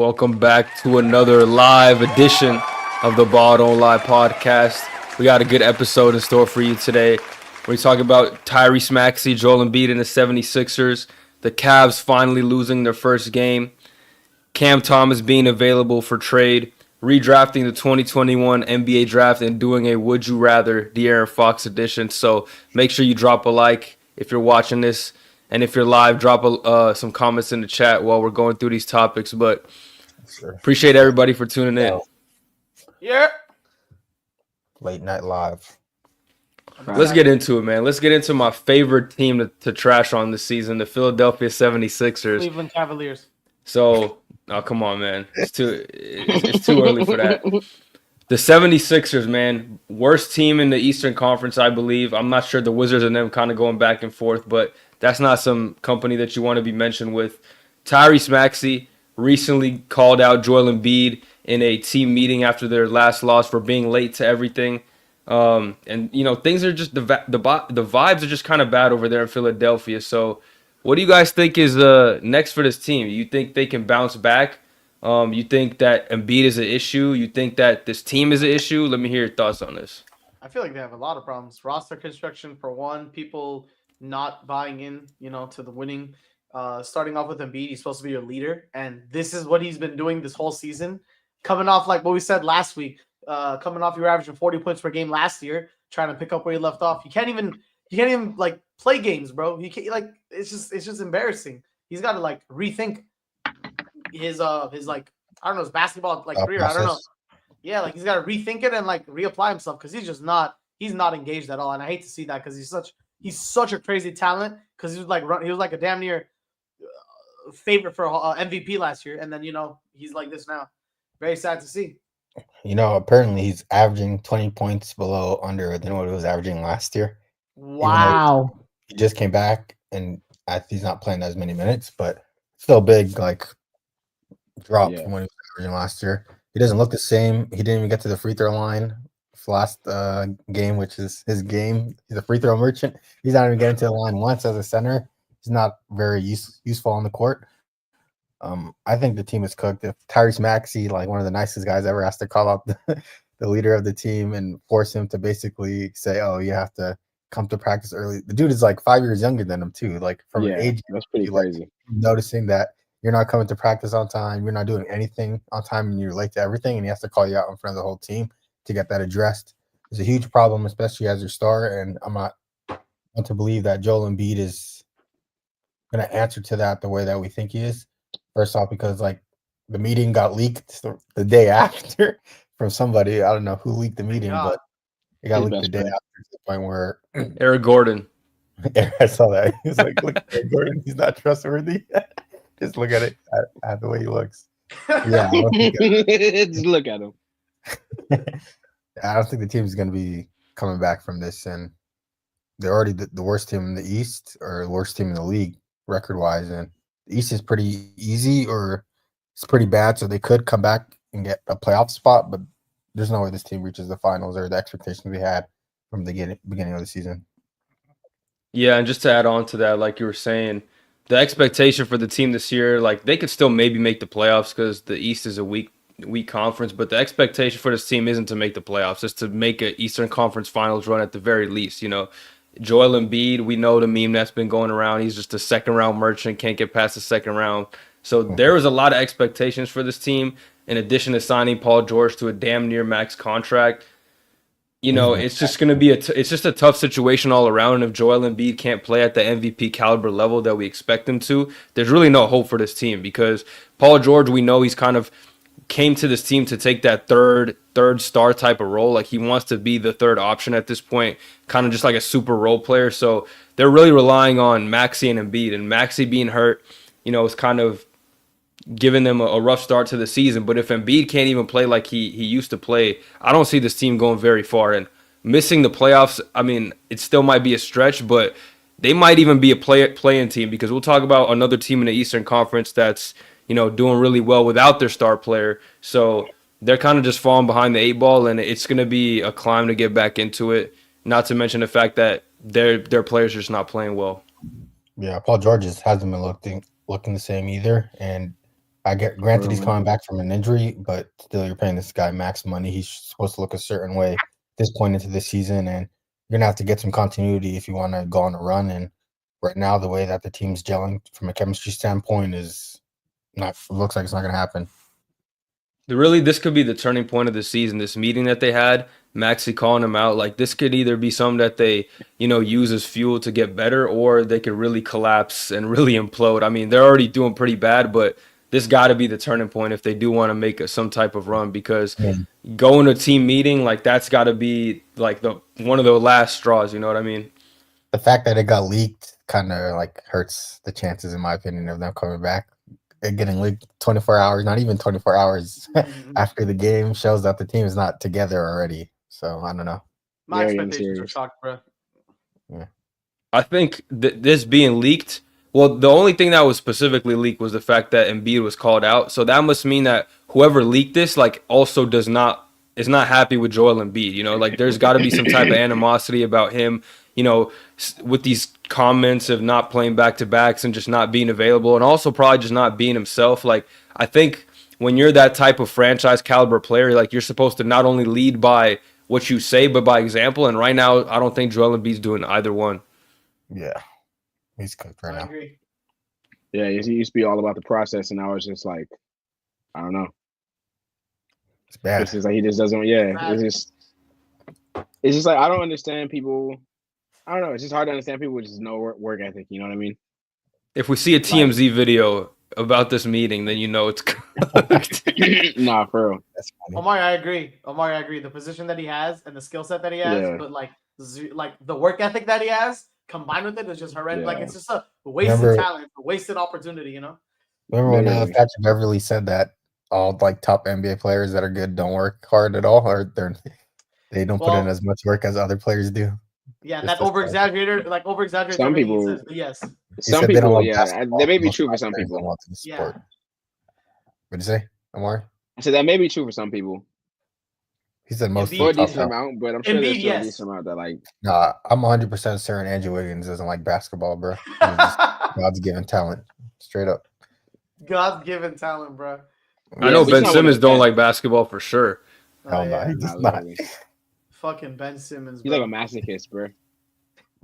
Welcome back to another live edition of the Ball Don't Lie podcast. We got a good episode in store for you today. We talk about Tyrese Maxey, Joel Embiid, and the 76ers. The Cavs finally losing their first game. Cam Thomas being available for trade. Redrafting the 2021 NBA draft and doing a Would You Rather De'Aaron Fox edition. So make sure you drop a like if you're watching this. And if you're live, drop some comments in the chat while we're going through these topics. But appreciate everybody for tuning in. Yeah. Late night live. Let's get into it, man. Let's get into my favorite team to trash on this season, the Philadelphia 76ers. Cleveland Cavaliers. So, come on, man. It's too early for that. The 76ers, man, worst team in the Eastern Conference, I believe. I'm not sure the Wizards and them kind of going back and forth, but that's not some company that you want to be mentioned with. Tyrese Maxey recently called out Joel Embiid in a team meeting after their last loss for being late to everything. And, you know, things are just the vibes are just kind of bad over there in Philadelphia. So what do you guys think is next for this team? You think they can bounce back? You think that Embiid is an issue? You think that this team is an issue? Let me hear your thoughts on this. I feel like they have a lot of problems. Roster construction, for one, people not buying in, to the winning. Starting off with Embiid, he's supposed to be your leader, and this is what he's been doing this whole season. Coming off like what we said last week, coming off, you were averaging 40 points per game last year, trying to pick up where you left off. You can't even like play games, bro. You can't it's just embarrassing. He's got to like rethink his like, I don't know, his basketball career. Process. I don't know. Yeah, like he's got to rethink it and like reapply himself because he's not engaged at all. And I hate to see that because he's such a crazy talent because he was like a damn near favorite for MVP last year, and then he's like this now. Very sad to see. Apparently he's averaging 20 points below under than what he was averaging last year. Wow. He just came back and he's not playing as many minutes, but still big drop from what he was averaging last year. He doesn't look the same. He didn't even get to the free throw line for last game, which is his game. He's a free throw merchant. He's not even getting to the line once as a center. He's not very useful on the court. I think the team is cooked. If Tyrese Maxey, like one of the nicest guys ever, has to call out the leader of the team and force him to basically say, "Oh, you have to come to practice early." The dude is like 5 years younger than him too. Like from an age, that's pretty crazy. Noticing that you're not coming to practice on time, you're not doing anything on time, and you're late to everything, and he has to call you out in front of the whole team to get that addressed. It's a huge problem, especially as your star. And I'm not want to believe that Joel Embiid is going to answer to that the way that we think he is. First off, because the meeting got leaked the day after from somebody. I don't know who leaked the meeting, but it got leaked the day after to the point where Eric Gordon. I saw that. He was like, "Look, Eric Gordon, he's not trustworthy." Just look at it at the way he looks. Yeah, just look at him. I don't think the team is going to be coming back from this, and they're already the worst team in the East or the worst team in the league record-wise, and the East is pretty easy or it's pretty bad, so they could come back and get a playoff spot, but there's no way this team reaches the finals or the expectations we had from the beginning of the season. Yeah, and just to add on to that, like you were saying, the expectation for the team this year, like they could still maybe make the playoffs because the East is a weak conference, but the expectation for this team isn't to make the playoffs, it's to make an Eastern Conference Finals run at the very least. Joel Embiid, we know the meme that's been going around. He's just a second-round merchant, can't get past the second round. So there was a lot of expectations for this team, in addition to signing Paul George to a damn near max contract. It's just going to be it's just a tough situation all around. And if Joel Embiid can't play at the MVP caliber level that we expect him to, there's really no hope for this team because Paul George, we know he's kind of came to this team to take that third star type of role. Like he wants to be the third option at this point, kind of just like a super role player. So they're really relying on Maxey and Embiid, and Maxey being hurt, is kind of giving them a rough start to the season. But if Embiid can't even play like he used to play, I don't see this team going very far. And missing the playoffs, I mean, it still might be a stretch, but they might even be a play-in team because we'll talk about another team in the Eastern Conference that's doing really well without their star player. So they're kind of just falling behind the eight ball, and it's going to be a climb to get back into it, not to mention the fact that their players are just not playing well. Yeah, Paul George hasn't been looking the same either, and Granted, he's man. coming back from an injury, but still, you're paying this guy max money. He's supposed to look a certain way at this point into the season, and you're gonna have to get some continuity if you want to go on a run. And right now, the way that the team's gelling from a chemistry standpoint is not looks like it's not gonna happen. Really, this could be the turning point of the season. This meeting that they had, Maxi calling him out, like this could either be something that they, use as fuel to get better, or they could really collapse and really implode. I mean, they're already doing pretty bad, but this got to be the turning point if they do want to make some type of run. Because going to a team meeting, like that's got to be like the one of the last straws. You know what I mean? The fact that it got leaked kind of like hurts the chances, in my opinion, of them coming back. It getting leaked 24 hours, not even 24 hours after the game, shows that the team is not together already. So I don't know. My Very expectations are unserious. shocked, bro. Yeah. I think this being leaked, well, the only thing that was specifically leaked was the fact that Embiid was called out. So that must mean that whoever leaked this, like, also is not happy with Joel Embiid. Like there's got to be some type of animosity about him. With these comments of not playing back to backs and just not being available, and also probably just not being himself. Like I think when you're that type of franchise caliber player, like you're supposed to not only lead by what you say, but by example. And right now, I don't think Joel Embiid's doing either one. Yeah, he's cooked right I now. agree. Yeah, it used to be all about the process, and now it's just like, I don't know. It's bad. It's just like he just doesn't. Yeah, Bad. it's just like I don't understand people. I don't know. It's just hard to understand people with just no work ethic. You know what I mean? If we see a TMZ video about this meeting, then it's cooked. Nah, for real. That's funny. Omari, I agree. The position that he has and the skill set that he has, Yeah. but like the work ethic that he has combined with it is just horrendous. Like Yeah. it's just a wasted talent, a wasted opportunity. Remember when Literally. Patrick Beverly said that all like top NBA players that are good don't work hard at all, or they don't put in as much work as other players do? Yeah, Just that this over-exaggerated. Some everything he people- says, but yes. He Some said they don't people, love yeah, basketball. that may be Most true for some players don't people. want the sport. Yeah. What'd you say, Omari? I said that may be true for some people, He said most Embiid- for a of the top decent guys. amount, but I'm sure Embiid, there's still yes. a decent amount that like. Nah, I'm 100% certain Andrew Wiggins doesn't like basketball, bro. He's just God's given talent, straight up. God-given talent, bro. I know but he's Ben not Simmons one don't of- like basketball for sure. Hell no, he Nah, does not. literally. Fucking Ben Simmons, He's bro. like a masochist, bro.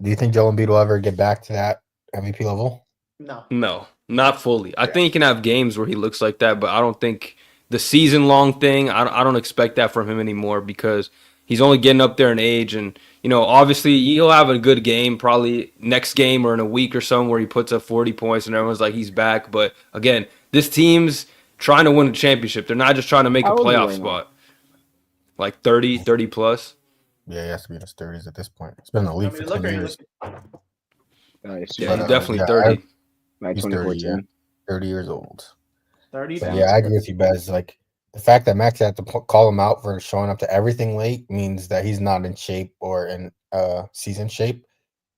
Do you think Joel Embiid will ever get back to that MVP level? No. Not fully. I think he can have games where he looks like that, but I don't think the season-long thing, I don't expect that from him anymore because he's only getting up there in age. And, obviously he'll have a good game probably next game or in a week or something where he puts up 40 points and everyone's like he's back. But, again, this team's trying to win a championship. They're not just trying to make a How old is he playoff right now? spot. Like 30 plus. Yeah, he has to be in his 30s at this point. It's been in the league for 10 years. Nice. Yeah, But, he's definitely yeah, 30. Like He's 30, 2014. 30 years old. 30 But sounds yeah, I agree with you, Bez. Like the fact that Max had to call him out for showing up to everything late means that he's not in shape or in season shape.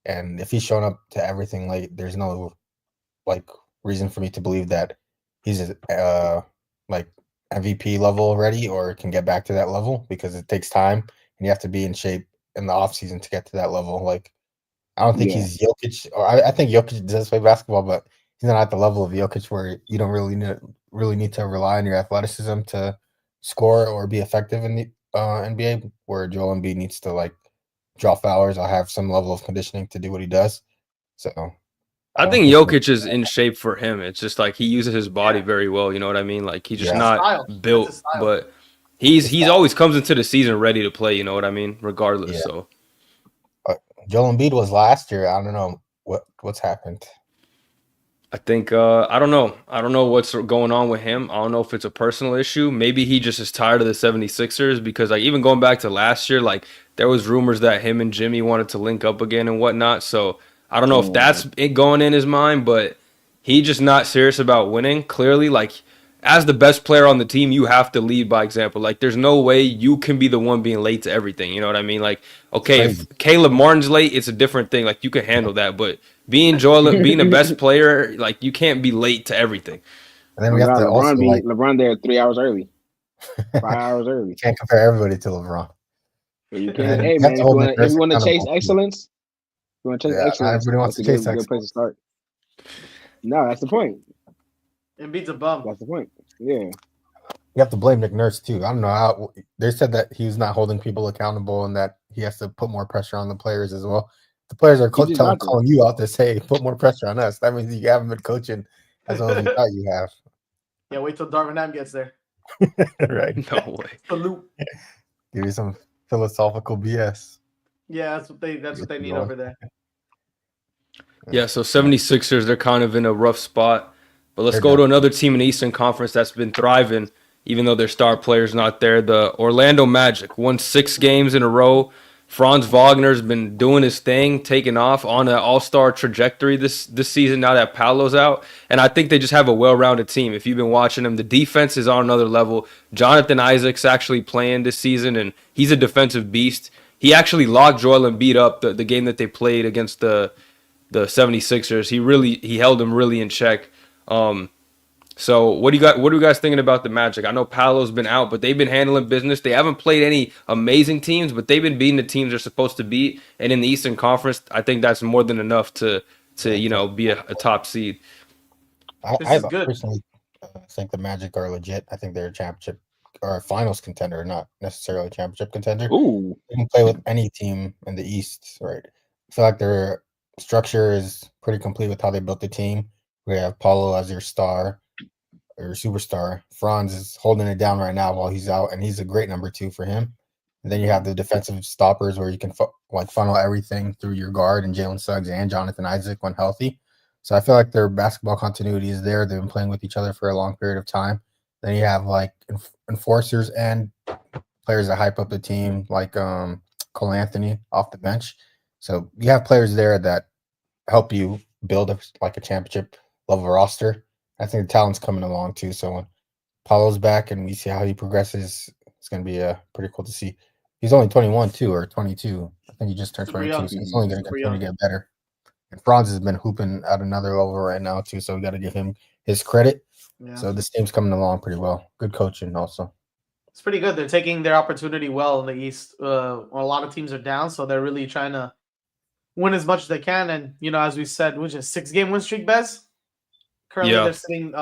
And if he's showing up to everything late, there's no reason for me to believe that he's like MVP level already or can get back to that level because it takes time and you have to be in shape in the off season to get to that level. Like I don't think Yeah. he's Jokic, or I think Jokic does play basketball, but he's not at the level of Jokic where you don't really need to rely on your athleticism to score or be effective in the NBA. Where Joel Embiid needs to draw fouls or have some level of conditioning to do what he does. So I think Jokic is in shape for him. It's just like he uses his body very well. You know what I mean? Like he's just Yeah. not Style. That's built, his style. but he's always comes into the season ready to play. You know what I mean? Regardless. Yeah. So Joel Embiid was last year. I don't know what's happened. I think I don't know. I don't know what's going on with him. I don't know if it's a personal issue. Maybe he just is tired of the 76ers because even going back to last year, there was rumors that him and Jimmy wanted to link up again and whatnot. So I don't know if that's it going in his mind, but he just not serious about winning. Clearly, as the best player on the team, you have to lead by example. There's no way you can be the one being late to everything. You know what I mean? Okay, if Caleb Martin's late, it's a different thing. You can handle that, but being the best player, you can't be late to everything. And then we have to also LeBron there 3 hours early, 5 hours early. Can't compare everybody to LeBron. You can. And Hey you have man, to hold Nick if you want to Nurse chase accountable. excellence, you want to chase Yeah, excellence. everybody wants that's to a chase good place to start. No, that's the point. Embiid's a bum. That's the point. Yeah. You have to blame Nick Nurse too. I don't know how they said that he's not holding people accountable and that he has to put more pressure on the players as well. The players are He just got calling you out to say, put more pressure on us. That means you haven't been coaching as well as you thought you have. Yeah, wait till Darvin Ham gets there. Right. No way. Salute. Give you some philosophical BS. Yeah, that's what they need over there. Yeah, so 76ers, they're kind of in a rough spot. But let's They're go to down. another team in the Eastern Conference that's been thriving, even though their star player's not there. The Orlando Magic won 6 games in a row. Franz Wagner's been doing his thing, taking off on an all-star trajectory this season now that Paolo's out. And I think they just have a well-rounded team. If you've been watching them, the defense is on another level. Jonathan Isaac's actually playing this season, and he's a defensive beast. He actually locked Joel Embiid up the game that they played against the 76ers. He held him really in check. So what are you guys thinking about the Magic? I know Paolo's been out, but they've been handling business. They haven't played any amazing teams, but they've been beating the teams they're supposed to beat. And in the Eastern Conference, I think that's more than enough to be a top seed. This is good. Personally think the Magic are legit. I think they're a championship or a finals contender, not necessarily a championship contender. Ooh. They can play with any team in the East, right? I feel like their structure is pretty complete with how they built the team. We have Paulo as your star or superstar. Franz is holding it down right now while he's out, and he's a great number 2 for him. And then you have the defensive stoppers where you can funnel everything through your guard and Jalen Suggs and Jonathan Isaac when healthy. So I feel like their basketball continuity is there. They've been playing with each other for a long period of time. Then you have like enforcers and players that hype up the team, like Cole Anthony off the bench. So you have players there that help you build a championship level roster. I think the talent's coming along too. So when Paulo's back and we see how he progresses, it's going to be pretty cool to see. He's only 21 too, or 22. I think he just turned 22, so it's only going to get better. And Franz has been hooping at another level right now too, so we got to give him his credit. Yeah. So this team's coming along pretty well. Good coaching also. It's pretty good. They're taking their opportunity well in the East. A lot of teams are down, so they're really trying to win as much as they can. And, as we said, which is 6-game win streak, Bez? Currently, they're sitting,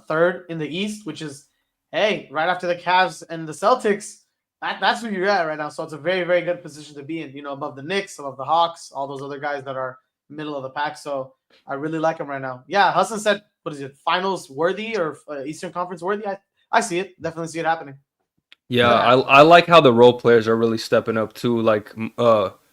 third in the East, which is, hey, right after the Cavs and the Celtics. That's where you're at right now. So it's a very, very good position to be in, above the Knicks, above the Hawks, all those other guys that are middle of the pack. So I really like them right now. Yeah, Hassan said, what is it, finals worthy or Eastern Conference worthy? I see it. Definitely see it happening. Yeah, I like how the role players are really stepping up too. Like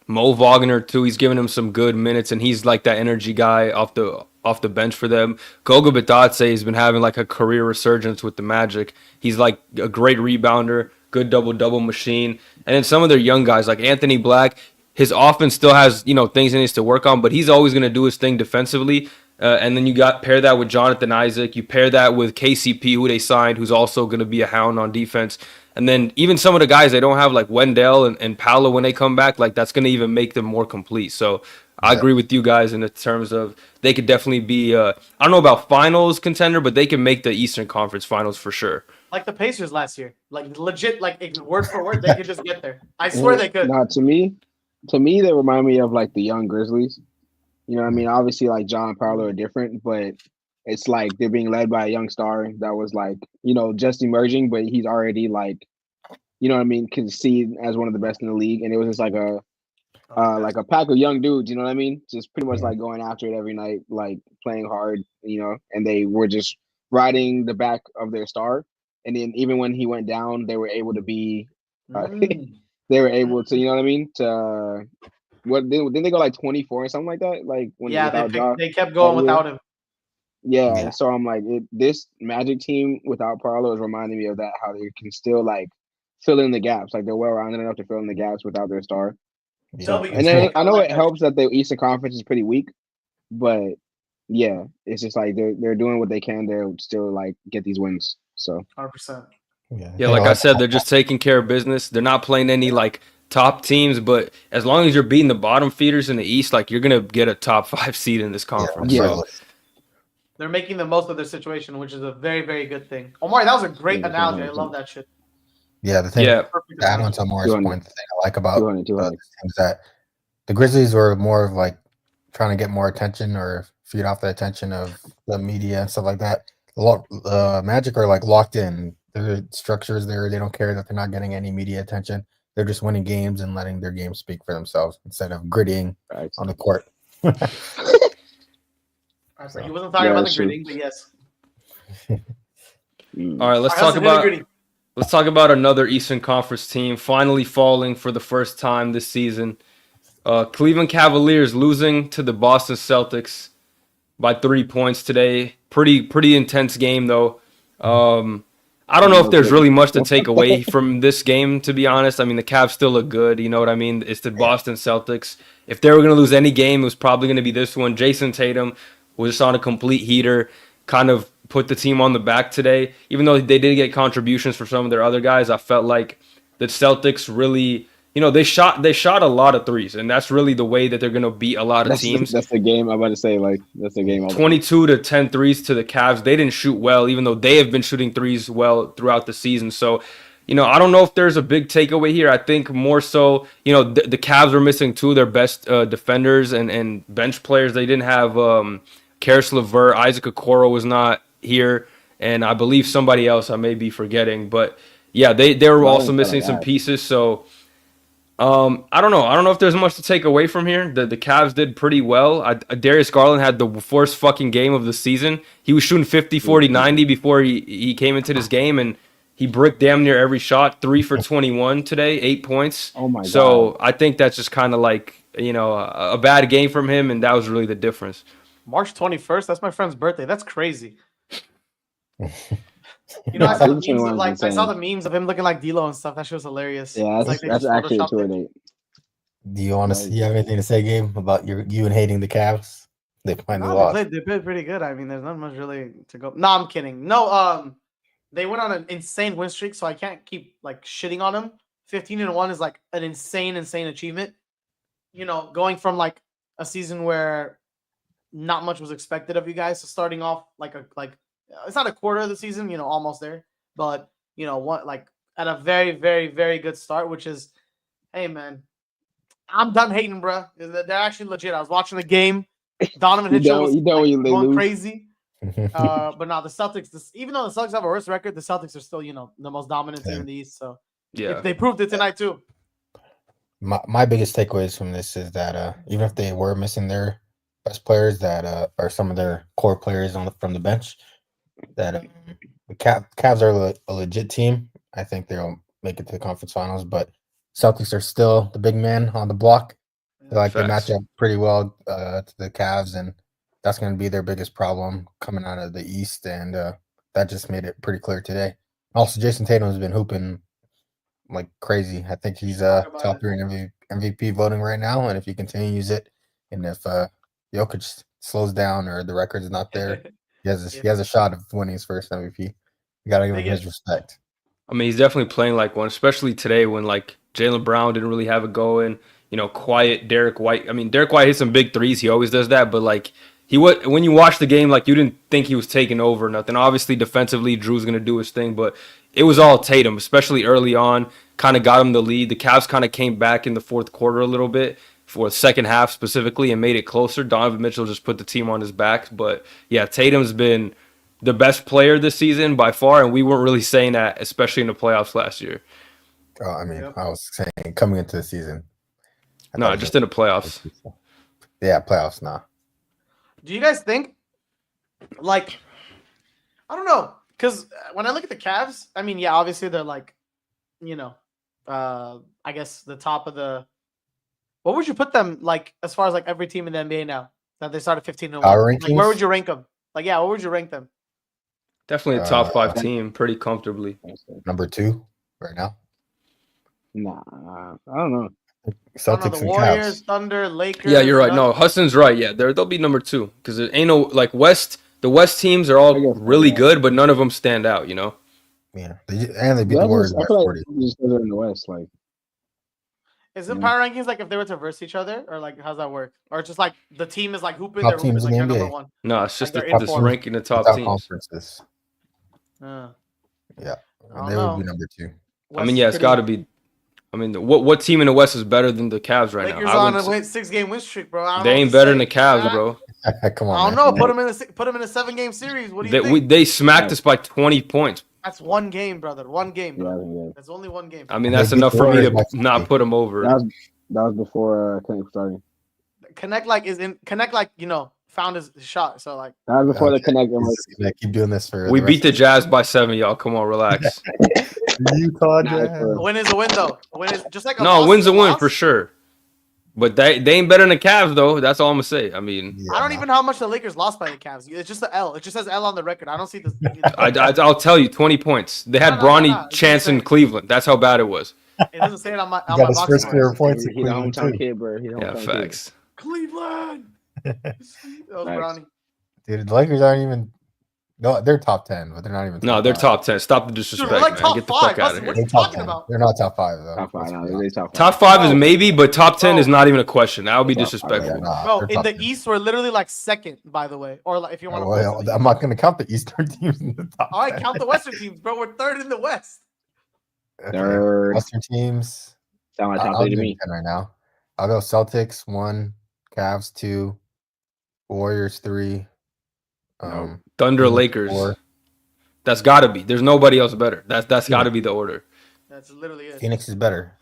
Mo Wagner too. He's giving him some good minutes, and he's like that energy guy off the bench for them. Goga Bitadze has been having like a career resurgence with the Magic. He's like a great rebounder, good double machine. And then some of their young guys like Anthony Black, his offense still has things he needs to work on, but he's always going to do his thing defensively. And then you pair that with Jonathan Isaac. You pair that with KCP, who they signed, who's also going to be a hound on defense. And then even some of the guys they don't have, like Wendell and Paolo, when they come back, like that's going to even make them more complete. So I agree with you guys in the terms of they could definitely be, I don't know about finals contender, but they can make the Eastern Conference finals for sure. Like the Pacers last year. Like legit, like word for word, they could just get there. I swear they could. Not to me, they remind me of like the young Grizzlies. You know what I mean? Obviously, like John and Paolo are different, but it's like they're being led by a young star that was like, just emerging, but he's already like, conceded as one of the best in the league. And it was just like a pack of young dudes, you know what I mean? Just pretty much like going after it every night, like playing hard, and they were just riding the back of their star. And then even when he went down, they were able to be, they were able to, you know what I mean? To didn't they go like 24 or something like that? Like when they kept going without him. Yeah, so I'm like, this Magic team without Paolo is reminding me of that, how they can still like fill in the gaps. Like they're well-rounded enough to fill in the gaps without their star. Yeah. And then I know it helps that the Eastern Conference is pretty weak, but yeah, it's just like they're doing what they can to still like get these wins. So 100%. Yeah, like I said, they're just taking care of business. They're not playing any like top teams, but as long as you're beating the bottom feeders in the East, like you're gonna get a top 5 seed in this conference. Yeah. So. They're making the most of their situation, which is a very, very good thing. Omari, that was a great analogy. I love that shit. Yeah, the thing. To add on to Omari's point, the thing I like about this team is that the Grizzlies were more of like trying to get more attention or feed off the attention of the media and stuff like that. Magic are like locked in. Their structure is there. They don't care that they're not getting any media attention. They're just winning games and letting their games speak for themselves instead of grittying on the court. He wasn't talking about the gritting, but yes. All right, let's talk about another Eastern Conference team finally falling for the first time this season. Cleveland Cavaliers losing to the Boston Celtics by 3 points today. Pretty intense game though. I don't know if there's really much to take away from this game, to be honest. I mean, the Cavs still look good. You know what I mean? It's the Boston Celtics. If they were going to lose any game, it was probably going to be this one. Jason Tatum was just on a complete heater, kind of put the team on the back today. Even though they did get contributions for some of their other guys, I felt like the Celtics really, they shot a lot of threes, and that's really the way that they're going to beat a lot of teams. That's the game I'm about to say. Like, that's the game. 22 to 10 threes to the Cavs. They didn't shoot well, even though they have been shooting threes well throughout the season. So, I don't know if there's a big takeaway here. I think more so, the Cavs are missing two of their best defenders and bench players. They didn't have Karis LeVert. Isaac Okoro was not here, and I believe somebody else I may be forgetting. But, yeah, they were also missing some pieces. So, I don't know. I don't know if there's much to take away from here. The Cavs did pretty well. Darius Garland had the worst fucking game of the season. He was shooting 50, 40, 90 before he came into this game, and he bricked damn near every shot. 3 for 21 today, 8 points. Oh my God. So I think that's just kind of like, a bad game from him, and that was really the difference. March 21st, that's my friend's birthday. That's crazy. I saw the memes of him looking like D'Lo and stuff. That shit was hilarious. Yeah, that's actually a tour date. Do you want to? You have anything to say, Gabe, about you and hating the Cavs? They finally lost. They played pretty good. I mean, there's not much really to go. No, I'm kidding. No, they went on an insane win streak, so I can't keep like shitting on them. 15-1 is like an insane achievement. Going from like a season where not much was expected of you guys, so starting off like it's not a quarter of the season, almost there, but what, like at a very, very, very good start, which is, hey man, I'm done hating, bro. They're actually legit. I was watching the game. Donovan Mitchell was going crazy. But now the Celtics, even though the Celtics have a worse record, the Celtics are still, the most dominant team in the East. So yeah, they proved it tonight too. My biggest takeaways from this is that even if they were missing their best players, that are some of their core players from the bench, that the Cavs are a legit team. I think they'll make it to the conference finals, but Celtics are still the big man on the block. They match up pretty well to the Cavs, and that's going to be their biggest problem coming out of the East, and that just made it pretty clear today. Also, Jason Tatum has been hooping like crazy. I think he's top 3 in MVP voting right now, and if he continues it, and if Jokic slows down or the record's not there, he has a shot of winning his first MVP. You gotta give him his respect. I mean, he's definitely playing like one, especially today when like Jaylen Brown didn't really have it going. Quiet Derek White. I mean, Derek White hit some big threes. He always does that, but like when you watch the game, like you didn't think he was taking over or nothing. Obviously, defensively, Drew's gonna do his thing, but it was all Tatum, especially early on. Kind of got him the lead. The Cavs kind of came back in the fourth quarter a little bit for the second half specifically and made it closer. Donovan Mitchell just put the team on his back. But yeah, Tatum's been the best player this season by far, and we weren't really saying that, especially in the playoffs last year. Oh, I mean, I was saying coming into the season. No, just in the playoffs. Yeah, playoffs, nah. Do you guys think, like, I don't know, because when I look at the Cavs, I mean, yeah, obviously they're like, I guess the top of the. What would you put them like as far as like every team in the NBA now that they started 15-1? Like, where would you rank them? Like, yeah, where would you rank them? Definitely a top 5 team, pretty comfortably. Number 2 right now. Nah, I don't know. Celtics the Warriors, Thunder, Lakers. Yeah, you're right. No, Hassan's right. Yeah, they'll be number 2 because there ain't no like West. The West teams are all really good, but none of them stand out. Yeah, and they beat the Warriors by 40. Just in the West, like. Is it power rankings like if they were to verse each other, or like how's that work? Or it's just like the team is like hooping, top they're hooping teams like in the they're NBA. number 1? No, it's just like this ranking the top teams. Conferences. Yeah, they would be number 2. I mean, yeah, it's got to be. I mean, what team in the West is better than the Cavs right Lakers now? on a 6-game win streak, bro. I don't They know what ain't to better say. than the Cavs, bro. Come on, I don't man. know. Put them in a 7-game series. What do you think? They smacked us by 20 points. That's one game, brother. One game, Yeah, I bro. think that- That's only one game. I mean, They that's beat enough the for me Warriors to by not 50. put them over. that was before Connect started. Connect found his shot. So like That was before the Okay. Connect. He's just gonna keep doing this for. We the beat rest the of Jazz by 7, y'all. Come on, relax. Utah Nah, Jazz. a win is a win though. A win is just like a No, loss win's is a win loss. for sure. But they ain't better than the Cavs though. That's all I'm gonna say. I mean, Yeah, I don't no. even know how much the Lakers lost by the Cavs. It's just the L. It just says L on the record. I don't see this. I'll tell you, 20 points. They had No. Bronny It Chance doesn't in say. Cleveland. That's how bad it was. It doesn't say it on my He on got my his box first score. career points in He the Cleveland hometown too. kid, bro. He the Yeah, hometown facts. Cleveland. That was Nice. Bronny. Dude, the Lakers aren't even. No, they're top 10, but they're not even. No, they're five. top 10. Stop the Dude, disrespect, we're like man. top Get the 5. fuck out Listen, of what here. are you They're top talking 10. about? They're not top 5 though. Top five. Let's No, be they honest. top five. Top 5 is Bro. maybe, but top 10 is Bro. not even a question. That would be Top five, disrespectful. Yeah, nah, Bro, they're in top the 10. East, we're literally like second, by the way. Or like if you want to. Well, I'm not going to count the Eastern teams in the top. All right, 10. count the Western teams, bro. We're third in the West. Okay. Third. Western teams. Sound like top I'll three to do me. 10 right now. I'll go Celtics 1, Cavs 2, Warriors 3. Thunder, Phoenix Lakers. 4, That's got to be. There's nobody else better. That's got to be the order. That's literally it. Phoenix is better.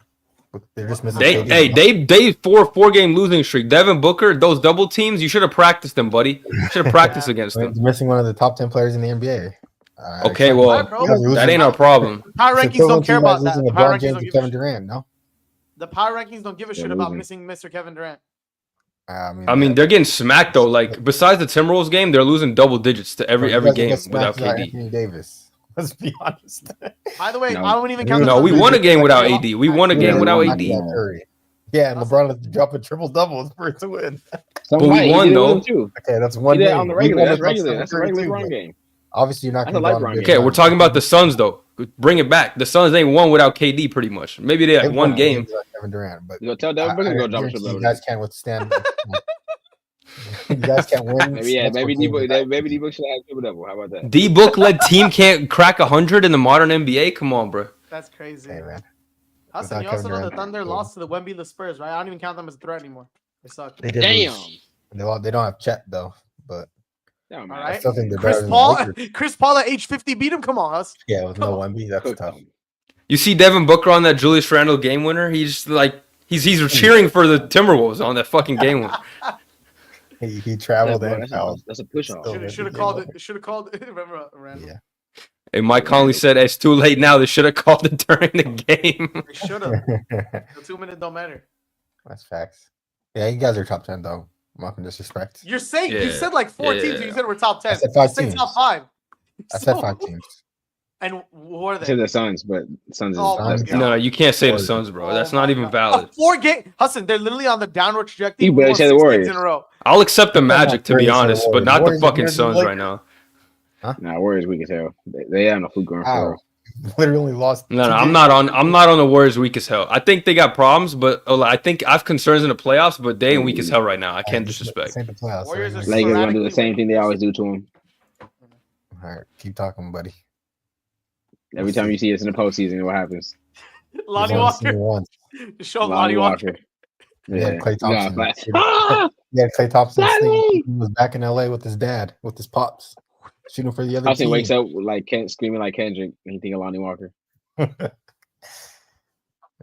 They're just missing. They KD. they 4-game losing streak. Devin Booker, those double teams, you should have practiced them, buddy. You should have practiced against They're them. missing one of the top 10 players in the NBA. Okay, well, Alright, bro. that ain't our problem. Power rankings don't care about that. Losing Power LeBron rankings James don't and give a Kevin shit. Durant. No, The power rankings don't give a They're shit about losing. missing Mr. Kevin Durant. I mean, they're getting smacked though. Like besides the Timberwolves game, they're losing double digits to every game without KD. Anthony Davis. Let's be honest. By the way, No. I don't even count. No, No, we Thunder won a just game like without they AD. We won a Yeah, game they without won AD. that. Curry. Yeah, and LeBron had to drop a triple double for it to win. So But we he won, did it with though. him, too. Okay, that's He one did it game. on the We regular. won That's without regular. Steph That's a Curry, regular too, run but game. Obviously, you're not That's going a to light run game. Okay, we're talking about the Suns though. Bring it back. The Suns ain't won without KD pretty much. Maybe they had one game. Kevin Durant, but You go tell Devin Booker to go drop a triple you double. guys can't withstand. You guys can't win. Maybe D-Book should have a triple double. How about that? D Book led team can't crack 100 in the modern NBA. Come on, bro. That's crazy. Hey, man. Hassan, Without you also Kevin know the Durant, Thunder so- lost to the Wemby the Spurs, right? I don't even count them as a threat anymore. They suck. They did Damn. lose. They don't have Chet though, but Damn, All man. right. I still think they're Chris better than Paul, the Lakers. Chris Paul at age 50 beat him. Come on, Hus. Yeah, with Come no on. Wemby, that's Cook tough. them. You see Devin Booker on that Julius Randle game winner? He's like he's cheering for the Timberwolves on that fucking game winner. He traveled Yeah, bro, and fouled. that's a push off. Still- Should have called it. Should have called it. Remember, Randall? Yeah, And Mike Conley said it's too late now. They should have called it during the game. They should have. The 2 minutes don't matter. that's facts. Yeah, you guys are top 10 though. I'm not gonna disrespect. You're saying you Yeah. said like 4 Yeah. teams. And you said we're top 10. I said 5 You said teams. top 5. I said So- 5 teams. And what are To they? the Suns, but Suns is Oh, Suns. my God. No, you can't say the Warriors. Suns, bro. Oh That's my not even God. valid. 4-game. Hassan, they're literally on the downward trajectory. You We better won say the 6 games Warriors. in a row. I'll accept the I'm not Magic to be crazy for the honest, but Warriors. not the Warriors are fucking better than Suns Lakers. right now. Nah, Warriors weak as hell. They have no fluke going How? for. Literally lost. No, 2 I'm games. not on the Warriors weak as hell. I think they got problems, but I think I have concerns in the playoffs, but they ain't weak as hell right now. I can't disrespect. This ain't the playoffs. Warriors are All Lakers gonna do the sporadically same thing they winning. always do to them. right, keep talking, buddy. Every time you see us in the postseason, what happens? Lonnie You've only seen it Walker. once. Show Lonnie Walker. Yeah, Klay Thompson. Nah, Ah! Yeah, Klay Thompson. Daddy! He was back in LA with his dad, with his pops, shooting for the other Austin team. wakes up with, like screaming like Kendrick, and he think of Lonnie Walker.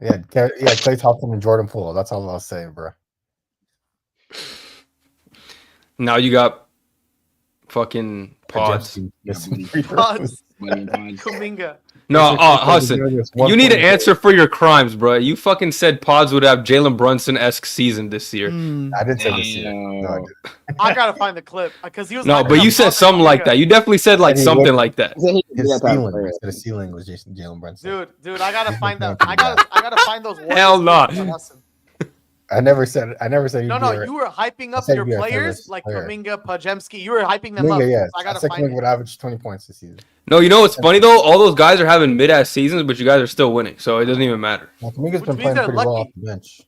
Yeah, Klay Thompson and Jordan Poole. That's all I'll say, bro. Now you got fucking Pods. Pods. Pods. Buddy and Pods. Kuminga. No, Hassan, you need to answer for your crimes, bro. You fucking said Pods would have Jalen Brunson-esque season this year. I didn't say this year. No, I Damn. didn't. I gotta find the clip because he was. No, hyping but up you said Pods something and like Kuminga. that. You definitely said like And he something looked- like that. He said he could be His that type of ceiling, player. instead of ceiling, was Jalen Brunson. Dude, I gotta find that. I gotta find those. Warriors Hell nah. clips on Hassan. I never said. He'd No, be you were hyping up said your he'd be our players favorite like player. Kuminga, Pajemski. You were hyping them up. Kuminga, yeah. I I gotta said find Kuminga it. would average 20 points this season. No, you know what's funny though? All those guys are having mid-ass seasons, but you guys are still winning, so it doesn't even matter. Well, Kuminga's Which been means playing they're pretty well lucky. off the bench.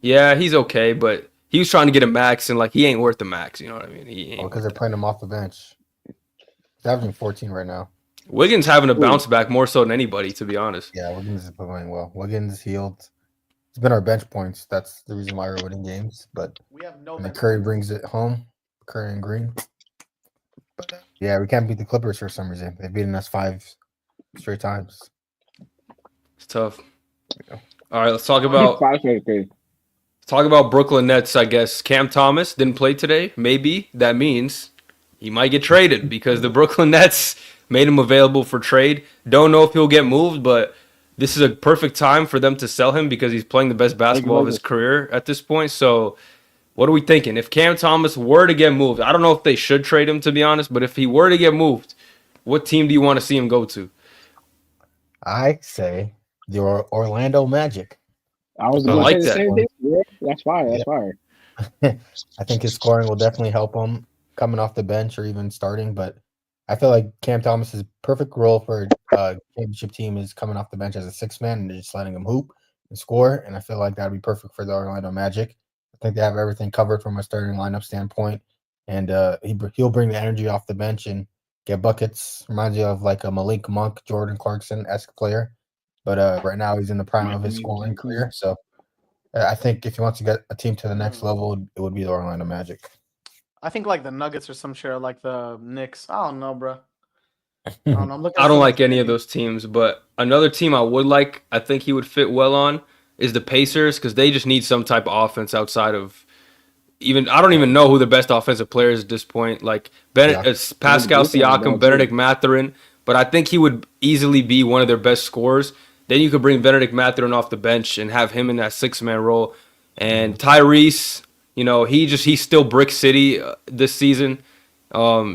Yeah, he's okay, but he was trying to get a max, and like he ain't worth the max. You know what I mean? He ain't. Because they're playing him off the bench. He's averaging 14 right now. Wiggins having a bounce back more so than anybody, to be honest. Yeah, Wiggins is playing well. Wiggins healed. It's been our bench points. That's the reason why we're winning games. But We have no. when the Curry brings it home, Curry and Green. But yeah, we can't beat the Clippers for some reason. They've beaten us 5 straight times. It's tough. All right, let's talk about Brooklyn Nets, I guess. Cam Thomas didn't play today. Maybe that means he might get traded because the Brooklyn Nets made him available for trade. Don't know if he'll get moved, but this is a perfect time for them to sell him because he's playing the best basketball of his career at this point. So what are we thinking? If Cam Thomas were to get moved, I don't know if they should trade him, to be honest, but if he were to get moved, what team do you want to see him go to? I say the Orlando Magic. I was going to say the same thing. Yeah, that's fire. That's fire. I think his scoring will definitely help him coming off the bench or even starting. But I feel like Cam Thomas's perfect role for a championship team is coming off the bench as a 6-man and just letting him hoop and score. And I feel like that would be perfect for the Orlando Magic. I think they have everything covered from a starting lineup standpoint. And he'll bring the energy off the bench and get buckets. Reminds you of like a Malik Monk, Jordan Clarkson-esque player. But right now he's in the prime of his scoring career. So I think if he wants to get a team to the next level, it would be the Orlando Magic. I think like the Nuggets or some shit, like the Knicks. I don't know, bro. I don't know. I don't like any of those teams, but another team I would like, I think he would fit well on, is the Pacers because they just need some type of offense outside of I don't even know who the best offensive player is at this point. Like it's Pascal Siakam, Benedict Mathurin, but I think he would easily be one of their best scorers. Then you could bring Benedict Mathurin off the bench and have him in that 6-man role. And Tyrese, he's still Brick City this season.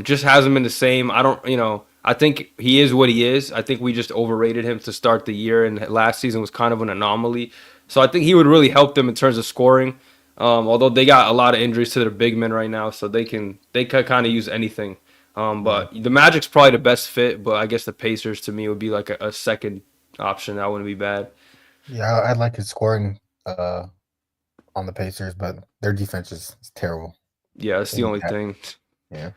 Just hasn't been the same. I think he is what he is. I think we just overrated him to start the year, and last season was kind of an anomaly. So I think he would really help them in terms of scoring. Although they got a lot of injuries to their big men right now, so they could kind of use anything. But the Magic's probably the best fit, but I guess the Pacers to me would be like a second option. That wouldn't be bad. Yeah, I'd like his scoring on the Pacers, but their defense is terrible. Yeah, that's the only thing. Yeah.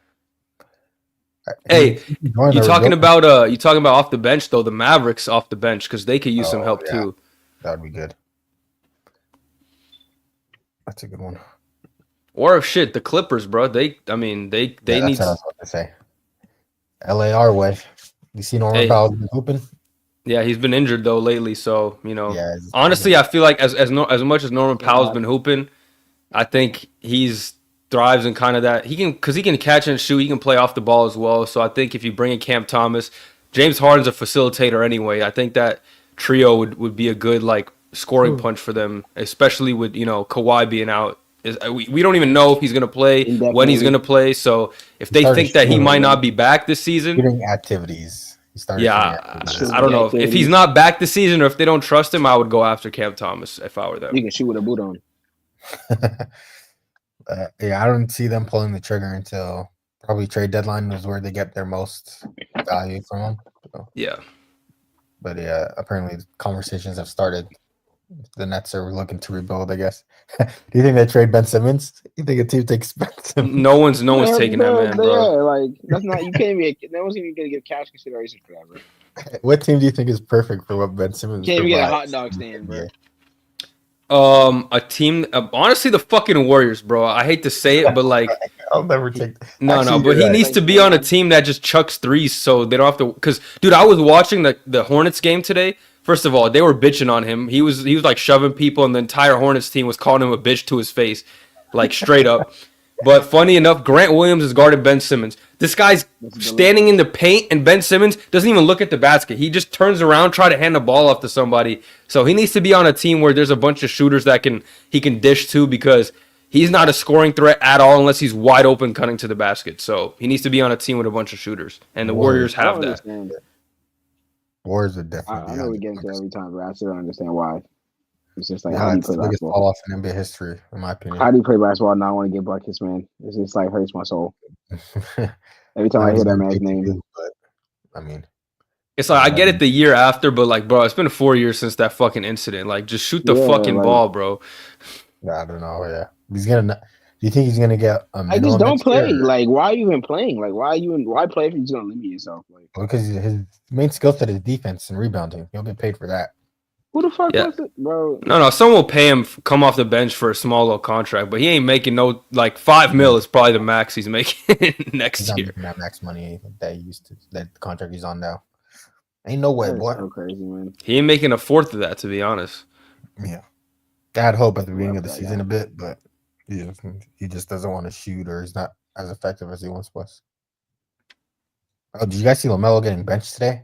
Hey, you talking about off the bench though? The Mavericks off the bench because they could use some help too. That would be good. That's a good one. Or shit, the Clippers, bro. They need. That's what I was about to say. LAR way. You see Norman Powell hooping? Yeah, he's been injured though lately. So honestly, I feel like as much as Norman Powell's been hooping, I think he's thrives in kind of that he can catch and shoot. He can play off the ball as well. So I think if you bring in Cam Thomas, James Harden's a facilitator anyway. I think that trio would be a good like scoring punch for them, especially with Kawhi being out. We don't even know if he's going to play, when he's going to play. So if they think that he might not be back this season, shooting activities. I don't know if he's not back this season or if they don't trust him. I would go after Cam Thomas if I were them. You can shoot with a boot on. I don't see them pulling the trigger until probably trade deadline is where they get their most value from him. So. Yeah. But apparently conversations have started. The Nets are looking to rebuild, I guess. Do you think they trade Ben Simmons? You think a team takes Ben Simmons? No one's taking that man, bro. Yeah, like that's not. You can't even. No one's even gonna give cash consideration for that, bro. What team do you think is perfect for what Ben Simmons? Can't even get a hot dog stand, bro. A team. Honestly, the fucking Warriors, bro. I hate to say it, but like, I'll never take. No, but he needs to be on a team that just chucks threes, so they don't have to. Because, dude, I was watching the Hornets game today. First of all, they were bitching on him. He was like shoving people, and the entire Hornets team was calling him a bitch to his face, like straight up. But funny enough, Grant Williams is guarding Ben Simmons. This guy's standing in the paint, and Ben Simmons doesn't even look at the basket. He just turns around, try to hand the ball off to somebody. So he needs to be on a team where there's a bunch of shooters that he can dish to because he's not a scoring threat at all unless he's wide open cutting to the basket. So he needs to be on a team with a bunch of shooters, and the Warriors have that. Warriors are definitely. I know we get into it every time, but I still don't understand why. It's just like how do you play basketball? Fall off in NBA history, in my opinion. How do you play basketball and not want to get buckets, man? It's just like hurts my soul. Every time I hear that man's name. But I mean, it's like I get it the year after, but like, bro, it's been 4 years since that fucking incident. Like, just shoot the fucking ball, bro. I don't know. Yeah, he's gonna. Do you think he's gonna get a I just minimum don't next year? play. Like, why are you even playing? Like, why play if you're just gonna limit yourself? Like, Because his main skill set is defense and rebounding. He'll get paid for that. who the fuck Yeah. was it, bro? No, someone will pay him come off the bench for a small little contract, but he ain't making no like $5 million is probably the max he's making He's next not year. making that max money that he used to. That the contract he's on now. Ain't no way, That's boy. so crazy, man. He ain't making a fourth of that, to be honest. Yeah, I had hope at the beginning Love of the that season guy. a bit, but he just doesn't want to shoot, or he's not as effective as he once was. Oh, did you guys see LaMelo getting benched today?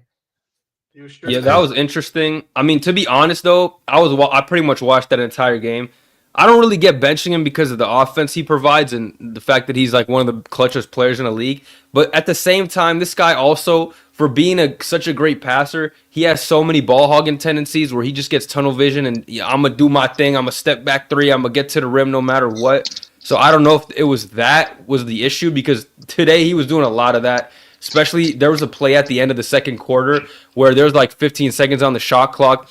Yeah, that was interesting. I mean, to be honest though, I pretty much watched that entire game. I don't really get benching him because of the offense he provides and the fact that he's like one of the clutchest players in the league. But at the same time, this guy also, for being such a great passer, he has so many ball hogging tendencies where he just gets tunnel vision and yeah, I'm gonna do my thing. I'm gonna step back three. I'm gonna get to the rim no matter what. So I don't know if it was the issue because today he was doing a lot of that. Especially there was a play at the end of the second quarter where there's like 15 seconds on the shot clock.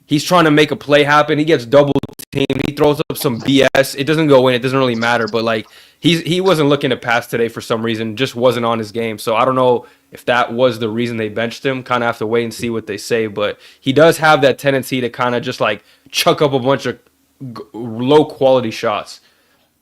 He's trying to make a play happen. He gets double teamed. He throws up some BS. It doesn't go in. It doesn't really matter. But like he wasn't looking to pass today for some reason. Just wasn't on his game. So I don't know if that was the reason they benched him. Kind of have to wait and see what they say. But he does have that tendency to kind of just like chuck up a bunch of low quality shots.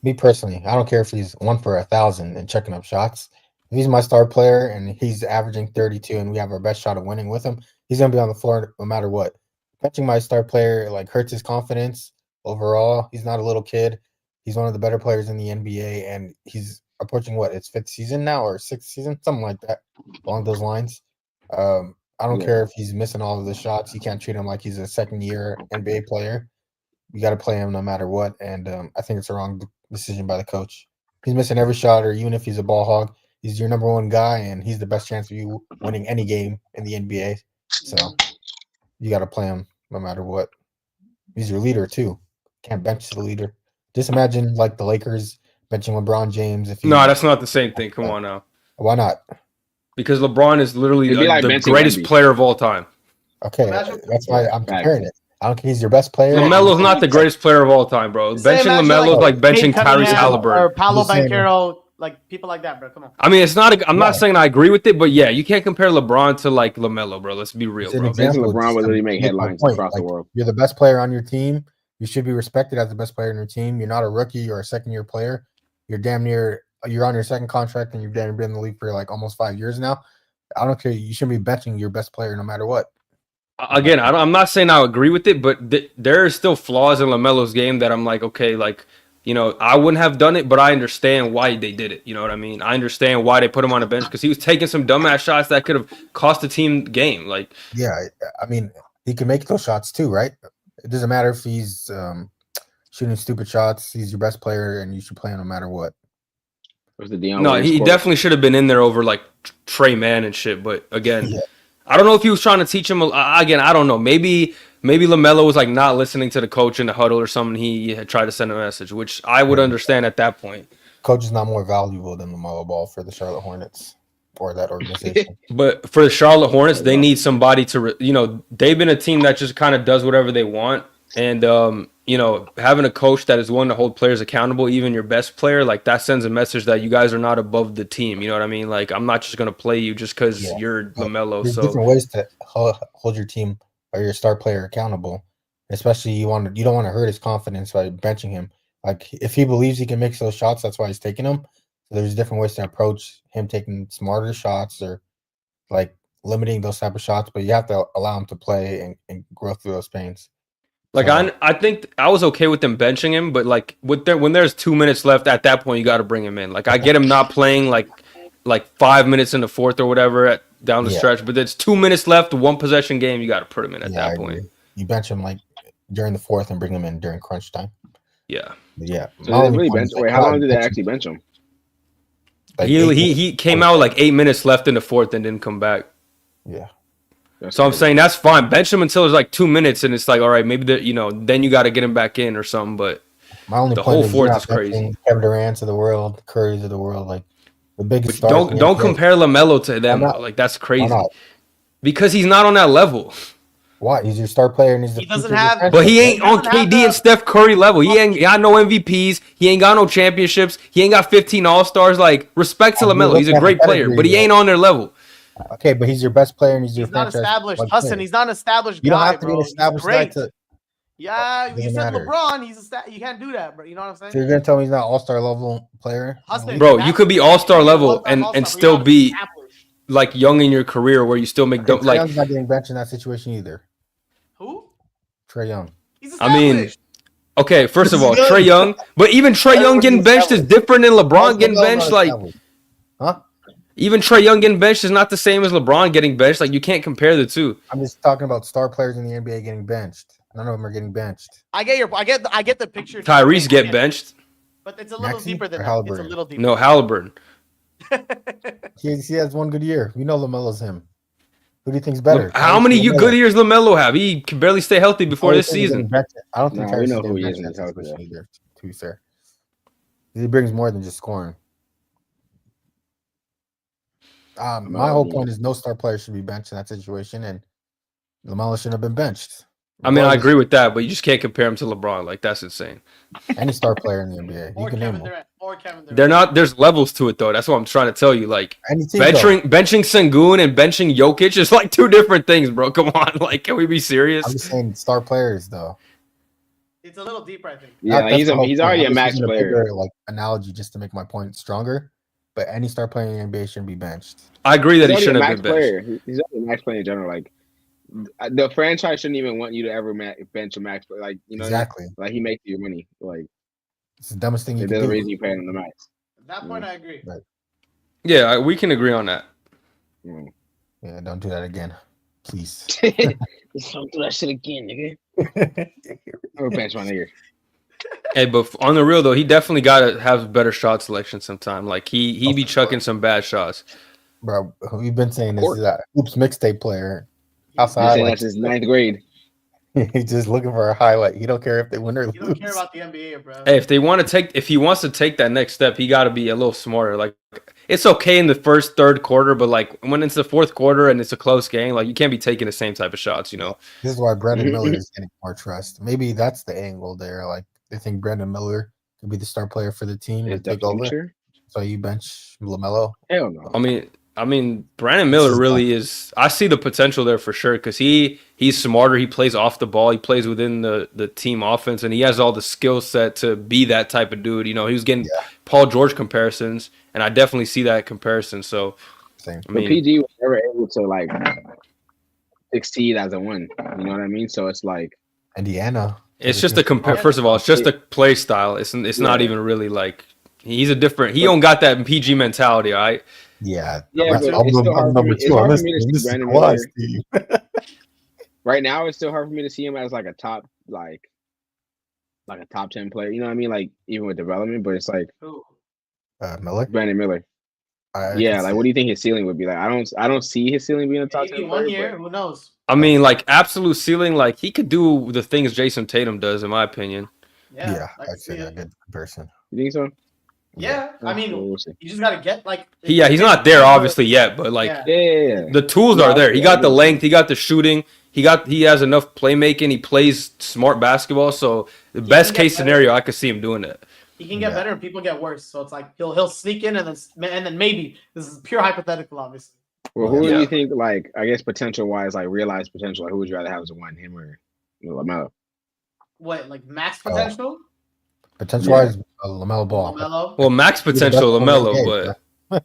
Me personally, I don't care if he's 1 for 1,000 and checking up shots. If he's my star player and he's averaging 32 and we have our best shot of winning with him, he's gonna be on the floor no matter what. Benching my star player like hurts his confidence overall. He's not a little kid. He's one of the better players in the NBA, and he's approaching what, its 5th season now or 6th season, something like that, along those lines. I don't care if he's missing all of the shots. You can't treat him like he's a second-year NBA player. You got to play him no matter what, and I think it's a wrong decision by the coach. He's missing every shot, or even if he's a ball hog, he's your number one guy, and he's the best chance of you winning any game in the NBA. So you got to play him no matter what. He's your leader too. Can't bench the leader. Just imagine like the Lakers benching LeBron James. No, that's not the same thing. Come on now. Why not? Because LeBron is literally like the greatest Wemby. player of all time. Okay, that's why I'm comparing it. I don't think he's your best player. LaMelo's not the greatest player of all time, bro. Benching LaMelo is like benching Tyrese Halliburton. Or Paolo Banchero, like people like that, bro. Come on. I mean, it's not. I'm not saying I agree with it, but yeah, you can't compare LeBron to like LaMelo, bro. Let's be real, It's an bro. example. LeBron would literally make headlines across the world. You're the best player on your team. You should be respected as the best player on your team. You're not a rookie or a second-year player. You're damn near. You're on your second contract, and you've damn near been in the league for like almost 5 years now. I don't care. You shouldn't be benching your best player no matter what. Again, I'm not saying I agree with it, but there are still flaws in LaMelo's game that I'm like, okay, like, you know, I wouldn't have done it, but I understand why they did it. You know what I mean? I understand why they put him on the bench because he was taking some dumbass shots that could have cost the team the game. Like, yeah, I mean, he can make those shots too, right? It doesn't matter if he's shooting stupid shots. He's your best player, and you should play him no matter what. No, he definitely should have been in there over like Trey Mann and shit. But again, I don't know if he was trying to teach him. Again, I don't know. Maybe LaMelo was like not listening to the coach in the huddle or something. He had tried to send a message, which I would understand at that point. Coach is not more valuable than LaMelo Ball for the Charlotte Hornets or that organization. But for the Charlotte Hornets, they need somebody to, you know, they've been a team that just kind of does whatever they want. And, you know, having a coach that is willing to hold players accountable, even your best player, like that sends a message that you guys are not above the team. You know what I mean? Like, I'm not just going to play you just because you're LaMelo. There's different ways to hold your team or your star player accountable. Especially you don't want to hurt his confidence by benching him. Like if he believes he can make those shots, that's why he's taking them. So there's different ways to approach him taking smarter shots or like limiting those type of shots. But you have to allow him to play and grow through those pains. Like I think I was okay with them benching him, but like when there's 2 minutes left, at that point you got to bring him in. Like I get him not playing like 5 minutes in the fourth or whatever down the stretch, but there's 2 minutes left, 1 possession game, you got to put him in at that point. You bench him like during the fourth and bring him in during crunch time. Yeah. So they really wait, how long did they actually bench him? Like he came out with like 8 minutes left in the fourth and didn't come back. Yeah. So I'm saying that's fine. Bench him until there's like 2 minutes, and it's like, all right, maybe then you got to get him back in or something. But my only the point whole fourth is crazy. Kevin Durant's of the world, Curry's of the world, like the biggest. Don't compare LaMelo to them. Like that's crazy because he's not on that level. Why? He's your star player and he's the He doesn't future of your have- franchise, But he ain't right? on KD and Steph Curry level. He ain't got no MVPs. He ain't got no championships. He ain't got 15 All-Stars. Like, respect to You're LaMelo. He's a looking at great the player, but he pedigree, ain't on their level. Okay, but he's your best player and he's your He's not franchise. established. like Hassan, player. he's not an established You guy, don't have to be bro. an established He's guy great. to. Yeah, you Doesn't said matter. LeBron. You can't do that, bro. You know what I'm saying? So you're gonna tell me he's not all-star level player? Hassan, Bro, that's you could be the- all-star you can be a level one-time and all-star, but still you're not be established. like young in your career where you still make Okay, Trae like. Young's not getting benched in that situation either. Who? Trae Young. He's I mean, established. okay, first of This all, is good. Trae Young, but even Trae Young Everyone's getting benched is established. different than How's LeBron getting LaMelo benched. not Like, established? Huh? even Trae Young getting benched is not the same as LeBron getting benched. Like, you can't compare the two. I'm just talking about star players in the NBA getting benched. None of them are getting benched. I get the picture. Tyrese get benched. But it's a little Maxey deeper than or that. It's a Halliburton? little deeper. No, Halliburton. He has one good year. We know LaMelo's him. Who do you think's better? How Tyrese many or LaMelo? good years LaMelo have? He can barely stay healthy before this Tyrese isn't getting season. benched. I don't think Nah, we Tyrese know is who getting he benched is in when that he's healthy, situation either, to be fair. He brings more than just scoring. My whole point is no star player should be benched in that situation, and LaMelo shouldn't have been benched. I mean, I Regardless, agree with that, but you just can't compare him to LeBron. Like, that's insane. any star player in the NBA. You Or can name Kevin them. Durant. Or Kevin Durant. They're not. There's levels to it, though. That's what I'm trying to tell you. Like, Any team, though. benching Sengun and benching Jokic is like two different things, bro. Come on, like, can we be serious? I'm just saying star players, though. It's a little deeper, I think. Yeah, That's he's the whole he's point. already I'm a just max using player. bigger, like analogy just to make my point stronger. But any star player in the NBA shouldn't be benched. I agree that he He's already a shouldn't have max been benched. player. He's already a max player in general. Like the franchise shouldn't even want you to ever bench a max player. Like you know, Exactly. like he makes you money. Like It's the dumbest thing you there's can a do. reason you pay him the max. At that point, I agree. Yeah, we can agree on that. Mm. Yeah, don't do that again, please. Don't do that shit again, nigga. I'm gonna bench my nigga. Hey, but on the real though, he definitely got to have better shot selection sometime. Like he be chucking some bad shots. Bro, we've been saying this is a Oops mixtape player. Outside You're saying highlights. that's his ninth grade. He's just looking for a highlight. He don't care if they win or You lose. don't care about the NBA, bro. Hey, if he wants to take that next step, he got to be a little smarter. Like, it's okay in the first, third quarter, but like when it's the fourth quarter and it's a close game, like you can't be taking the same type of shots, you know. This is why Brandon Miller is getting more trust. Maybe that's the angle there. Like they think Brandon Miller could be the star player for the team Is and the take over. future? So you bench LaMelo. Hell no. I mean, Brandon Miller really is. I see the potential there for sure because he's smarter. He plays off the ball. He plays within the team offense, and he has all the skill set to be that type of dude. You know, he was getting Paul George comparisons, and I definitely see that comparison. So, Same. I mean, PG was never able to like succeed as a one. You know what I mean? So it's like Indiana. it's just a compare. First of all, it's just a play style. It's not even really like he's a different. He don't got that PG mentality. All right. Yeah. Yeah, That's- but I'm it's still hard for number me- it's two hard on for this me to team. see This is Brandon Kawhi, Miller. Steve. right now it's still hard for me to see him as like a top a top 10 player. You know what I mean? Like even with development, but it's like Who? Miller. Brandon Miller. Yeah, like what do you think his ceiling would be? Like I don't see his ceiling being a top 10 Maybe player. 1 year. But Who knows? I mean, like absolute ceiling, like he could do the things Jason Tatum does, in my opinion. Yeah, I can I'd see say a it. good comparison. you think so? Yeah, I mean, We'll see. you just gotta get like. He's not there obviously yet, but like Yeah. Yeah. the tools Yeah, are there. He yeah, got the yeah. length, he got the shooting, he has enough playmaking. He plays smart basketball, so the best can get case better. scenario, I could see him doing that. He can get better and people get worse. So it's like he'll sneak in and then maybe this is pure hypothetical, obviously. Well, who do Yeah. you think, like, I guess potential wise, like realized potential, like who would you rather have as a one, him or LaMelo? What, like max potential? Potential wise, LaMelo Ball. LaMelo. Well, max He's the potential, best player in the LaMelo, NBA, but bro.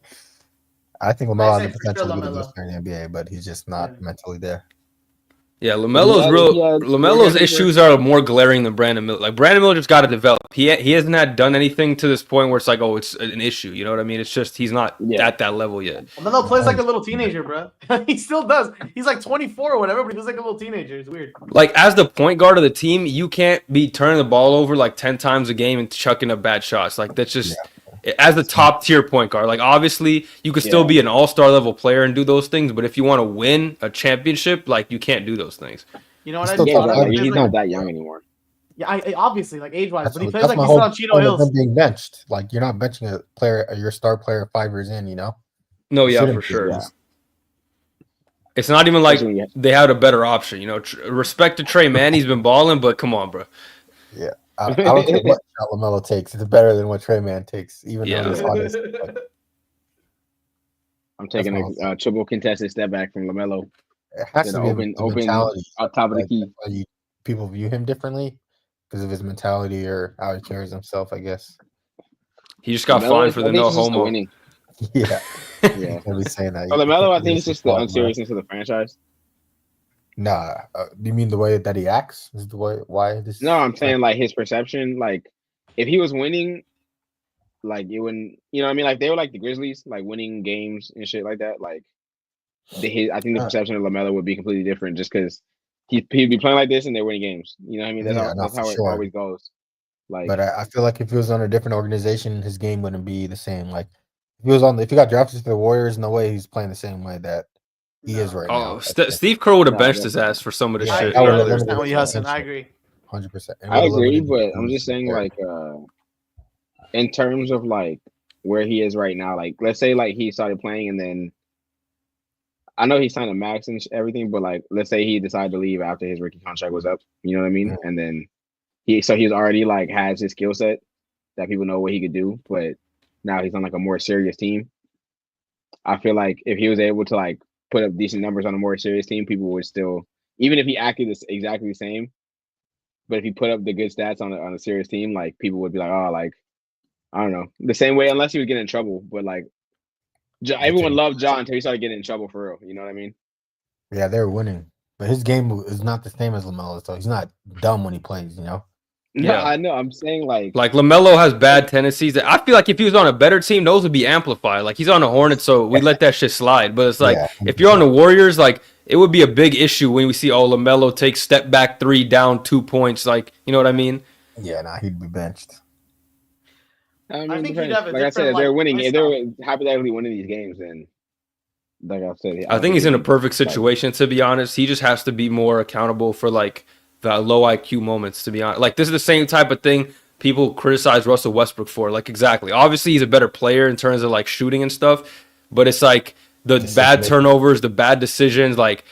I think I'd LaMelo say has the for potential sure to be the LaMelo. best player in the NBA, but he's just not mentally there. yeah, LaMelo's LaMelo's issues are more glaring than Brandon Miller. Like Brandon Miller just got to develop. He hasn't done anything to this point where it's like, oh, it's an issue. You know what I mean? It's just he's not at that level yet. LaMelo plays like a little teenager, bro. He still does. He's like 24 or whatever, but he plays like a little teenager. It's weird. Like as the point guard of the team, you can't be turning the ball over like 10 times a game and chucking up bad shots. Like that's just as the top tier point guard. Like obviously you could still be an all-star level player and do those things, but if you want to win a championship, like you can't do those things. You know what I Still mean? top like, five. he's not that young anymore. Yeah, I obviously like age wise, That's, but he what- plays that's like my he's still whole on Cheeto point of Hills. him being benched. Like you're not benching a player, your star player 5 years in. You know. No, yeah, Shouldn't for be, sure. yeah. It's not even like Especially when they had a better option. You know, respect to Trey, man. He's been balling, but come on, bro. Yeah, I don't care what shot LaMelo takes. It's better than what Trey Man takes, even though he's Yeah. honest. I'm taking a triple contested step back from LaMelo. It has to be open mentality. on top of the key. People view him differently because of his mentality or how he carries himself, I guess. He just got fined for the no homo. Winning. Yeah, yeah. Can't be saying that. So LaMelo, I think it's just the unseriousness of the franchise. Nah, do you mean the way that he acts? Is the way why this? No, I'm saying like his perception. Like if he was winning, like it wouldn't. You know what I mean? Like they were like the Grizzlies, like winning games and shit like that. Like I think the perception of LaMelo would be completely different just because he'd be playing like this and they're winning games. You know what I mean? That's how it always goes. Like, but I feel like if he was on a different organization, his game wouldn't be the same. Like if he got drafted to the Warriors, no way he's playing the same way that he is right now. Steve Kerr would have benched his ass for some of this shit. I understand what you're saying. I agree. 100%. I agree, but I'm just saying like in terms of like where he is right now, like let's say like he started playing and then I know he signed a max and everything, but like let's say he decided to leave after his rookie contract was up, you know what I mean? And then he's already like has his skill set that people know what he could do, but now he's on like a more serious team. I feel like if he was able to like put up decent numbers on a more serious team, people would still, even if he acted exactly the same, but if he put up the good stats on a serious team, like people would be like, oh, like I don't know, the same way, unless he was getting in trouble. But like everyone loved John until he started getting in trouble for real. You know what I mean? Yeah, they were winning, but his game is not the same as LaMelo's. So he's not dumb when he plays. You know. Yeah, I know. I'm saying like LaMelo has bad tendencies. I feel like if he was on a better team, those would be amplified. Like he's on the Hornets, so we let that shit slide. But it's like if you're on the Warriors, like it would be a big issue when we see LaMelo take step back 3 down 2 points. Like you know what I mean? Yeah, he'd be benched. I think he'd have like I said, if they're winning. If they're hypothetically winning these games, then like I said, I think he's in a perfect situation. To be honest, he just has to be more accountable for like the low IQ moments, to be honest. Like, this is the same type of thing people criticize Russell Westbrook for. Like, exactly. Obviously, he's a better player in terms of, like, shooting and stuff. But it's, like, the bad turnovers, the bad decisions, like,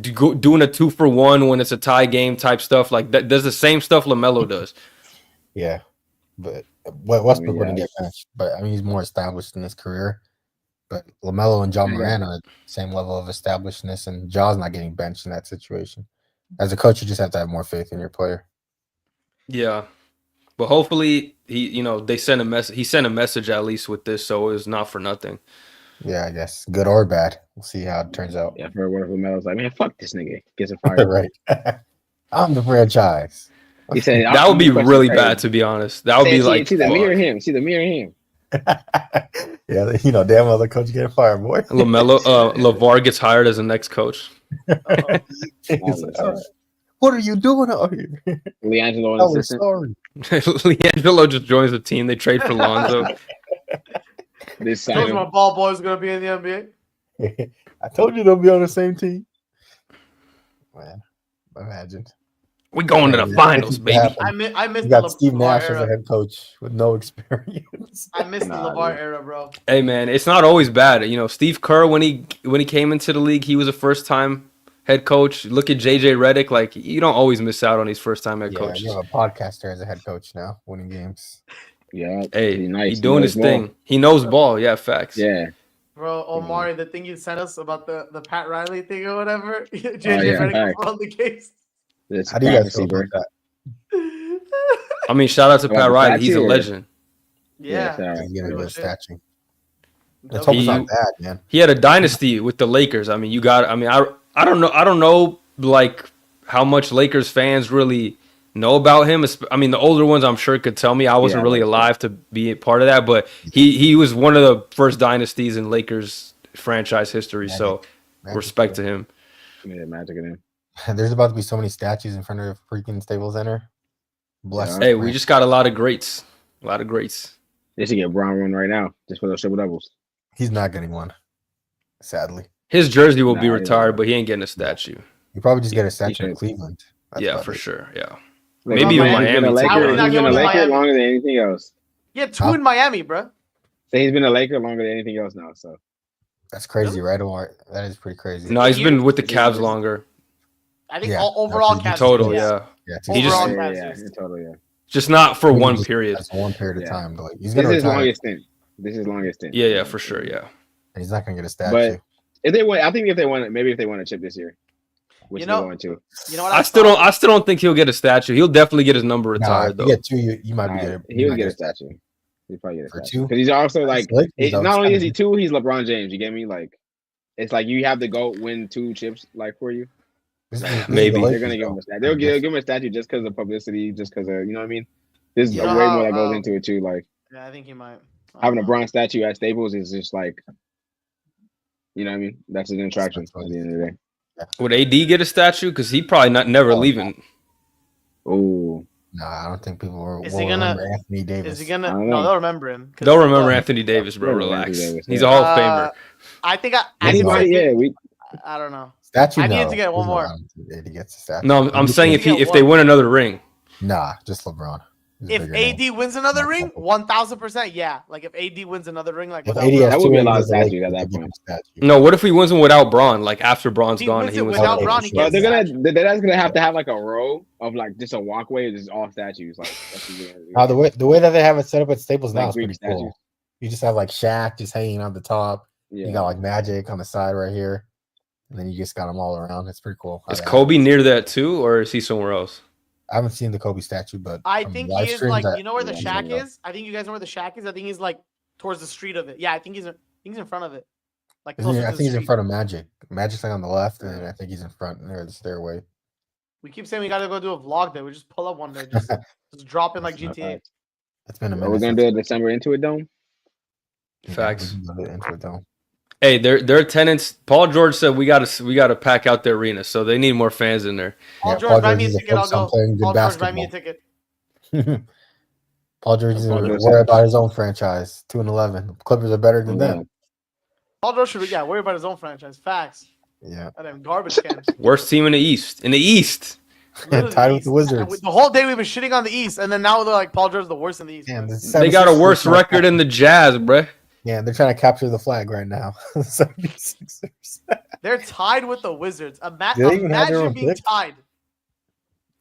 doing a 2-for-1 when it's a tie game type stuff. Like, there's the same stuff LaMelo does. Yeah. But Westbrook wouldn't get benched. But, I mean, he's more established in his career. But LaMelo and John Moran are the same level of establishedness, and Ja's not getting benched in that situation. As a coach, you just have to have more faith in your player. Yeah, but hopefully they sent a message. He sent a message at least with this, so it was not for nothing. Yeah, I guess good or bad. We'll see how it turns out. Yeah, for one of LaMelo's like, man, fuck this nigga, gets him fired. Right. I'm the franchise. He said that would be really bad, to be honest. That would be like see the mirror him. See the mirror him. Yeah, damn well the coach getting fired, boy. LeVar gets hired as the next coach. What are you doing out here? LiAngelo assistant. Sorry. LiAngelo just joins the team. They trade for Lonzo. I told you my ball boy is gonna be in the NBA. I told you they'll be on the same team. Man, imagine. We going to the finals, baby. I missed you got Steve Nash as a head coach with no experience. I missed the LeVar era, bro. Hey man, it's not always bad. Steve Kerr when he came into the league, he was a first time head coach. Look at JJ Redick. Like you don't always miss out on these first time head coaches. You have a podcaster as a head coach now, winning games. Yeah. Hey, he's doing his thing. He knows ball. Yeah, facts. Yeah. Bro, Omari, the thing you sent us about the Pat Riley thing or whatever. JJ Redick was on the case. How do you guys feel about that? I mean, shout out to Pat Riley. He's a legend. Yeah. He's getting a good statue. Let's hope it's not bad, man. He had a dynasty with the Lakers. I mean, I don't know like how much Lakers fans really know about him. I mean, the older ones I'm sure could tell me. I wasn't really alive to be a part of that, but he was one of the first dynasties in Lakers franchise history. So respect to him. Yeah, magic in him. There's about to be so many statues in front of freaking Staples Center. Bless. Hey, we just got a lot of greats. A lot of greats. They should get Brown one right now, just for those triple doubles. He's not getting one, sadly. His jersey will be retired, but he ain't getting a statue. You probably just get a statue in Cleveland. That's for sure. Yeah. Like, maybe in Miami. He's been a Laker longer than anything else. Yeah, 2 in Miami, bro. So he's been a Laker longer than anything else now. So That's crazy, Really? right? Omar? That is pretty crazy. No, he's been with the Is it Cavs just- longer. I think Yeah, all overall actually, Cavs Total, years. yeah. Yeah, He just- Overall Cavs yeah, years. totally. Yeah. Just not for Maybe one just period. That's one period of Yeah. time. But like, he's This gonna is retire. longest stint. This is longest stint. Yeah, for sure, yeah. And he's not gonna get a statue. But if they win, I think if they win a chip this year, which You they're know- going to. You know what? I still don't think he'll get a statue. He'll definitely get his number retired if though. you get two, you might be. He would get a statue. He'd probably get a For statue two? because he's also like. Lakers, though, Not only is he it's two, he's LeBron James. You get me? Like, it's like you have the GOAT win 2 chips like for you. this is Maybe. the They're Lakers, gonna give him though. a statue. They'll give him a statue just because of publicity, just because of, you know what I mean. There's Yeah. way more that goes into it too. Like Yeah, I think he might. having a bronze statue at Staples is just like, you know what I mean. That's an attraction at the end of the day. Would AD get a statue? Because he probably never leaving. Oh, Nah, I don't think people will Is he gonna- remember Anthony Davis. Is he gonna? I don't No, know. they'll remember him. 'cause They'll remember the- Anthony Davis, bro. They'll remember Relax. Anthony Davis, He's yeah. a Hall of Famer. I think I Anybody, need to yeah, get- I don't know. Statue? I no. need to get one There's no more. way he gets a statue. No, I'm saying He get if they one. win another ring. Nah, just LeBron. He's a If bigger name. AD wins another Not ring, couple. 1000%, yeah. Like if AD wins another ring, like If without AD Bron. has That would two be a rings lot of as the Lakers, statues at that they give him point. a statue. No, what if he wins one without Braun? Like after Braun's He gone, wins he it wins. without Okay, Bron, for he sure. gets they're a gonna statue. they're gonna have to have like a row of like just a walkway, just all statues. Like that's what they're gonna do. The way that they have it set up at Staples now Like is pretty Greek cool. You just have like Shaq just hanging on the top. Yeah. You got like Magic on the side right here, and then you just got them all around. It's pretty cool. how Is they have Kobe it. near that too, or is he somewhere else? I haven't seen the Kobe statue, but I from think live he is streams, like, you know where the yeah, shack yeah. is? I think you guys know where the shack is. I think he's like towards the street of it. Yeah, I think he's in front of it. Like Isn't he- closer I to think the he's in street. front of Magic. Magic's like on the left, and I think he's in front near the stairway. We keep saying we gotta go do a vlog there. We just pull up one day, just drop in like GTA. It's been a Are minute. we gonna since- do a December into it dome? yeah, Facts. we can go into it, though. Hey, their attendance. Paul George said we gotta pack out the arena, so they need more fans in there. Paul Yeah, George, Paul buy George me a is a ticket. I'll focus on go. playing good Paul George, buy me a basketball. ticket. Paul George is Paul worried George about his own franchise. 2-11. Clippers are better than them. Paul George should, yeah, worry about his own franchise. Facts. Yeah. That damn garbage can. Worst team in the East. In the East. Literally Tied the with the East. Wizards. The whole day we've been shitting on the East, and then now they're like Paul George is the worst in the East. Damn, bro. the They got a 76ers worse trying to record than the Jazz, bruh. Yeah, they're trying to capture the flag right now. 76ers. They're tied with the Wizards. Do they even have their Imagine own being pick? tied.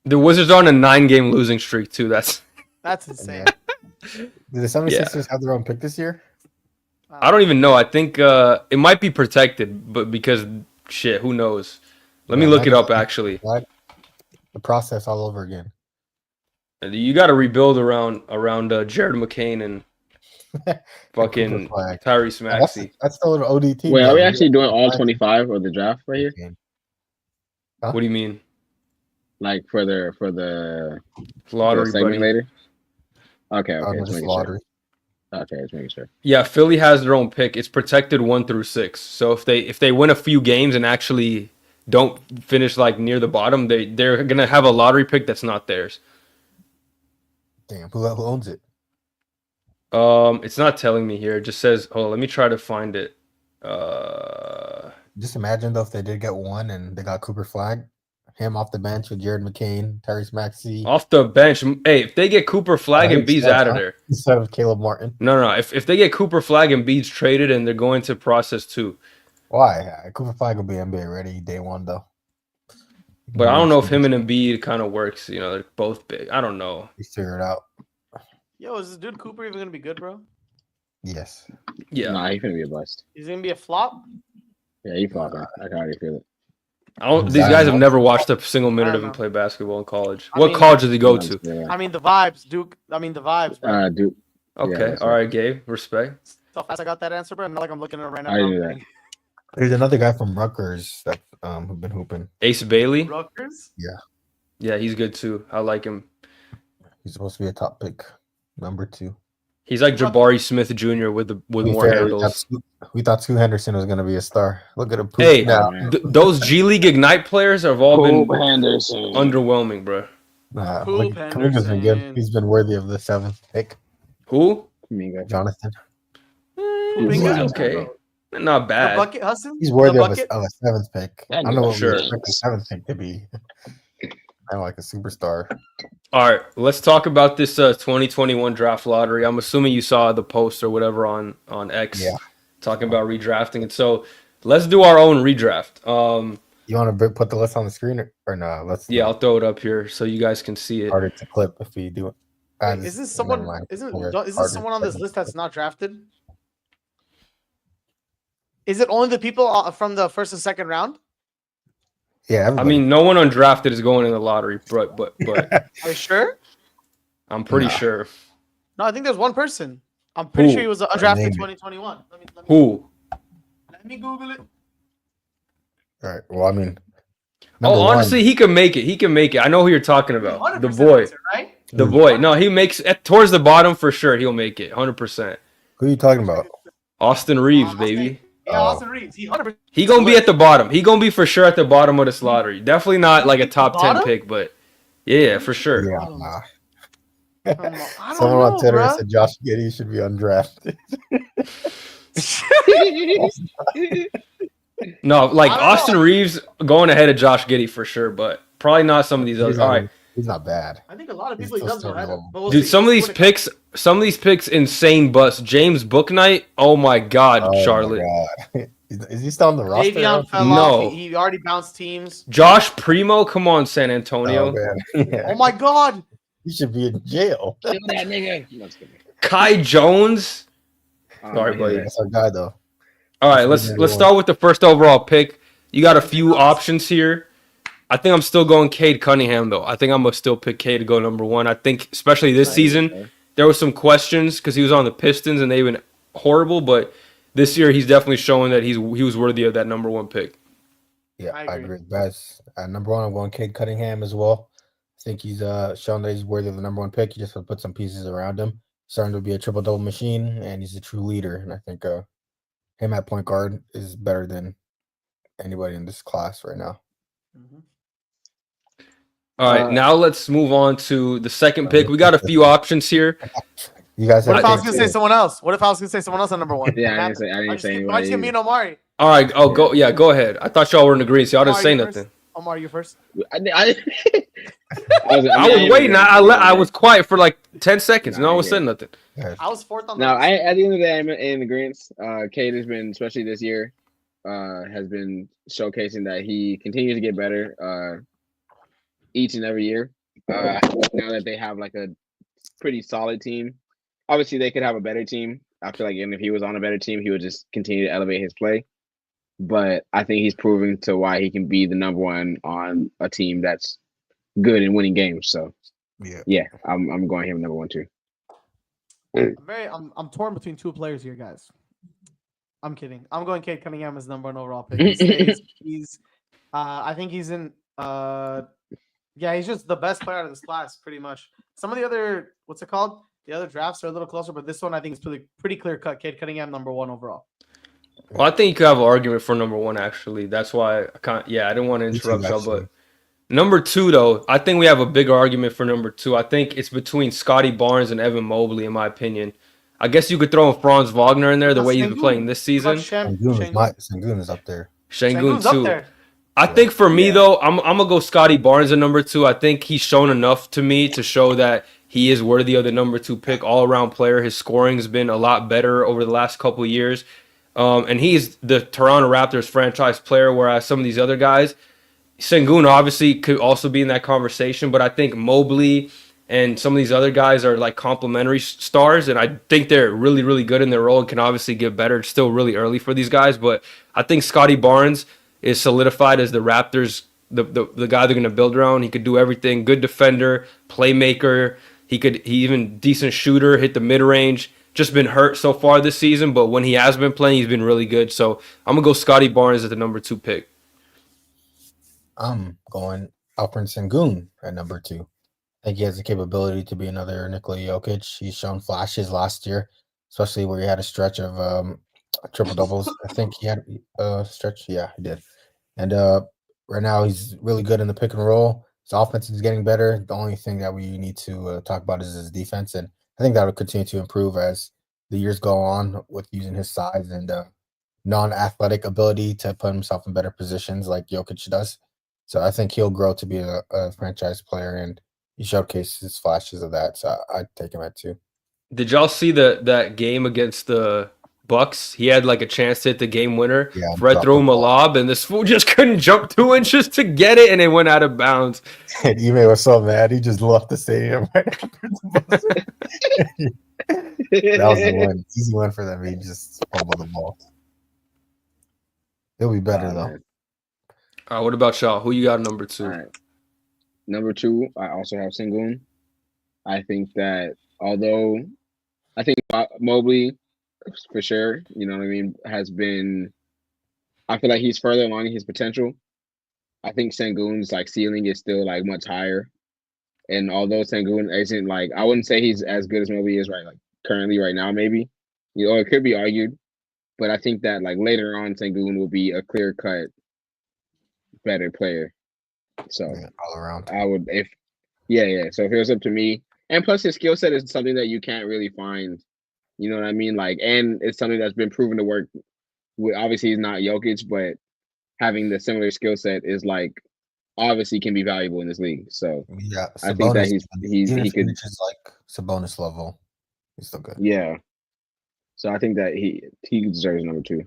The Wizards are on a 9-game losing streak too. That's That's insane. Do the 76ers have their own pick this year? I don't even know. I think it might be protected, but because shit, who knows? Let me Yeah, look it might up be. actually. What? The process all over again. You got to rebuild around Jared McCain and fucking flag. Tyrese That's, Maxey. that's still an ODT. Wait, are we though. actually doing all 25 of the draft right here? What do you mean? Like for the Lottery, segment buddy. later? Okay, Oh, okay, no, just just making lottery. sure. Okay, just making sure. Yeah, Philly has their own pick. It's protected 1 through 6. So if they win a few games and actually don't finish like near the bottom, they're gonna have a lottery pick that's not theirs. Damn, who owns it? It's not telling me here. It just says, oh, let me try to find it. Just imagine though if they did get one and they got Cooper Flag, him off the bench with Jared McCain, Tyrese Maxey Off the bench. Hey, if they get Cooper Flag and makes B's sense, out of huh? there. instead of Caleb Martin. No. If they get Cooper Flag and B's traded and they're going to process 2. Why? Cooper Flag will be NBA ready day one though. But I don't know if him and Embiid kind of works. You know, they're both big. I don't know. He's figured it out. Yo, is this dude Cooper even gonna be good, bro? Yes. Yeah. Nah, he's gonna be a bust. He's gonna be a flop. Yeah, he flopping. I can already feel it. These guys have never watched a single minute of him know. play basketball in college. I What mean- college did he go to? Yeah. I mean the vibes, Duke. I mean the vibes, bro. Dude. Okay. that's All right. right, Gabe. Respect. So fast I got that answer, bro. Not like I'm looking at it right now. I knew that. There's another guy from Rutgers that who've been hooping. Ace Bailey. Rutgers. Yeah, he's good too. I like him. He's supposed to be a top pick, number 2. He's like Jabari Smith Jr. with To more be fair, handles. we thought Scoot Henderson was gonna be a star. Look at him. poof Hey, now. those G League Ignite players have all been Hope Henderson. underwhelming, bro. Poop Kaminga's been good. Henderson. He's been worthy of the 7th pick. Who? Kuminga. Jonathan. He's Kuminga? okay. Not The bad. bucket, Hassan. He's worthy The of bucket. a 7th pick. I That don't know what Sure. we expect the 7th pick to be. I'm like a superstar. All right, let's talk about this 2021 draft lottery. I'm assuming you saw the post or whatever on X. Yeah. talking about redrafting. And so let's do our own redraft. You want to put the list on the screen or no? Yeah, I'll throw it up here so you guys can see it. Harder to clip if we do it. Wait, is this someone? Isn't this someone on this list that's not drafted? Is it only the people from the first and second round? Yeah, everybody. I mean, no one undrafted is going in the lottery, but Are you sure? I'm pretty sure. No, I think there's one person. I'm pretty Who? sure he was undrafted in 2021. Who? Let me Google it. All right. Well, I mean, honestly, he can make it. He can make it. I know who you're talking about. The boy. Right? The boy. No, he makes it towards the bottom for sure. He'll make it 100%. Who are you talking about? Austin Reeves, baby. Yeah, Austin Reeves. He 100%. He gonna be at the bottom. He gonna be for sure at the bottom of this lottery. Definitely not like a top 10 pick, but yeah, for sure. Yeah, nah. I Someone don't on Twitter know, said Josh Giddey should be undrafted. No, like Austin Reeves going ahead of Josh Giddey for sure, but probably not some of these others. All right. He's not bad. I think a lot of people he does go ahead of. Dude, some of these picks, insane busts. James Booknight, oh my God, Charlotte. My God. Is he still on the roster? Davion fell off. He already bounced teams. Josh Primo, come on, San Antonio. Oh my God. He should be in jail. Kill that nigga. Kai Jones. Sorry, buddy. That's our guy, though. All right, let's start with the first overall pick. You got a few options here. I think I'm still going Cade Cunningham, though. I think I'm going to still pick Cade to go number one. I think, especially this season, there was some questions because he was on the Pistons and they've been horrible. But this year, he's definitely showing that he was worthy of that number one pick. Yeah, I agree with Baz. Number one, I'm going Cade Cunningham as well. I think he's shown that he's worthy of the number one pick. He just has to put some pieces around him. Starting to be a triple-double machine, and he's a true leader. And I think him at point guard is better than anybody in this class right now. Mm-hmm. All right, now let's move on to the second pick. We got a few options here. You guys what if I was going to say someone else? What if I was going to say someone else on number one? Yeah, I didn't say anybody. Why don't you mean Omari? All right, go ahead. I thought y'all were in agreement, so y'all didn't say nothing. Omari, you first. I was waiting. I was quiet for like 10 seconds. No one was saying nothing. I was fourth on. No, at the end of the day, I'm in agreement. Cade has been, especially this year, has been showcasing that he continues to get better each and every year. Now that they have like a pretty solid team, obviously they could have a better team. I feel like even if he was on a better team, he would just continue to elevate his play. But I think he's proving to why he can be the number one on a team that's good in winning games. So yeah, I'm going him number one too. I'm torn between two players here, guys. I'm kidding. I'm going Cade Cunningham as number one overall pick. I think he's in. He's just the best player out of this class, pretty much. Some of the other, what's it called? The other drafts are a little closer, but this one I think is pretty clear cut. Cade Cunningham number one overall. Well, I think you could have an argument for number one, actually. That's why I didn't want to interrupt y'all, but number two, though, I think we have a bigger argument for number two. I think it's between Scotty Barnes and Evan Mobley, in my opinion. I guess you could throw in Franz Wagner in there the way he's been playing this season. Şengün is up there. Şengün too. I think for me, though, I'm going to go Scotty Barnes at number two. I think he's shown enough to me to show that he is worthy of the number two pick, all-around player. His scoring has been a lot better over the last couple of years. And he's the Toronto Raptors franchise player, whereas some of these other guys, Şengün obviously could also be in that conversation, but I think Mobley and some of these other guys are like complementary stars, and I think they're really, really good in their role and can obviously get better. It's still really early for these guys, but I think Scotty Barnes is solidified as the Raptors, the guy they're going to build around. He could do everything. Good defender, playmaker. He even decent shooter, hit the mid-range. Just been hurt so far this season, but when he has been playing, he's been really good. So I'm going to go Scotty Barnes at the number two pick. I'm going Alperen Şengün at number two. I think he has the capability to be another Nikola Jokic. He's shown flashes last year, especially where he had a stretch of triple doubles. I think he had a stretch. Yeah, he did. And right now he's really good in the pick and roll. His offense is getting better. The only thing that we need to talk about is his defense, and I think that will continue to improve as the years go on with using his size and non-athletic ability to put himself in better positions like Jokic does. So I think he'll grow to be a franchise player, and he showcases flashes of that. So I'd take him at two. Did y'all see that game against the Bucks. He had like a chance to hit the game winner. Yeah, Fred drop threw the him a ball. lob, and this fool just couldn't jump 2 inches to get it, and it went out of bounds. And Ime was so mad, he just left the stadium right after the buzzer. That was the one. Easy one for them. He just fumbled the ball. He'll be better, though. Man. All right, what about y'all? Who you got number 2? All right. Number 2, I also have Sengun. I think that although I think Mobley, for sure, you know what I mean, has been. I feel like he's further along in his potential. I think Sengun's like ceiling is still like much higher. And although Sengun isn't like, I wouldn't say he's as good as Mobley is currently right now, maybe. You know, it could be argued. But I think that like later on, Sengun will be a clear cut better player. So all around. I would So if it was up to me, and plus his skill set is something that you can't really find. You know what I mean? Like, and it's something that's been proven to work. Obviously, he's not Jokic, but having the similar skill set is like obviously can be valuable in this league. So yeah, I think that he could is like Sabonis level. He's still good. Yeah. So I think that he deserves number 2.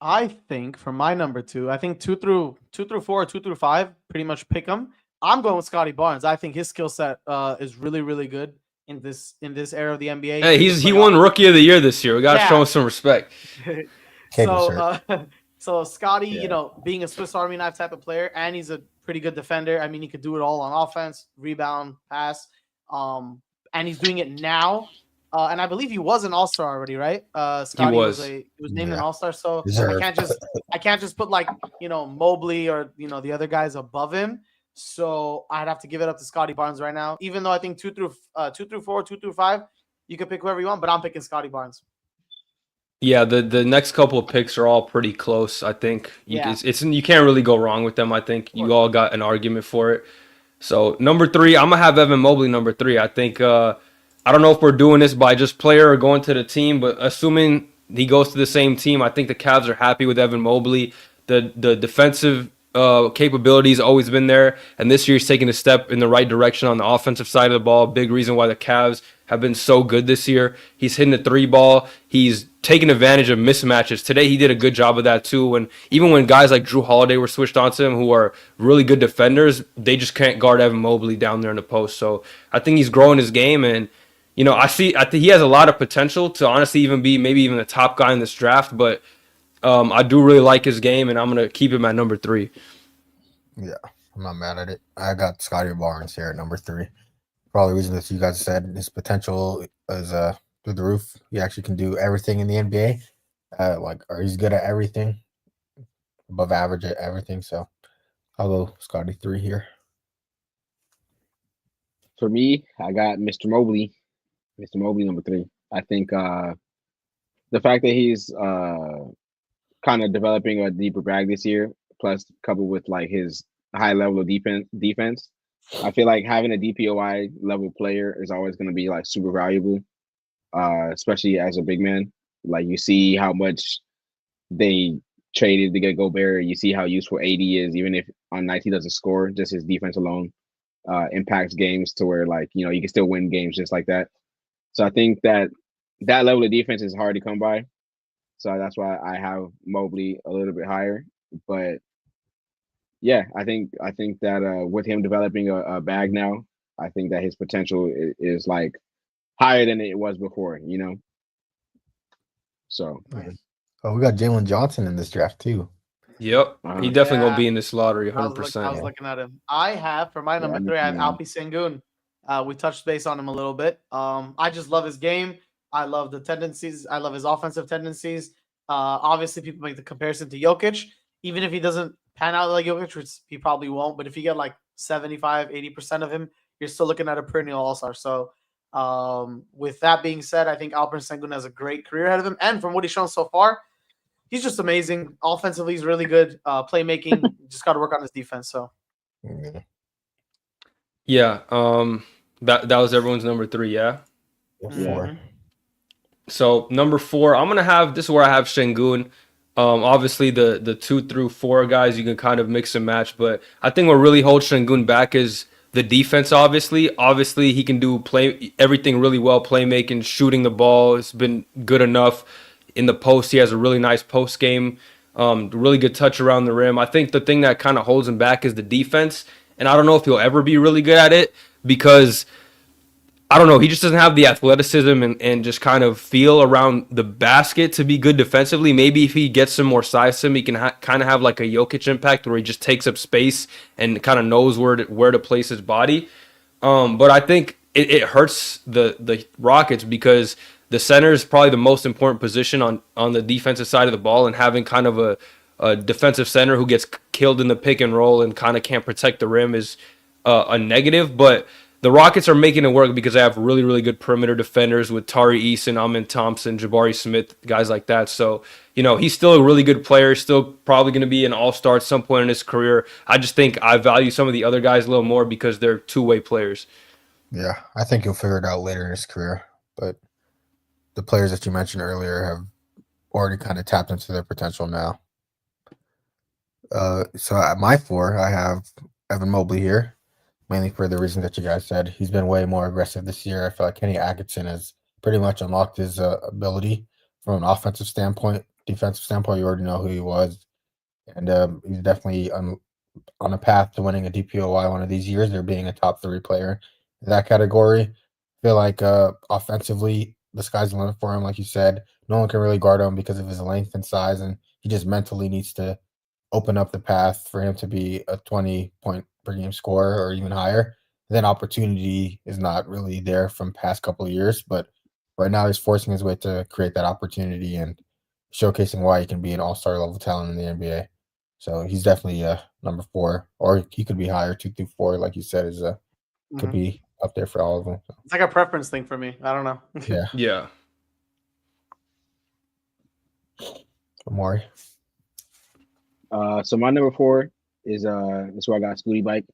I think for my number 2, I think 2 through 4, 2 through 5, pretty much pick him. I'm going with Scotty Barnes. I think his skill set is really, really good in this era of the NBA. Hey, he won Rookie of the Year this year. We got to show him some respect. So Scotty, you know, being a Swiss Army knife type of player, and he's a pretty good defender. I mean, he could do it all on offense, rebound, pass, and he's doing it now. And I believe he was an All-Star already, right? Scotty was named an All-Star, so I can't just put like, you know, Mobley or, you know, the other guys above him. So I'd have to give it up to Scotty Barnes right now. Even though I think 2 through 4, 2 through 5, you can pick whoever you want, but I'm picking Scotty Barnes. Yeah, the next couple of picks are all pretty close. I think you can't really go wrong with them. I think you all got an argument for it. So number 3, I'm gonna have Evan Mobley number 3. I think I don't know if we're doing this by just player or going to the team, but assuming he goes to the same team, I think the Cavs are happy with Evan Mobley. The defensive capabilities always been there, and this year he's taking a step in the right direction on the offensive side of the ball. Big reason why the Cavs have been so good this year. He's hitting the 3 ball. He's taking advantage of mismatches. Today he did a good job of that too. And even when guys like Drew Holiday were switched onto him, who are really good defenders, they just can't guard Evan Mobley down there in the post. So I think he's growing his game, and you know, I think he has a lot of potential to honestly even be maybe even the top guy in this draft. But I do really like his game, and I'm gonna keep him at number 3. Yeah, I'm not mad at it. I got Scotty Barnes here at number 3. Probably the reason that you guys said his potential is through the roof. He actually can do everything in the NBA. Or he's good at everything, above average at everything. So I'll go Scotty 3 here. For me, I got Mr. Mobley. Mr. Mobley number 3. I think the fact that he's kind of developing a deeper bag this year, plus coupled with like his high level of defense, I feel like having a DPOY level player is always going to be like super valuable, especially as a big man. Like you see how much they traded to get Gobert. You see how useful AD is, even if on nights he doesn't score. Just his defense alone impacts games to where like, you know, you can still win games just like that. So I think that level of defense is hard to come by. So that's why I have Mobley a little bit higher. But yeah, I think that with him developing a bag now, I think that his potential is like higher than it was before, you know? So. Oh, we got Jalen Johnson in this draft too. Yep. He definitely gonna be in this lottery, 100%. I was looking at him. I have, for my number 3, I have Alpi Sengun. We touched base on him a little bit. I just love his game. I love the tendencies. I love his offensive tendencies. Obviously, people make the comparison to Jokic. Even if he doesn't pan out like Jokic, which he probably won't, but if you get like 75, 80% of him, you're still looking at a perennial all-star. So with that being said, I think Alperen Sengun has a great career ahead of him. And from what he's shown so far, he's just amazing. Offensively, he's really good. Playmaking, just got to work on his defense. So, yeah. That was everyone's number 3. Yeah. 4. So number 4, I'm gonna have this is where I have Sengun. Obviously the 2 through 4 guys you can kind of mix and match, but I think what really holds Sengun back is the defense, obviously he can do everything really well, playmaking, shooting the ball. It's been good enough in the post. He has a really nice post game, really good touch around the rim. I think the thing that kind of holds him back is the defense, and I don't know if he'll ever be really good at it because I don't know. He just doesn't have the athleticism and just kind of feel around the basket to be good defensively. Maybe if he gets some more size to him, he can kind of have like a Jokic impact where he just takes up space and kind of knows where to place his body. But I think it hurts the Rockets because the center is probably the most important position on the defensive side of the ball, and having kind of a defensive center who gets killed in the pick and roll and kind of can't protect the rim is a negative. But the Rockets are making it work because they have really, really good perimeter defenders with Tari Eason, Amin Thompson, Jabari Smith, guys like that. So, he's still a really good player, still probably going to be an all-star at some point in his career. I just think I value some of the other guys a little more because they're two-way players. Yeah, I think he'll figure it out later in his career. But the players that you mentioned earlier have already kind of tapped into their potential now. So at my 4, I have Evan Mobley here, mainly for the reasons that you guys said. He's been way more aggressive this year. I feel like Kenny Atkinson has pretty much unlocked his ability from an offensive standpoint. Defensive standpoint, you already know who he was. And he's definitely on a path to winning a DPOY one of these years. They're being a top 3 player in that category. I feel like offensively, the sky's the limit for him. Like you said, no one can really guard him because of his length and size, and he just mentally needs to open up the path for him to be a 20-point per game scorer or even higher. Then opportunity is not really there from past couple of years, but right now he's forcing his way to create that opportunity and showcasing why he can be an all-star level talent in the NBA. So he's definitely number 4, or he could be higher. 2 through 4, like you said, is could be up there for all of them. So. It's like a preference thing for me. I don't know. Yeah. Yeah. Omari. So my number 4 is that's where I got Scooty Bike.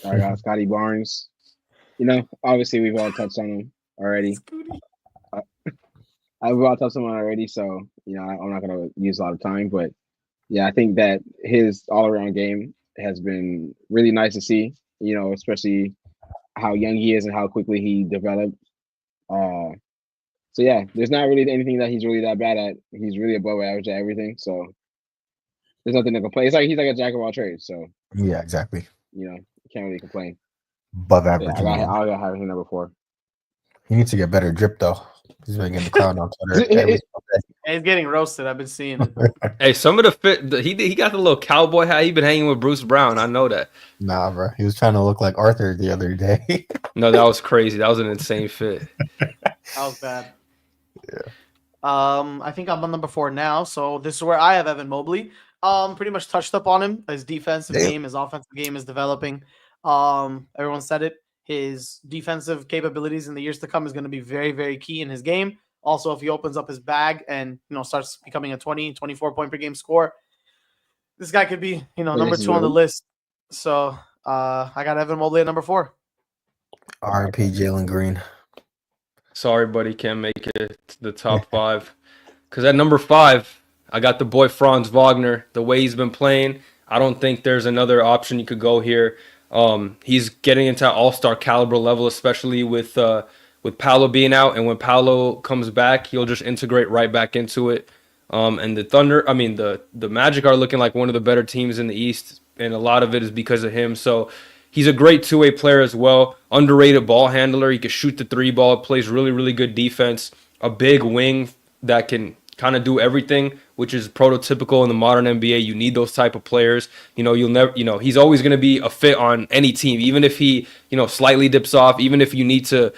I got Scotty Barnes. Obviously we've all touched on him already. We've all touched on him already, so I'm not gonna use a lot of time, but yeah, I think that his all-around game has been really nice to see. Especially how young he is and how quickly he developed. So yeah, there's not really anything that he's really that bad at. He's really above average at everything, so there's nothing to complain. He's like a jack of all trades, so yeah, exactly. Can't really complain. Above average. Yeah, I got having him number 4. He needs to get better drip though. He's been getting the clown on Twitter. He's getting roasted. I've been seeing it. Hey, some of the fit, he got the little cowboy hat. He been hanging with Bruce Brown. I know that. Nah, bro. He was trying to look like Arthur the other day. No, that was crazy. That was an insane fit. That was bad. Yeah. I think I'm on number 4 now. So this is where I have Evan Mobley. Pretty much touched up on him. His defensive game, his offensive game is developing. Everyone said it. His defensive capabilities in the years to come is going to be very, very key in his game. Also, if he opens up his bag and starts becoming a 20, 24 point per game scorer, this guy could be number 2 on the list. So I got Evan Mobley at number 4. R.I.P. Jalen Green. Sorry, buddy, can't make it to the top 5. Because at number 5, I got the boy Franz Wagner. The way he's been playing, I don't think there's another option you could go here. He's getting into all-star caliber level, especially with Paolo being out. And when Paolo comes back, he'll just integrate right back into it. And the Magic are looking like one of the better teams in the East, and a lot of it is because of him. So he's a great two-way player as well. Underrated ball handler. He can shoot the 3 ball, plays really, really good defense. A big wing that can kind of do everything, which is prototypical in the modern NBA. You need those type of players. You'll never, he's always going to be a fit on any team, even if he, slightly dips off, even if you need to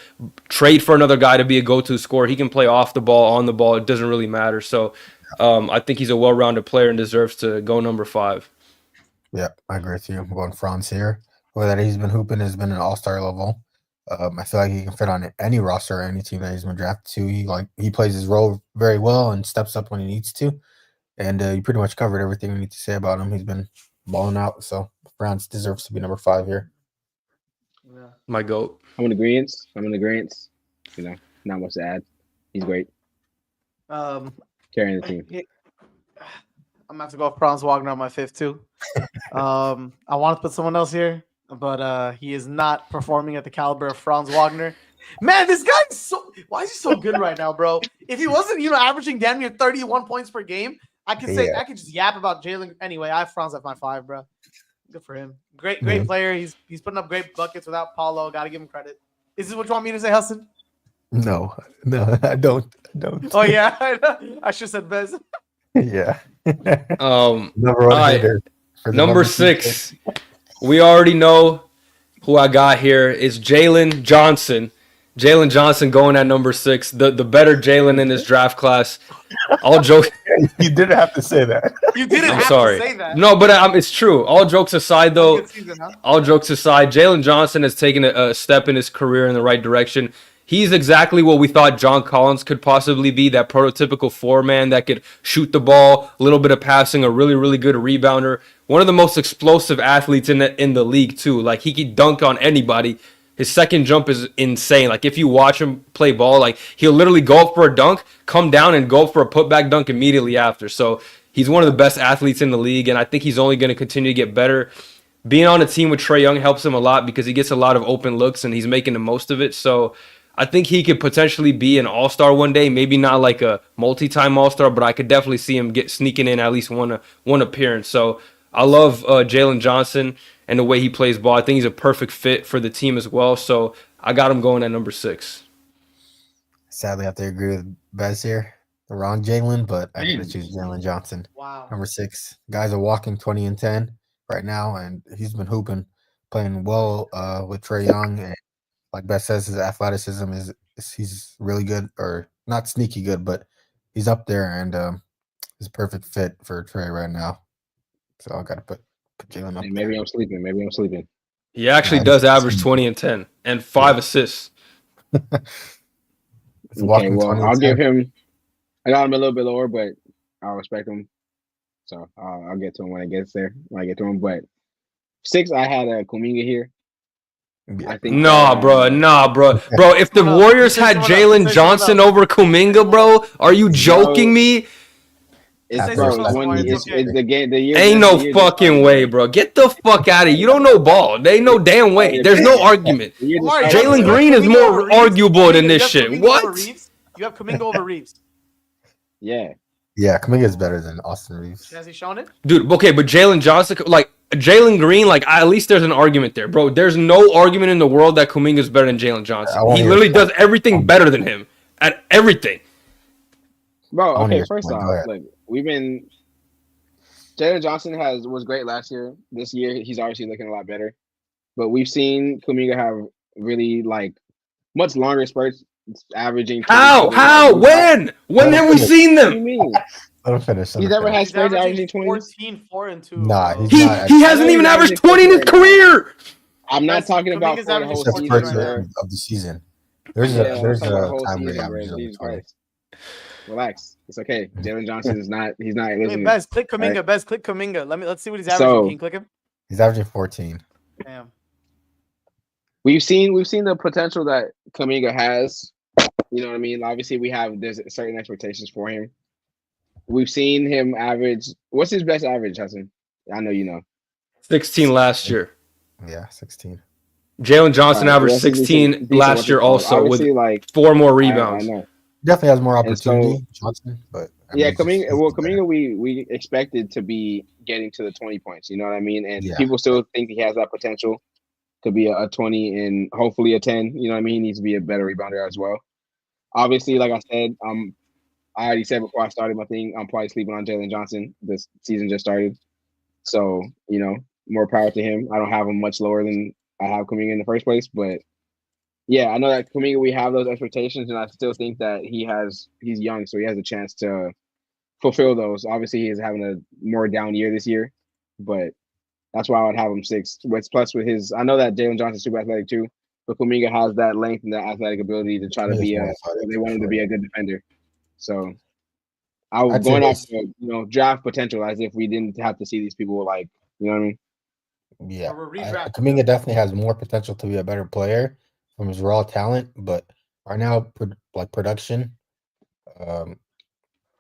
trade for another guy to be a go-to scorer, he can play off the ball, on the ball. It doesn't really matter. So I think he's a well-rounded player and deserves to go number 5. Yeah, I agree with you. I'm going Franz here. The way that he's been hooping has been an all-star level. I feel like he can fit on any roster or any team that he's been drafted to. He plays his role very well and steps up when he needs to. And he pretty much covered everything we need to say about him. He's been balling out. So Franz deserves to be number 5 here. Yeah. My GOAT. I'm in agreement. Not much to add. He's great. Carrying the team. I'm about to go with Franz Wagner on my 5th too. I want to put someone else here. but he is not performing at the caliber of Franz Wagner. Man, this guy's so. Why is he so good right now, bro? If he wasn't, averaging damn near 31 points per game, I could say I could just yap about Jalen. Anyway, I have Franz at my 5, bro. Good for him. Great player. He's putting up great buckets without Paulo. Got to give him credit. Is this what you want me to say, Hassan? No, I don't. Oh yeah, I should have said Bez. Yeah. Number one hitter. Number 6. We already know who I got here is Jalen Johnson. Jalen Johnson going at number 6. The better Jalen in this draft class. All jokes. You didn't have to say that. You didn't have to say that. No, but it's true. All jokes aside, though. Season, huh? All jokes aside, Jalen Johnson has taken a step in his career in the right direction. He's exactly what we thought John Collins could possibly be, that prototypical 4-man that could shoot the ball, a little bit of passing, a really, really good rebounder. One of the most explosive athletes in the league, too. Like, he could dunk on anybody. His second jump is insane. Like, if you watch him play ball, like, he'll literally go up for a dunk, come down, and go up for a putback dunk immediately after. So, he's one of the best athletes in the league, and I think he's only going to continue to get better. Being on a team with Trae Young helps him a lot because he gets a lot of open looks, and he's making the most of it. So, I think he could potentially be an all-star one day. Maybe not like a multi-time all-star, but I could definitely see him sneaking in at least one appearance. So I love Jalen Johnson and the way he plays ball. I think he's a perfect fit for the team as well. So I got him going at number 6. Sadly, I have to agree with Bez here. The wrong Jalen, but I got to choose Jalen Johnson. Wow. Number 6. Guys are walking 20 and 10 right now, and he's been hooping, playing well with Trae Young, and like Beth says, his athleticism is he's really good, or not sneaky good, but he's up there, and he's a perfect fit for Trae right now. So I got to put Jalen up Maybe there. I'm sleeping. He actually does average 20 and 10 and 5 assists. Okay, well, I'll give him. I got him a little bit lower, but I'll respect him. So I'll get to him when I get to him. But 6, I had Kuminga here. Yeah. I think Nah, bro. Bro, if the Warriors had Jalen Johnson over Kuminga, bro, are you joking me? It's the game. The year ain't no fucking way, bro. Get the fuck out of here. You don't know ball. They ain't no damn way. There's no argument. Jalen Green is more arguable than this shit. What? You have Kuminga over Reeves. Yeah. Yeah, Kuminga is better than Austin Reeves. Has he shown it? Dude, okay, but Jalen Johnson, like, Jalen Green, like, at least there's an argument there, bro. There's no argument in the world that Kuminga is better than Jalen Johnson. He literally does everything better than him at everything. Bro, okay, first off, look, Jalen Johnson was great last year. This year, he's obviously looking a lot better. But we've seen Kuminga have really, like, much longer spurts, averaging. How? When? When have we seen them? What do you mean? Let him finish. He's never had spurts averaging 20. 14, 4, and 2. Nah, he hasn't even averaged 20 in his career. I'm not talking about for the whole season of the season. There's a time where he averages 20. Relax. It's okay. Jalen Johnson is not. He's not. Wait, Bez, click Kuminga. Right? Bez, click Kuminga. Let's see what he's averaging. Can you click him? He's averaging 14. Damn. We've seen the potential that Kuminga has. You know what I mean? Obviously, there's certain expectations for him. We've seen him average. What's his best average, Hassan? I know you know. 16 last year. Yeah, 16. Jalen Johnson averaged 16 last year also with 4 more rebounds. I know. Definitely has more opportunity, Johnson, but Kuminga, we expected to be getting to the 20 points. You know what I mean? And people still think he has that potential to be a 20 and hopefully a 10. You know what I mean? He needs to be a better rebounder as well. Obviously, like I said, I already said before I started my thing, I'm probably sleeping on Jalen Johnson. This season just started, so more power to him. I don't have him much lower than I have Kuminga in the first place, but. Yeah, I know that Kuminga, we have those expectations, and I still think that he's young, so he has a chance to fulfill those. Obviously, he is having a more down year this year, but that's why I would have him 6. Plus with his, I know that Jalen Johnson's super athletic too, but Kuminga has that length and that athletic ability to try to be they want him to be a good defender. So I was going off draft potential as if we didn't have to see these people what I mean? Yeah, Kuminga definitely has more potential to be a better player from his raw talent, but right now, production,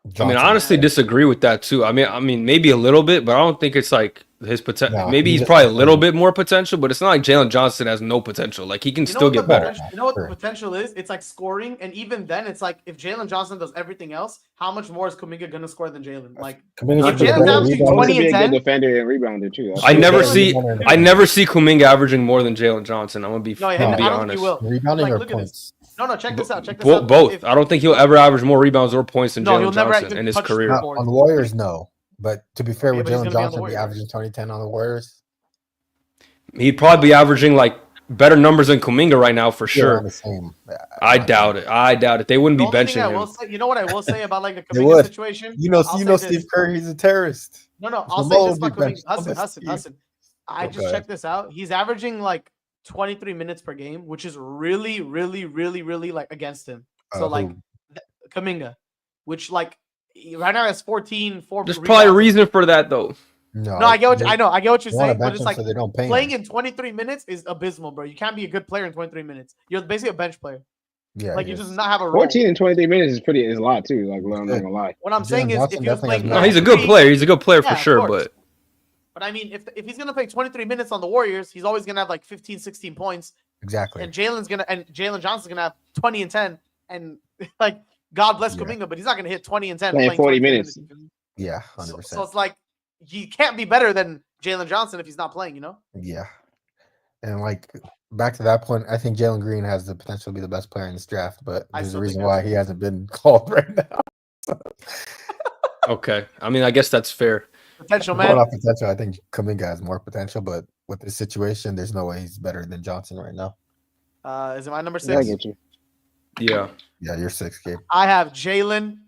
I mean, I Johnson. honestly disagree with that too. I mean, maybe a little bit, but I don't think it's like his potential. No, Maybe he's he's just probably a not little playing. bit more potential, but it's not like Jalen Johnson has no potential. Like he can You know still what the get better. potential, you know what the Sure. potential is? It's like scoring, and even then, it's like if Jalen Johnson does everything else, how much more is Kuminga gonna score than Jalen? Like Kuminga's if pretty Jalen's good at averaging rebounding. 20 be and a good 10, defender and rebounder too. I He's never better see rebounder than I Kuminga. never see Kuminga averaging more than Jalen Johnson. I'm gonna be no, I'm gonna I be don't think he honest. will. Rebounding Like, or look at this. points? No, check this out. Check this Bo- out. both. If, I don't think he'll ever average more rebounds or points than no, he'll Jalen never Johnson even in his touch the career. Not board. on the Warriors, no. But to be fair, Okay, would but he's Jalen gonna be on the Johnson be Warriors. averaging 20-10 on the Warriors? He'd probably be averaging like better numbers than Kuminga right now for Still around sure. the same. I doubt it. I doubt it. They wouldn't The be only thing benching I will him. say, you know what I will say about like the They Kuminga would. situation? You know, I'll say Steve this. Kerr, he's a terrorist. No, I'll say Jamal this would about be Kuminga. benched on the Hassan. Steve. I Oh, just go ahead. checked this out. He's averaging like 23 minutes per game, which is really, really, really, really like against him. So like Who? Kuminga, which like right now has 14, 4 There's probably a rebounds. reason for that though. No, I get what I know. I get what you're They want to saying, but bench it's him like so they don't pay playing him. in 23 minutes is abysmal, bro. You can't be a good player in 23 minutes. You're basically a bench player. Yeah, Like he you just is. not have a role. 14 and 23 minutes is a lot too. Like, I'm not gonna lie. What I'm Jalen saying is, Johnson if he was definitely has playing, more. No, he's a good player. He's a good player Yeah, for of sure, course. but I mean, if he's gonna play 23 minutes on the Warriors, he's always gonna have like 15, 16 points, Exactly. and Jalen Johnson's gonna have 20 and 10, and like God bless Yeah. Kuminga, but he's not gonna hit 20 and 10 Playing 40 23 minutes. Yeah, So 100%. it's like he can't be better than Jalen Johnson if he's not playing. You know? Yeah. And like back to that point, I think Jalen Green has the potential to be the best player in this draft, but I there's a still reason think why he hasn't been called right now. okay. I mean, I guess that's fair. Potential Going man. off potential, I think Kuminga has more potential, but with this situation, there's no way he's better than Johnson right now. Is it my number Yeah, I 6? get you. Yeah. Yeah, you're 6, Gabe. I have Jalen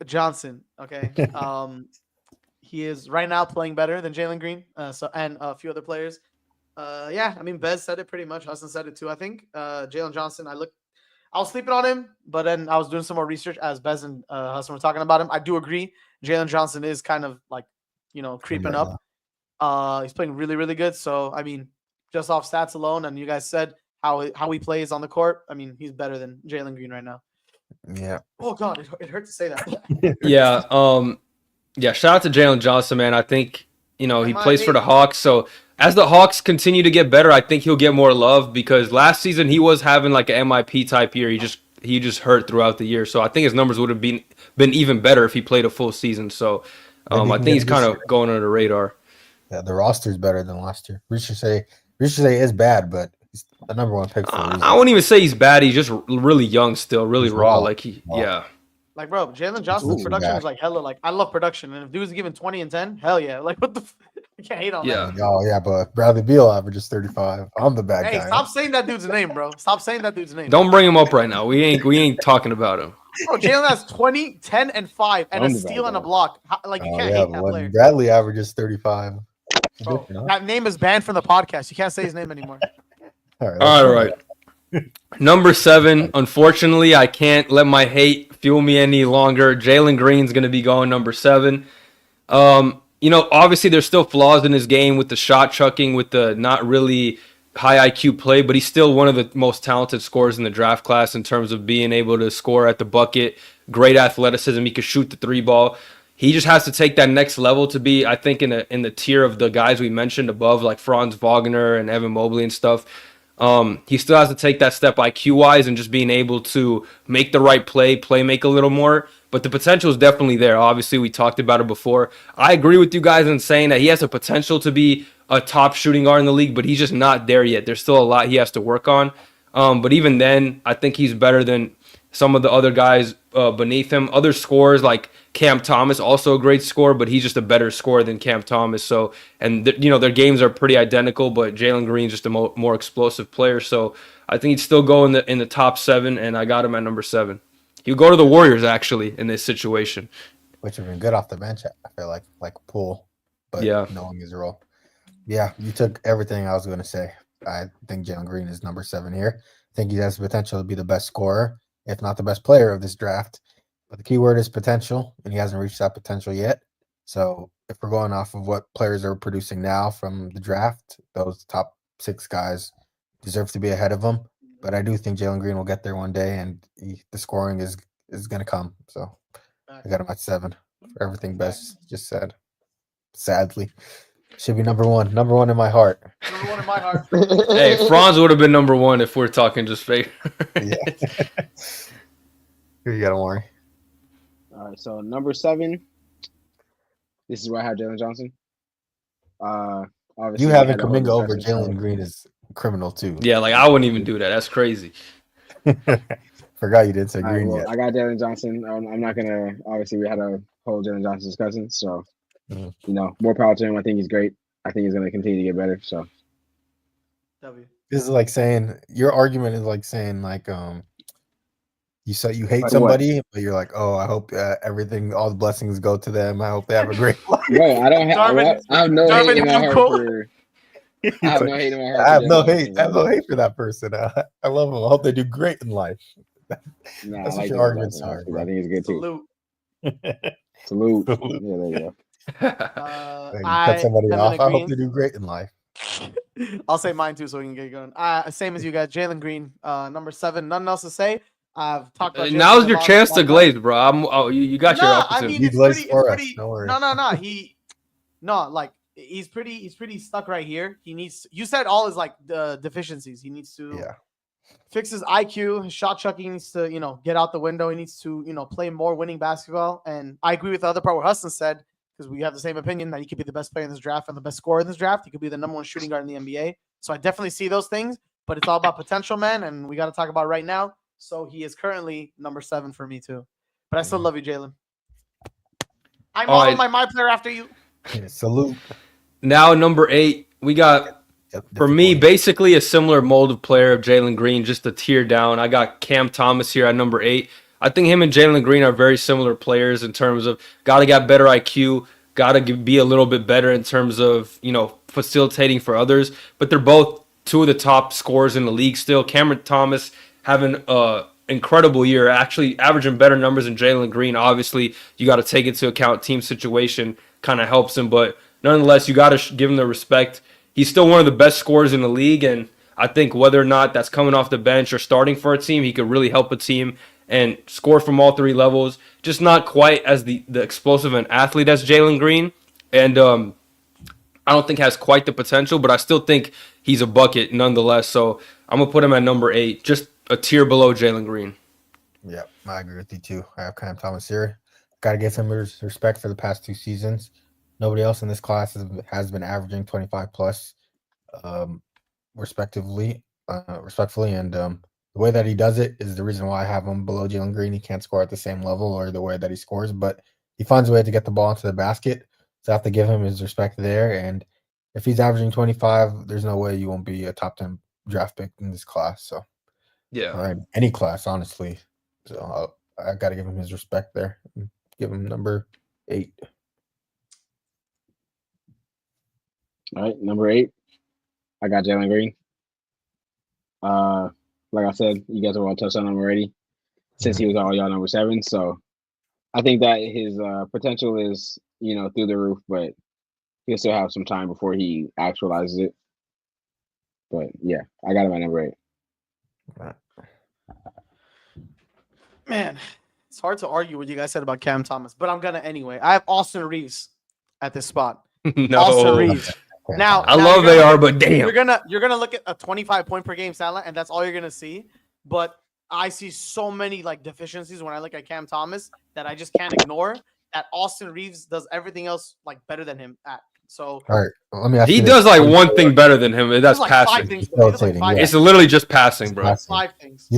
Johnson. Okay. He is right now playing better than Jalen Green. So and a few other players. Yeah, I mean Bez said it pretty much. Hassan said it too. I think Jalen Johnson. I was sleeping on him, but then I was doing some more research as Bez and Hassan were talking about him. I do agree. Jalen Johnson is kind of like, creeping Right up. He's playing really, really good. So I mean, just off stats alone, and you guys said how he plays on the court. I mean, he's better than Jalen Green right now. Yeah. Oh God, it hurt to say that. Yeah. Yeah. Shout out to Jalen Johnson, man. I think, he plays for the Hawks. So as the Hawks continue to get better, I think he'll get more love because last season he was having like an MIP type year. He just hurt throughout the year. So I think his numbers would have been even better if he played a full season. So I think he's kind of going under the radar. Yeah, the roster's better than last year. Ricochet is bad, but he's the number one pick for a reason. I won't even say he's bad. He's just really young still, really He's raw. raw. Like Raw. yeah. Like, bro, Jalen Johnson's Ooh, production yeah. is like hella. Like, I love production, and if dude's giving 20 and 10, hell yeah. Like, what the? I can't hate on Yeah. that. Oh yeah, but Bradley Beal averages 35. I'm the bad Hey, guy. stop saying that dude's name, bro. Stop saying that dude's name. Don't bring him up right now. We ain't talking about him. Bro, Jalen has 20, 10, and 5, and I'm a the steal bad and a guy. block. Like, you Oh, can't yeah, hate but that when player. Bradley averages 35. Bro, Different, huh? that name is banned from the podcast. You can't say his name anymore. All right. Number 7. Unfortunately, I can't let my hate fuel me any longer. Jalen Green's going to be going number 7. Obviously there's still flaws in his game with the shot chucking, with the not really high IQ play, but he's still one of the most talented scorers in the draft class in terms of being able to score at the bucket, great athleticism. He can shoot the 3 ball. He just has to take that next level to be, I think, in the tier of the guys we mentioned above, like Franz Wagner and Evan Mobley and stuff. He still has to take that step IQ-wise and just being able to make the right play make a little more. But the potential is definitely there. Obviously, we talked about it before. I agree with you guys in saying that he has a potential to be a top shooting guard in the league, but he's just not there yet. There's still a lot he has to work on. But even then, I think he's better than some of the other guys beneath him. Other scorers like Cam Thomas, also a great scorer, but he's just a better scorer than Cam Thomas. So, and their games are pretty identical, but Jalen Green's just a more explosive player. So I think he'd still go in the top 7, and I got him at number 7. He'll go to the Warriors actually in this situation. Which have been good off the bench, I feel like Poole, but Yeah. knowing his role. Yeah, you took everything I was going to say. I think Jalen Green is number 7 here. I think he has the potential to be the best scorer, if not the best player of this draft. But the key word is potential, and he hasn't reached that potential yet. So if we're going off of what players are producing now from the draft, those top 6 guys deserve to be ahead of him. But I do think Jalen Green will get there one day, and the scoring is going to come. So I got him at 7 for everything Best just said. Sadly, should be number one. Number one in my heart. Number one in my heart. Hey, Franz would have been number one if we're talking just fake. Yeah. Here you got, Omari. All right, so number 7. This is where I have Jalen Johnson. Obviously, You we having had the whole Kuminga over discussion, so- Jalen Green is criminal too. Yeah, like I wouldn't even do that. That's crazy. Forgot you didn't say All right, Green well, yet. I got Jalen Johnson. I'm not gonna. Obviously, we had a whole Jalen Johnson discussion, so Mhm. more power to him. I think he's great. I think he's gonna continue to get better. So W. This is like saying your argument is like saying like you said you hate Like what? somebody, but you're like, oh, I hope everything, all the blessings go to them. I hope they have a great life. bro, I don't have. Darvin- I have no Darvin hate in my heart Hamco. for. I have no hate in my heart. I have for no Jalen hate. Johnson, I have no bro. hate for that person. I love them. I hope they do great in life. Nah, That's I what like your Jalen arguments Johnson, are, honestly. bro. I think he's good too. Salute. Salute. Yeah, there you go. Like, you I cut somebody am off. in I hope they agreement. do great in life. I'll say mine too, so we can get going. Same as you guys. Jalen Green, number 7. Nothing else to say. I've talked about. Jalen Now's Green your a lot- chance lot to of glaze, bro. You got your Nah, I opportunity. mean You it's glaze pretty. for It's us, pretty. don't worry. No. Like he's pretty stuck right here. He needs. You said all his like the deficiencies. He needs to Yeah. fix his IQ. His shot chucking needs to get out the window. He needs to play more winning basketball. And I agree with the other part what Hassan said, because we have the same opinion that he could be the best player in this draft and the best scorer in this draft. He could be the number 1 shooting guard in the NBA. So I definitely see those things, but it's all about potential, man. And we got to talk about right now. So he is currently number 7 for me too. But I still love you, Jalen. I All modeled right. my player after you. Yeah, salute. Now number 8, we got for me Difficult. basically a similar mold of player of Jalen Green, just a tier down. I got Cam Thomas here at number 8. I think him and Jalen Green are very similar players in terms of gotta get better IQ, gotta be a little bit better in terms of facilitating for others. But they're both 2 of the top scorers in the league still. Cameron Thomas having a incredible year, actually averaging better numbers than Jalen Green. Obviously, you got to take into account team situation kind of helps him, but nonetheless, you got to give him the respect. He's still one of the best scorers in the league, and I think whether or not that's coming off the bench or starting for a team, he could really help a team and score from all 3 levels. Just not quite as the explosive an athlete as Jalen Green, and I don't think has quite the potential, but I still think he's a bucket nonetheless. So I'm gonna put him at number 8, just a tier below Jalen Green. Yeah, I agree with you too. I have Cam Thomas here. Got to give him his respect for the past 2 seasons. Nobody else in this class has been averaging 25 plus, respectively, and the way that he does it is the reason why I have him below Jalen Green. He can't score at the same level or the way that he scores, but he finds a way to get the ball into the basket. So I have to give him his respect there. And if he's averaging 25, there's no way you won't be a top 10 draft pick in this class. So Yeah. any class, honestly. So I got to give him his respect there. Give him number 8. All right, number 8. I got Jalen Green. Like I said, you guys have all touched on him already. Since he was all y'all number 7, so I think that his potential is through the roof, but he'll still have some time before he actualizes it. But yeah, I got him at number 8. Man, it's hard to argue what you guys said about Cam Thomas, but I'm gonna anyway. I have Austin Reeves at this spot. No. Austin Reeves. Now I now love you're they gonna are, look- but damn. You're gonna look at a 25 point per game talent, and that's all you're gonna see. But I see so many like deficiencies when I look at Cam Thomas that I just can't ignore. That Austin Reeves does everything else like better than him at. So All right, let me ask He you does this. like one thing better than him, and that's like 5 passing. things. He does like 5 Yeah. It's literally just passing, bro. Passing. 5 things. Do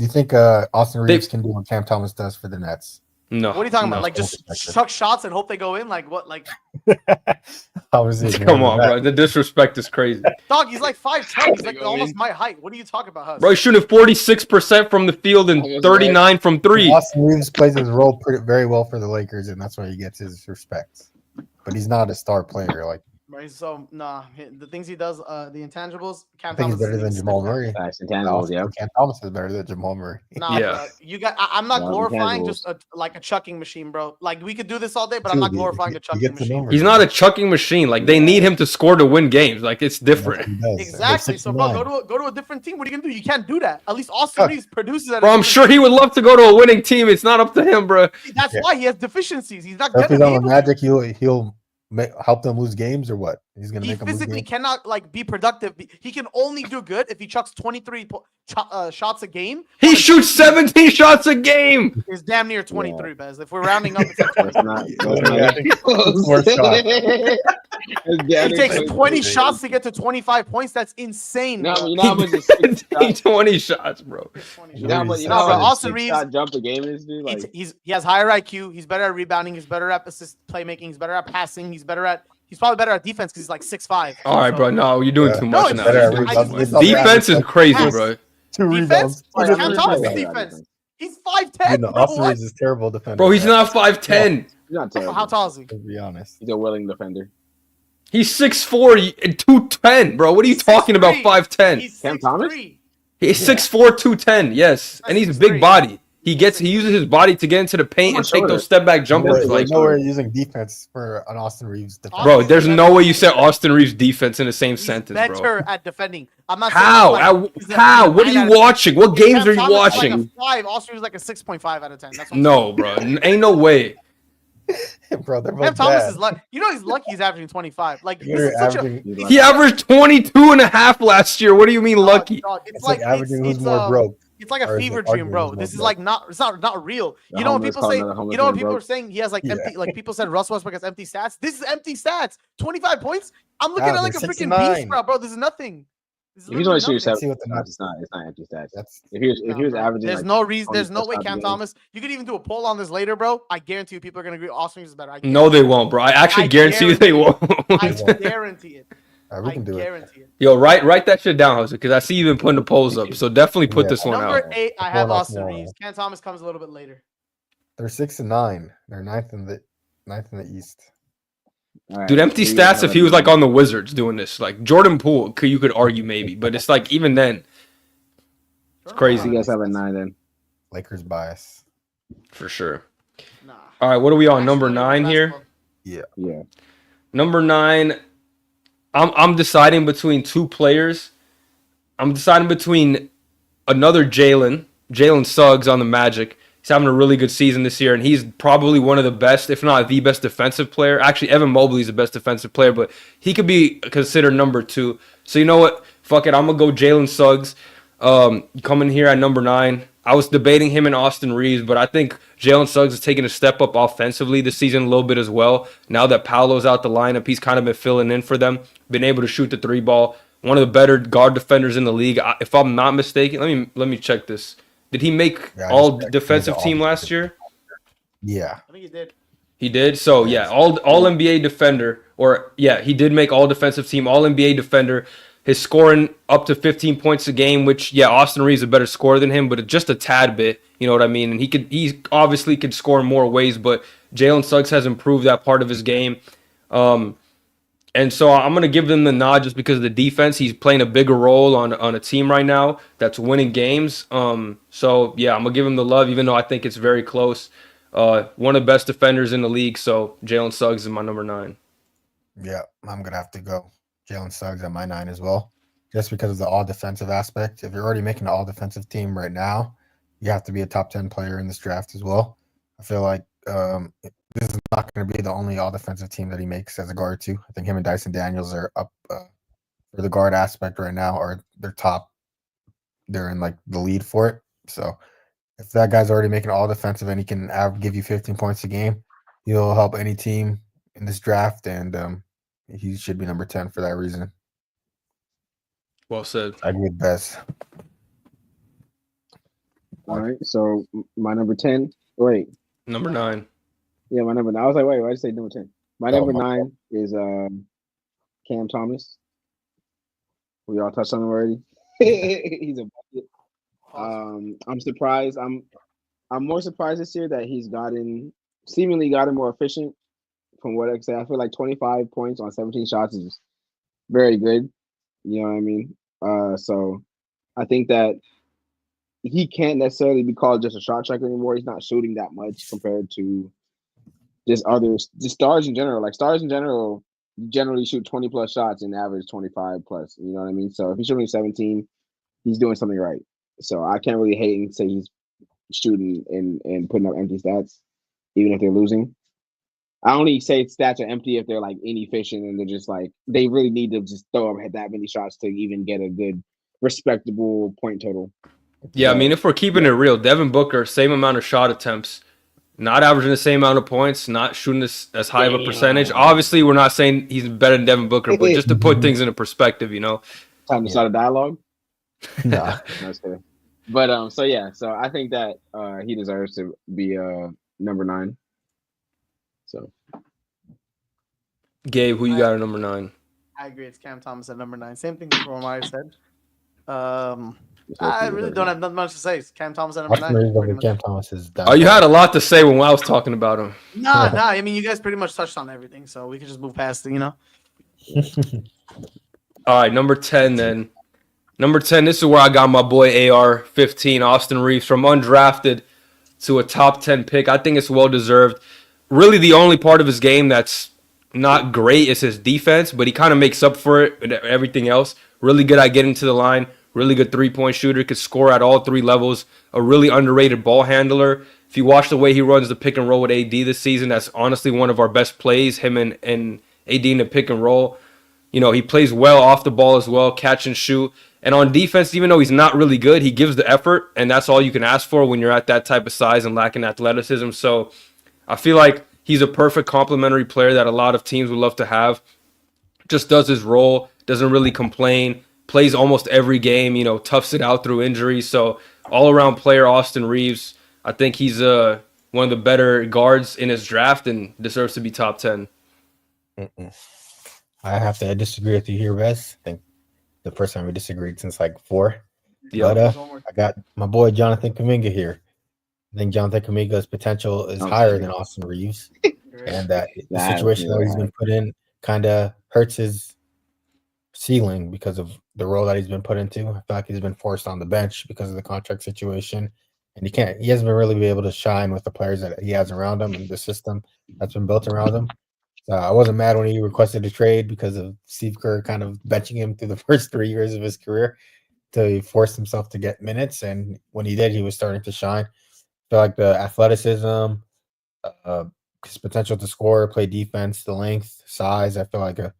you think Austin Reeves can do what Cam Thomas does for the Nets? No. What are you talking no. about? Like just chuck shots and hope they go in? Like what? Like Obviously, Come on, bro. The disrespect is crazy. dog, he's like 5'10". He's They like go almost in. my height. What are you talking about, Hus? Bro, he's shooting 46% from the field and Almost 39 from 3. Austin Reeves plays his role very well for the Lakers, and that's why he gets his respect. But he's not a star player. Like Right, so the things he does, the intangibles. I Cam think he's Thomas better than needs to Jamal step back. Murray. Facts, I intangibles, also yeah. think Cam Thomas is better than Jamal Murray. Nah, Yeah. bro, you got. I'm not Yeah, glorifying intangibles. just like a chucking machine, bro. Like we could do this all day, but I'm Dude, not glorifying he a chucking gets the machine. numbers. He's not a chucking machine. Like they need him to score to win games. Like it's That's what different. he does. Exactly. So, bro, go to a different team. What are you gonna do? You can't do that. At least Austin Chuck. Reeves produces at. a Bro, I'm different sure he team. would love to go to a winning team. It's not up to him, bro. That's Yeah. why he has deficiencies. He's not So if gonna he's be on the able Magic, to. he'll help them lose games or what? He's gonna He make them lose physically games. cannot like be productive. He can only do good if he chucks 23 shots a game. He on a shoots team 17 shots a game. Is damn near 23, Bez. If we're rounding up, it's like 20. That's not. Yeah, more shots. He takes 20 shots to get to 25 points. That's insane. No, bro. you know how much is 20 shots, bro. 20 You know how much, shots. you No, know bro, how much Austin a Reeves, six-shot jump a game is, dude? Like, he has higher IQ. He's better at rebounding. He's better at assist playmaking. He's better at passing. He's probably better at defense because he's like 6'5". All right, bro. No, you're doing too No, much it's now. better at You're doing rebounds. too much. It's Defense is crazy, Pass. bro. 2 Defense? rebounds. It's He Cam doesn't Thomas' rebound. defense. He's 5'10". No, bro. Austin What? Reeves is terrible defender. Bro, he's not 5'10. he's not terrible. How tall is he? To be honest. He's a willing defender. He's 6'4 and 210, bro. What are you talking about 6'3". 5'10? He's Cam Thomas? 6'3". He's 6'4, 210, yes. And he's a big 6'3". body. He uses his body to get into the paint and take those step back jumpers. Like, Like, nowhere using defense for an Austin Reeves defense. bro, there's no way you said Austin Reeves defense in the same He's sentence, better bro. at defending. I'm not How? saying he's like, How? he's a What are 9 out you of 10. watching? What games Cam are you Thomas is watching? Like a 5. Austin was like a 6.5 out of 10. That's what I'm No, bro. Ain't no way. Bro, they're both Cam Thomas bad. is lucky. You know he's lucky he's averaging 25. Like this You're is such averaging, a He averaged 22 and a half last year. What do you mean lucky? dog, it's like averaging who's more broke. It's like a Or is it fever arguing dream, bro. who's This is more like not real. The You know when homeless people call say, another homeless you know when man people broke. are saying he has like Yeah. empty, like people said Russ Westbrook has empty stats. This is empty stats. 25 points. I'm looking Yeah, at like a they're freaking 69. beast, bro. This is nothing. This is If he's only literally shooting nothing. See what the shots, it's not empty stats. That's If he was Bro, averaging, there's like, no reason. 20 There's no way shots a Cam game. Thomas. You could even do a poll on this later, bro. I guarantee you, people are gonna agree. Austin Reeves is better. No, they won't, bro. I actually I guarantee you they won't. I guarantee it. we can do it. guarantee it. Yo, write that shit down, Jose, because I see you've been putting the polls up. So definitely put Yeah. this one Number out. 8, I Going have off Austin tomorrow. Reeves. Cam Thomas comes a little bit later. They're 6 and 9. They're ninth in the East. All right, Dude, empty so you stats have if he was like on the Wizards doing this. Like Jordan Poole, you could argue maybe, but it's like even then, it's crazy. You guys have a 9 then. Lakers bias. For sure. Nah. All right, what are we on? Number Actually, 9 here? basketball. Yeah. Number 9, I'm deciding between two players. I'm deciding between another Jalen Suggs on the Magic. He's having a really good season this year, and he's probably one of the best, if not the best defensive player. Actually, Evan Mobley's the best defensive player, but he could be considered number 2. So you know what? Fuck it. I'm going to go Jalen Suggs coming here at number 9. I was debating him and Austin Reeves, but I think Jalen Suggs is taking a step up offensively this season a little bit as well. Now that Paolo's out the lineup, he's kind of been filling in for them, been able to shoot the 3 ball. One of the better guard defenders in the league. If I'm not mistaken, let me check this. Did he make all defensive team last year? Yeah. I think he did. He did. So yeah, all NBA defender, or yeah, he did make all defensive team, all NBA defender. His scoring up to 15 points a game, which yeah, Austin Reeves is a better scorer than him, but just a tad bit. You know what I mean? And he obviously could score in more ways, but Jalen Suggs has improved that part of his game. And so I'm going to give them the nod just because of the defense. He's playing a bigger role on a team right now that's winning games. So, yeah, I'm going to give him the love, even though I think it's very close. One of the best defenders in the league, so Jalen Suggs is my number 9. Yeah, I'm going to have to go Jalen Suggs at my 9 as well, just because of the all-defensive aspect. If you're already making an all-defensive team right now, you have to be a top 10 player in this draft as well. I feel like this is not going to be the only all-defensive team that he makes as a guard, too. I think him and Dyson Daniels are up for the guard aspect right now, or they're top. They're in, like, the lead for it. So if that guy's already making all defensive and he can give you 15 points a game, he'll help any team in this draft, and he should be number 10 for that reason. Well said. I agree with Bez. All right. So my number 10. Wait. Number 9. Yeah, my number 9. I was like, wait, why did I say number 10? My Oh, number my 9 is Cam Thomas. We all touched on him already. He's a bucket. I'm surprised. I'm more surprised this year that he's seemingly gotten more efficient from what I say, I feel like 25 points on 17 shots is very good. You know what I mean? So I think that he can't necessarily be called just a shot checker anymore. He's not shooting that much compared to just stars in general. Like stars in general generally shoot 20 plus shots and average 25 plus. You know what I mean? So if he's shooting 17, he's doing something right. So I can't really hate and say he's shooting and putting up empty stats, even if they're losing. I only say stats are empty if they're like inefficient and they're just like they really need to just throw up that many shots to even get a good, respectable point total. Yeah, I mean, if we're keeping it real, Devin Booker, same amount of shot attempts, not averaging the same amount of points, not shooting as high of a percentage. Obviously, we're not saying he's better than Devin Booker, but just to put things into perspective, you know. Time to start a dialogue. Nah. That's good. But so I think that he deserves to be number 9. So Gabe, who you got at number 9? I agree. It's Cam Thomas at number 9. Same thing for Omari said. I really don't have nothing much to say. It's Cam Thomas at number 9. Cam Thomas is done. Oh, you had a lot to say when I was talking about him. Nah. I mean, you guys pretty much touched on everything, so we can just move past it, you know? All right, number 10 then. Number 10, this is where I got my boy AR-15, Austin Reeves, from undrafted to a top 10 pick. I think it's well-deserved. Really, the only part of his game that's not great is his defense, but he kind of makes up for it and everything else. Really good at getting to the line. Really good three-point shooter. Could score at all 3 levels. A really underrated ball handler. If you watch the way he runs the pick and roll with AD this season, that's honestly one of our best plays, him and AD in the pick and roll. You know, he plays well off the ball as well, catch and shoot. And on defense, even though he's not really good, he gives the effort, and that's all you can ask for when you're at that type of size and lacking athleticism. So I feel like he's a perfect complementary player that a lot of teams would love to have. Just does his role, doesn't really complain, plays almost every game, you know, toughs it out through injuries. So all-around player, Austin Reeves. I think he's one of the better guards in his draft and deserves to be top 10. I have to disagree with you here, Wes. I think the first time we disagreed since like 4. Yeah. But I got my boy Jonathan Kuminga here. I think Jonathan Kuminga's potential is higher than Austin Reeves, and that the situation that he's been put in kind of hurts his ceiling because of the role that he's been put into. I feel like he's been forced on the bench because of the contract situation, and he hasn't been really been able to shine with the players that he has around him and the system that's been built around him. I wasn't mad when he requested a trade because of Steve Kerr kind of benching him through the first 3 years of his career to force himself to get minutes. And when he did, he was starting to shine. I feel like the athleticism, his potential to score, play defense, the length, size, I feel like the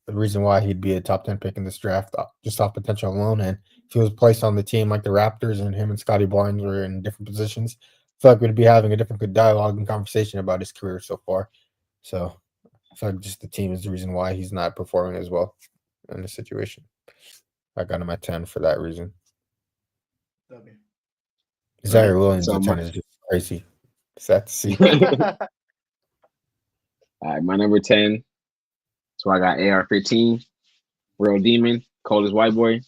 reason why he'd be a top 10 pick in this draft just off potential alone. And if he was placed on the team like the Raptors and him and Scotty Barnes were in different positions, I feel like we'd be having a different dialogue and conversation about his career so far. So I feel like just the team is the reason why he's not performing as well in this situation. I got him at 10 for that reason. Zaire Williams at 10 is just crazy. Sad to see. All right, my number 10. So I got AR-15, Real Demon, coldest white boy,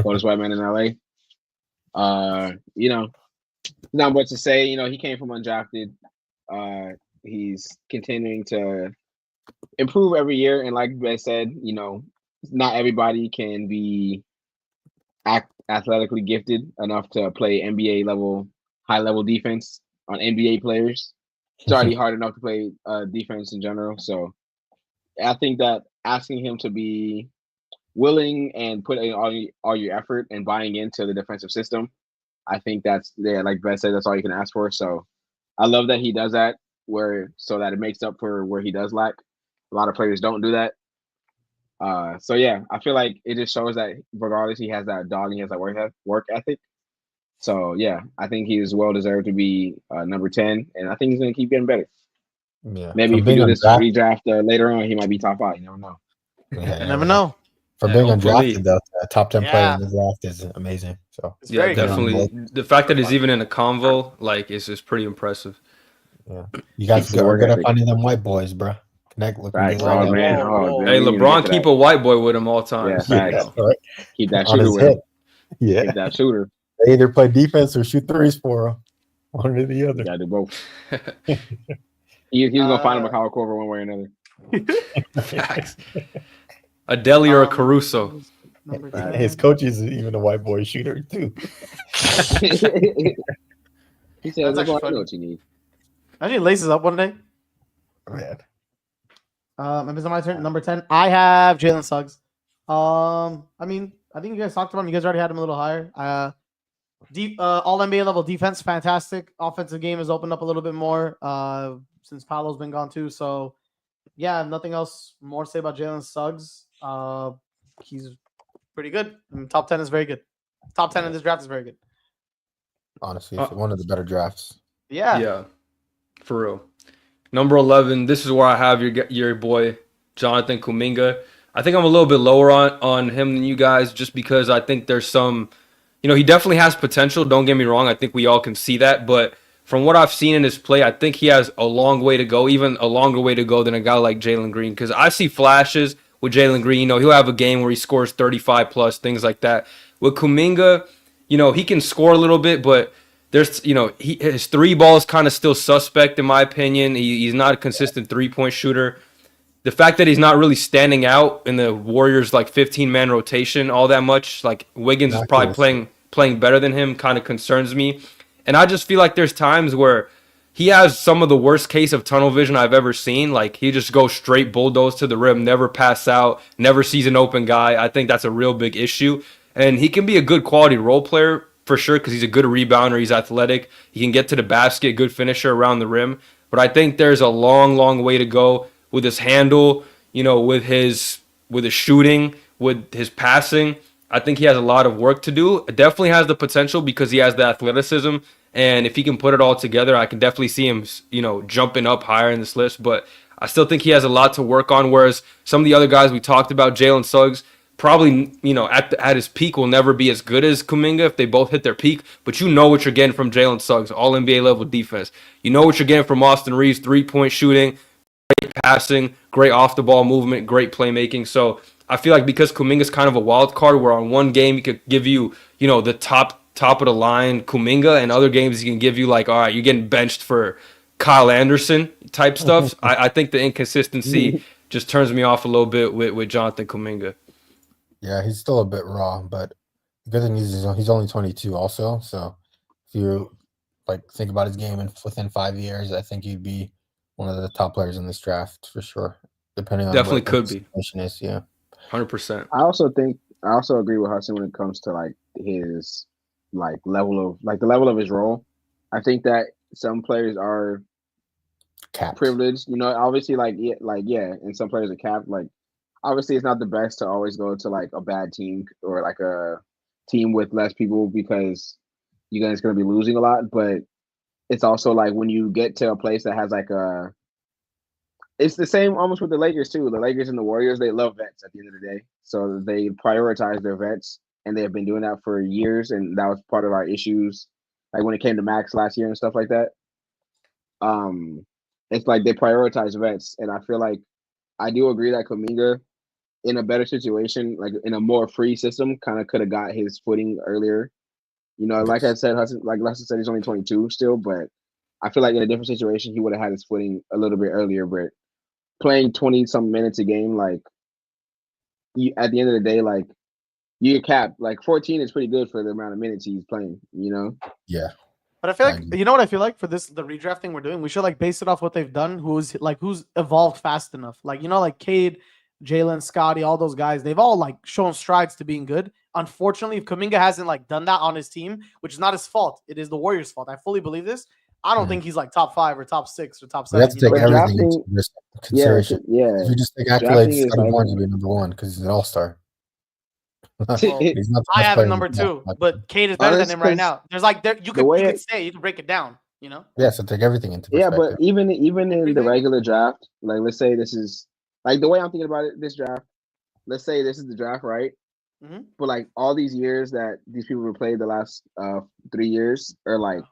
coldest white man in LA. You know, not much to say. You know, he came from undrafted. He's continuing to improve every year, and like I said, you know, not everybody can be athletically gifted enough to play NBA level, high level defense on NBA players. It's already hard enough to play defense in general. So I think that asking him to be willing and put in all your effort and buying into the defensive system, I think that's there. Like Brett said, that's all you can ask for. So I love that he does that, so that it makes up for where he does lack. A lot of players don't do that. So yeah, I feel like it just shows that regardless, he has that dog and he has that work ethic. So yeah, I think he is well deserved to be number 10, and I think he's gonna keep getting better. Yeah, maybe if we do this redraft later on, he might be top 5. You never know. Yeah, you never know. For being undrafted, though, a top 10 player in the draft is amazing. So yeah, definitely. The fact that he's even in a convo, like, is just pretty impressive. Yeah, you guys are good at finding them white boys, bro. Connect with right. man. Hey, LeBron, keep a white boy with him all times. Yeah, right. Keep that shooter with him. Yeah, keep that shooter. They either play defense or shoot threes for him. One or the other. Gotta do both. He's gonna find him a Kyle Korver one way or another. Facts. A Deli or a Caruso. Number His 10. coach is even a white boy shooter too. He said, That's "Look, actually I funny. know what you need." Imagine he laces up one day. Man, Is it my turn? Number 10. I have Jalen Suggs. I mean, I think you guys talked about him. You guys already had him a little higher. All NBA level defense, fantastic. Offensive game has opened up a little bit more since Paolo's been gone too. So, yeah, nothing else more to say about Jalen Suggs. He's pretty good. I mean, top 10 is very good. Top 10 in this draft is very good. honestly, it's one of the better drafts. Yeah. For real. Number 11, this is where I have your boy, Jonathan Kuminga. I think I'm a little bit lower on him than you guys just because I think there's some, he definitely has potential. Don't get me wrong. I think we all can see that. But from what I've seen in his play, I think he has a long way to go, even a longer way to go than a guy like Jalen Green. Because I see flashes with Jalen Green. He'll have a game where he scores 35 plus, things like that. With Kuminga, he can score a little bit, but there's, his three ball is kind of still suspect in my opinion. He's not a consistent 3-point shooter. The fact that he's not really standing out in the Warriors like 15-man rotation all that much, like Wiggins is probably playing better than him, kind of concerns me. And I just feel like there's times where he has some of the worst case of tunnel vision I've ever seen. Like he just goes straight bulldoze to the rim, never pass out, never sees an open guy. I think that's a real big issue. And he can be a good quality role player for sure because he's a good rebounder. He's athletic. He can get to the basket, good finisher around the rim. But I think there's a long, long way to go with his handle, with his shooting, with his passing. I think he has a lot of work to do. It definitely has the potential because he has the athleticism. And if he can put it all together, I can definitely see him, jumping up higher in this list. But I still think he has a lot to work on. Whereas some of the other guys we talked about, Jalen Suggs, probably, at his peak will never be as good as Kuminga if they both hit their peak. But you know what you're getting from Jalen Suggs, all NBA level defense. You know what you're getting from Austin Reeves, 3-point shooting, great passing, great off the ball movement, great playmaking. So I feel like because Kuminga's kind of a wild card, where on one game he could give you, the top of the line Kuminga, and other games he can give you like, all right, you're getting benched for Kyle Anderson type stuff. I think the inconsistency just turns me off a little bit with Jonathan Kuminga. Yeah, he's still a bit raw, but the good thing is he's only 22 also. So if you think about his game and within 5 years, I think he'd be one of the top players in this draft for sure. Depending on Definitely what could the situation is, yeah. 100%. I also agree with Hassan when it comes to his level of his role. I think that some players are Capped. privileged, obviously and some players are capped. Like obviously it's not the best to always go to a bad team or a team with less people because you guys going to be losing a lot, but it's also when you get to a place that has it's the same almost with the Lakers too. The Lakers and the Warriors, they love vets at the end of the day. So they prioritize their vets, and they have been doing that for years, and that was part of our issues. Like when it came to Max last year and stuff like that. It's like they prioritize vets, and I feel like I do agree that Kuminga, in a better situation, like in a more free system, kind of could have got his footing earlier. Like I said, Hudson, like Lester said, he's only 22 still, but I feel like in a different situation, he would have had his footing a little bit earlier. But playing 20-some minutes a game, at the end of the day, you cap 14 is pretty good for the amount of minutes he's playing. Yeah. But I feel like you know what I feel like for the redrafting we're doing, we should base it off what they've done, who's evolved fast enough. Cade, Jalen, Scotty, all those guys, they've all shown strides to being good. Unfortunately, if Kuminga hasn't done that on his team, which is not his fault, it is the Warriors' fault. I fully believe this. I don't think he's top 5 or top 6 or top 7. You have to take everything into consideration. Yeah. If you just take accolades, Scotty Barnes would be number 1 because he's an all-star. Well, I have him number 2, but Cade is better than him right now. There's you can break it down, Yeah, so take everything into perspective. Yeah, but even in the regular draft, let's say this is the way I'm thinking about it, this draft, let's say this is the draft, right? Mm-hmm. But all these years that these people have played, the last 3 years are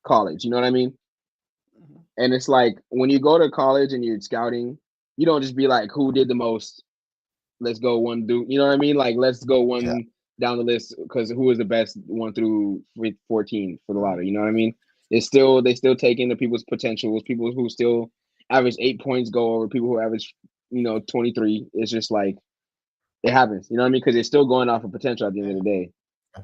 college, you know what I mean? Mm-hmm. And it's when you go to college and you're scouting, you don't just be who did the most. Let's go one dude. You know what I mean? Let's go one down the list because who was the best 1 through 14 for the lottery? You know what I mean? They still take into people's potentials, people who still average 8 points go over people who average 23. It's just like it happens. You know what I mean? Because it's still going off of potential at the end of the day.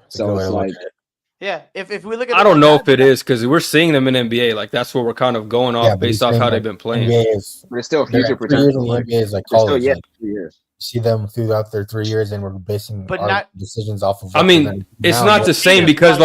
It's a So good way it's to look like at it. Yeah, if we look at I it don't like know that, if it is because we're seeing them in NBA. Like that's what we're kind of going off Yeah, but based he's off saying, how like, they've been playing. NBA is there's still they're future at 3 years in potential. the Like NBA is like there's still college. Like, 3 years. see them throughout their 3 years, and we're basing But our not- decisions off of. I What they're mean, gonna do it's now, not but the same Peter, because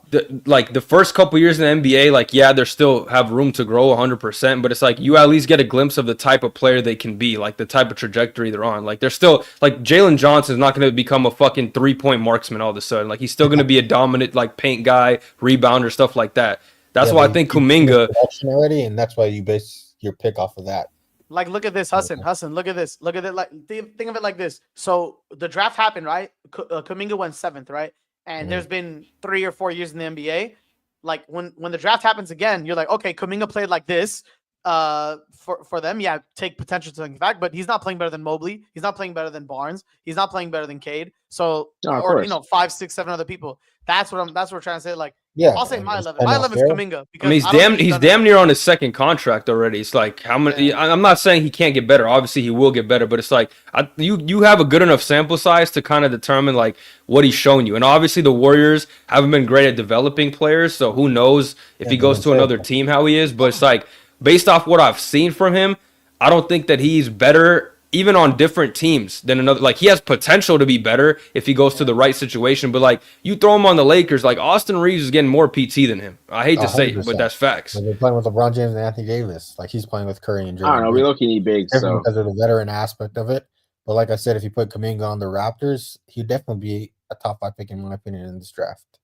the first couple years in the NBA, like yeah, they still have room to grow 100%, but it's like you at least get a glimpse of the type of player they can be, like the type of trajectory they're on. Like they're still like Jalen Johnson is not going to become a fucking 3-point marksman all of a sudden. Like he's still going to be a dominant like paint guy, rebounder, stuff like that. That's yeah, why I but think you see his Kuminga. production already, and that's why you base your pick off of that. Like, look at this, Hassan. Hassan, look at this. Look at it. Like, think of it like this. So the draft happened, right? Kuminga went 7th, right? And there's been 3 or 4 years in the NBA. Like when the draft happens again, you're like, okay, Kuminga played like this. For them, yeah, take potential to back, but he's not playing better than Mobley. He's not playing better than Barnes. He's not playing better than Cade. So, No, of or course. 5, 6, 7 other people. That's what we're trying to say. Like, Yeah, I'll say and my it's 11. kinda My 11 is fair. Kuminga. I Because mean, I don't think he's done damn near on his second contract already. It's like how many? Yeah. I'm not saying he can't get better. Obviously, he will get better, but it's like you have a good enough sample size to kind of determine like what he's shown you. And obviously, the Warriors haven't been great at developing players, so who knows if Yeah, he goes to another team how he is. But it's like based off what I've seen from him, I don't think that he's better even on different teams than another. Like he has potential to be better if he goes to the right situation. But like you throw him on the Lakers, like Austin Reeves is getting more PT than him. I hate to say it, 100%. but that's facts. Like they're playing with LeBron James and Anthony Davis. Like he's playing with Curry and I don't know. Draymond We Green. low-key need bigs, Different so because of the veteran aspect of it. But like I said, if you put Kuminga on the Raptors, he'd definitely be a top 5 pick in my opinion in this draft.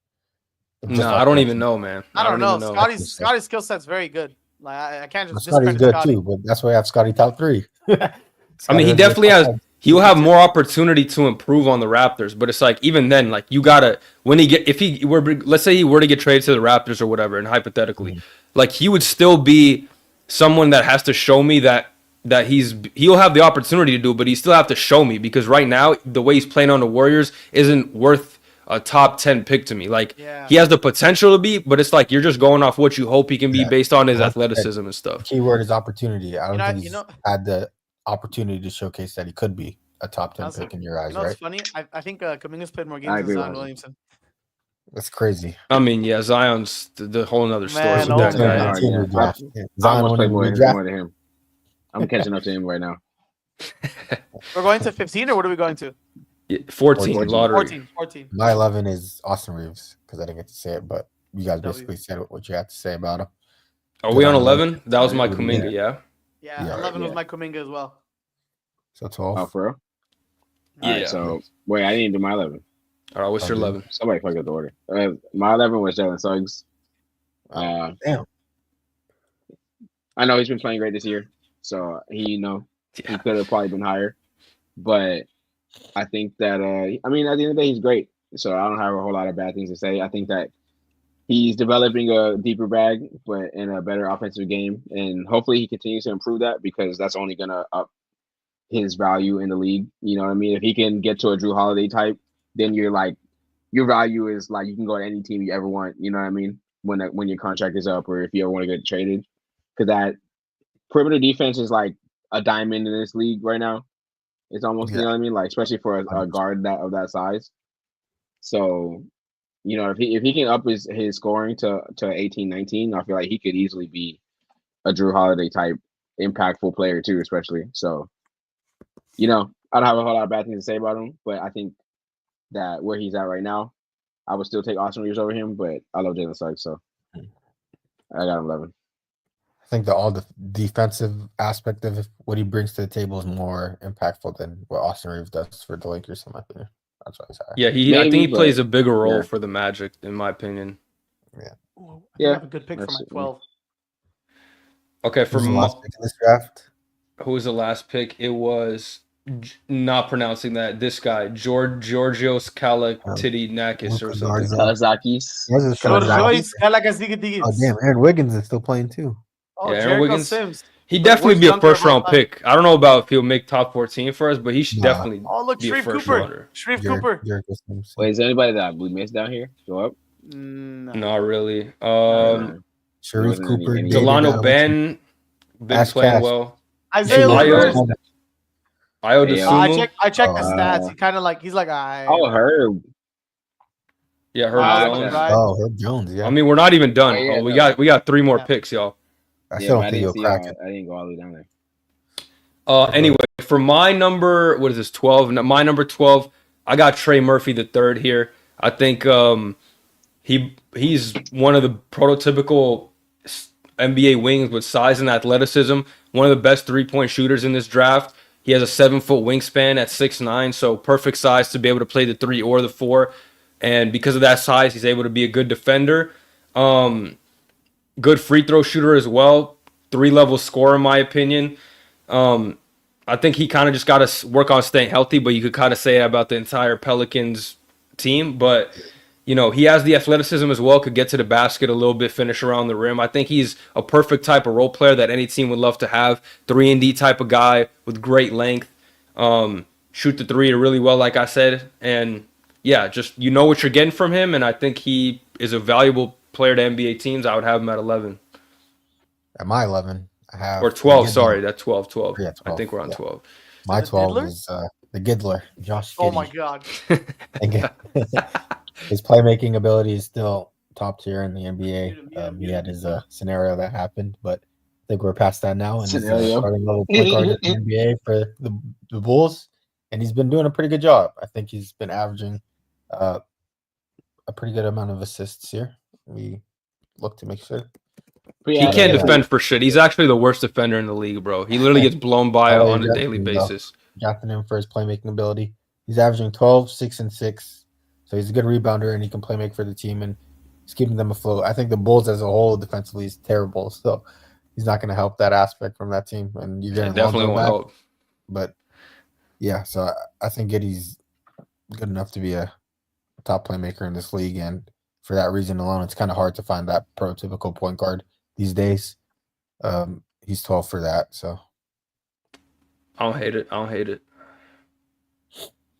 Just No, like I don't that. even know, man. I don't know. even know. Scotty's skill set's very good. Like I can't just Scotty's discredit good Scotty. too, but that's why I have Scotty top 3. I mean, he definitely has. He'll have more opportunity to improve on the Raptors, but it's like even then, like you gotta let's say he were to get traded to the Raptors or whatever, and hypothetically, like he would still be someone that has to show me that he'll have the opportunity to do it, but he still have to show me because right now the way he's playing on the Warriors isn't worth a top 10 pick to me. Like he has the potential to be, but it's like you're just going off what you hope he can be based on his athleticism and stuff. Keyword is opportunity. I don't think he's you know- had the opportunity to showcase that he could be a top 10 pick in your eyes, You know right? what's funny? I think Kuminga's played more I games than agree Zion with you. Williamson. That's crazy. I mean, yeah, Zion's the whole other story Man, with that oh, guy. man. Senior draft. I Zion almost won't played even more be than drafted. him. I'm catching up to him right now. We're going to 15 or what are we going to? Yeah, 14 14. lottery. 14. My 11 is Austin Reeves because I didn't get to say it, but you guys W. basically said what you had to say about him. Are we on Good on 11? That was my Yeah. Kuminga, yeah. Yeah, Yeah, 11 was yeah. my Kuminga as well. So 12. Oh, for real? Yeah. All right, so wait, I didn't do my 11. All right, what's your 11? Somebody fucked up the order. My 11 was Jalen Suggs. Damn. I know he's been playing great this year, so he could have probably been higher, but I think that I mean at the end of the day he's great, so I don't have a whole lot of bad things to say. I think that he's developing a deeper bag, but in a better offensive game, and hopefully he continues to improve that because that's only gonna up his value in the league. You know what I mean? If he can get to a Drew Holiday type, then you're like your value is like you can go to any team you ever want. You know what I mean? When your contract is up, or if you ever want to get traded, because that perimeter defense is like a diamond in this league right now. It's almost you know what I mean, like especially for a guard of that size. So, you know, if he can up his scoring to 18, 19, I feel like he could easily be a Drew Holiday type impactful player too, especially. So, you know, I don't have a whole lot of bad things to say about him, but I think that where he's at right now, I would still take Austin Reeves over him, but I love Jalen Suggs, so I got him 11. I think all the defensive aspect of what he brings to the table is more impactful than what Austin Reeves does for the Lakers, in my opinion. That's what I say. Yeah, I think he Maybe, plays a but- bigger role yeah. for the Magic, in my opinion. Ooh, I Yeah, have a good pick for my that's- 12. Okay, for Who's the last pick in this draft? who was the last pick? It was not pronouncing that. This guy, Georgios Kalakitidinakis or Luka something. Garza. Kazakis. Where's his George son? Joyce, Kalagazigadis. Oh damn, Aaron Wiggins is still playing too. Oh, Yeah, Aaron Jericho Wiggins. Sims. He'd The definitely worst be a dunker of first round all time. pick. I don't know about if he'll make top 14 for us, but he should Nah. definitely Oh, look, be a Sharif first Cooper. rounder. Sharif Jared- Cooper. Jared Wilson. Wait, is there anybody that we missed down here? Go up. No. Not really. Sharif Wasn't Cooper, any- Jaden Delano Allen. Ben. been Ask playing Cash. well. Isaiah Ayo. Livers. Ayo Yeah. Dosunmu. I checked the Oh. stats. He kind of like he's like Oh, Herb. Yeah, Herb Miles Jones. McBride. Oh, Herb Jones. Yeah. I mean, we're not even done. Oh, yeah, we no. got 3 more Yeah. picks, y'all. I Yeah, still but don't I think he'll didn't crack see. it. I didn't go all the way down there. Anyway, for my number, what is this, 12? My number 12, I got Trey Murphy the third here. I think he's one of the prototypical NBA wings with size and athleticism. One of the best 3-point shooters in this draft. He has a 7-foot wingspan at 6'9", so perfect size to be able to play the 3 or the 4. And because of that size, he's able to be a good defender. Good free throw shooter as well. 3-level scorer, in my opinion. I think he kind of just got to work on staying healthy, but you could kind of say that about the entire Pelicans team. But, you know, he has the athleticism as well, could get to the basket a little bit, finish around the rim. I think he's a perfect type of role player that any team would love to have. 3-and-D type of guy with great length. Shoot the 3 really well, like I said. And, yeah, just you know what you're getting from him, and I think he is a valuable player to NBA teams. I would have him at 11. At my 11, I have Or 12, sorry. That's 12. Yeah, I 12, think we're on yeah. 12. My The 12 Diddler? is the Giddler, Josh Oh Giddey. my god. Again, his playmaking ability is still top tier in the NBA. Mute him. He had his scenario that happened, but I think we're past that now. And he's Scenario. starting level point guard in the NBA for the Bulls, and he's been doing a pretty good job. I think he's been averaging a pretty good amount of assists here. We look to make sure. He Yeah, can't yeah. defend for shit. He's actually the worst defender in the league, bro. He literally gets blown by Oh, on a yeah, daily there you go. basis. Drafting him for his playmaking ability. He's averaging 12, 6, and 6. So he's a good rebounder and he can play make for the team and he's keeping them afloat. I think the Bulls as a whole defensively is terrible. So he's not going to help that aspect from that team. And you're It getting definitely Lonzo won't back. help. But yeah, so I think Giddey's good enough to be a top playmaker in this league. And for that reason alone, it's kind of hard to find that prototypical point guard these days. He's 12 for that. So I don't hate it.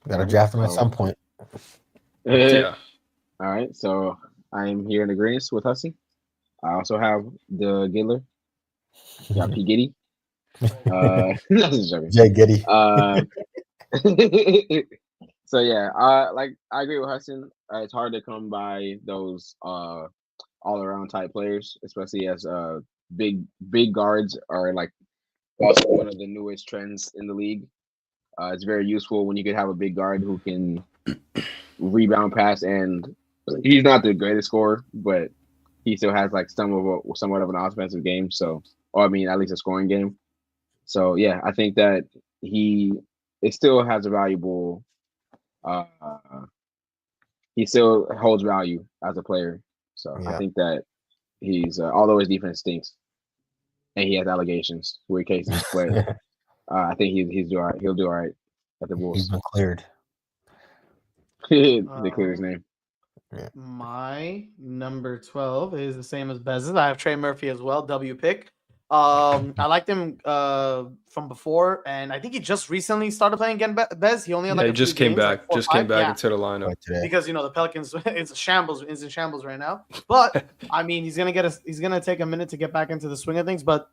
got to draft him at some point. Yeah. All right, so I am here in agreement with Hassan. I also have the Giddler. Got P. Giddy. That's just joking. Jay Giddey. So yeah, like I agree with Hassan. It's hard to come by those all around type players, especially as big guards are like also one of the newest trends in the league. It's very useful when you could have a big guard who can rebound, pass, and he's not the greatest scorer, but he still has like somewhat of an offensive game. So, or I mean, at least a scoring game. So yeah, I think that it still has a valuable. He still holds value as a player. So Yeah. I think that he's although his defense stinks, and he has allegations, weird cases, but I think he's do all right. He'll do all right at the He's Bulls. been cleared. They clear his name. My number 12 is the same as Bez's. I have Trey Murphy as well, W pick. I liked him from before, and I think he just recently started playing again. Bez, he only had Yeah, like he a just few came games, back. like 4 or Just came 5. back Yeah, into the lineup. Right today. because you know the Pelicans it's in shambles right now. But I mean, he's gonna take a minute to get back into the swing of things. But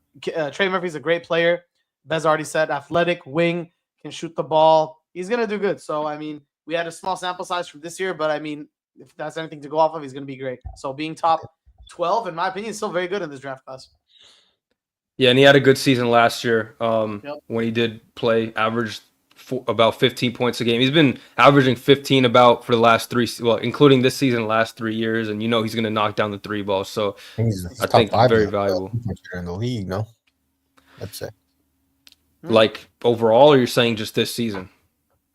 Trey Murphy's a great player. Bez already said, athletic wing, can shoot the ball. He's gonna do good. So I mean, we had a small sample size from this year, but I mean, if that's anything to go off of, he's gonna be great. So being top 12, in my opinion, is still very good in this draft class. Yeah, and he had a good season last year Yep. when he did play, averaged about 15 points a game. He's been averaging 15 about for the last including this season, last 3 years, and you know he's going to knock down the 3 ball. So He's I top think 5 very now, valuable. in the league, no? Let's say Like overall, or you're saying just this season?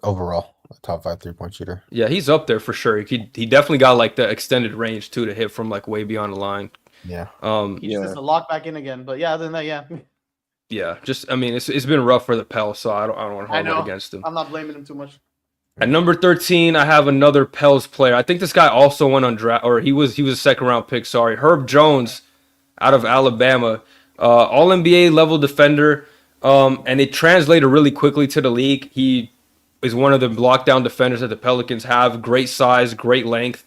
overall, a top 5 3-point shooter. Yeah, he's up there for sure. He definitely got like the extended range too to hit from like way beyond the line. Yeah. He just has to lock back in again. But yeah, other than that, yeah, Yeah, just I mean it's been rough for the Pels, so I don't want to hold it against him. I'm not blaming him too much. At number 13, I have another Pels player. I think this guy also went on draft, or he was a second round pick. Sorry, Herb Jones, out of Alabama, All NBA level defender, and it translated really quickly to the league. He is one of the lockdown defenders that the Pelicans have. Great size, great length,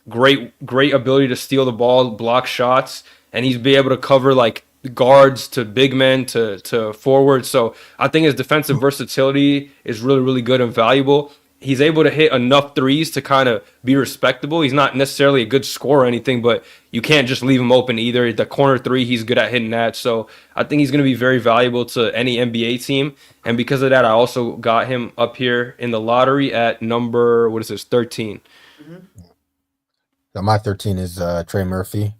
great ability to steal the ball, block shots, and he's be able to cover like guards to big men to forwards. So I think his defensive versatility is really, really good and valuable. He's able to hit enough threes to kind of be respectable. He's not necessarily a good scorer or anything, but you can't just leave him open either. The corner three, he's good at hitting that. So I think he's going to be very valuable to any NBA team. And because of that, I also got him up here in the lottery at number, 13. So my 13 is Trey Murphy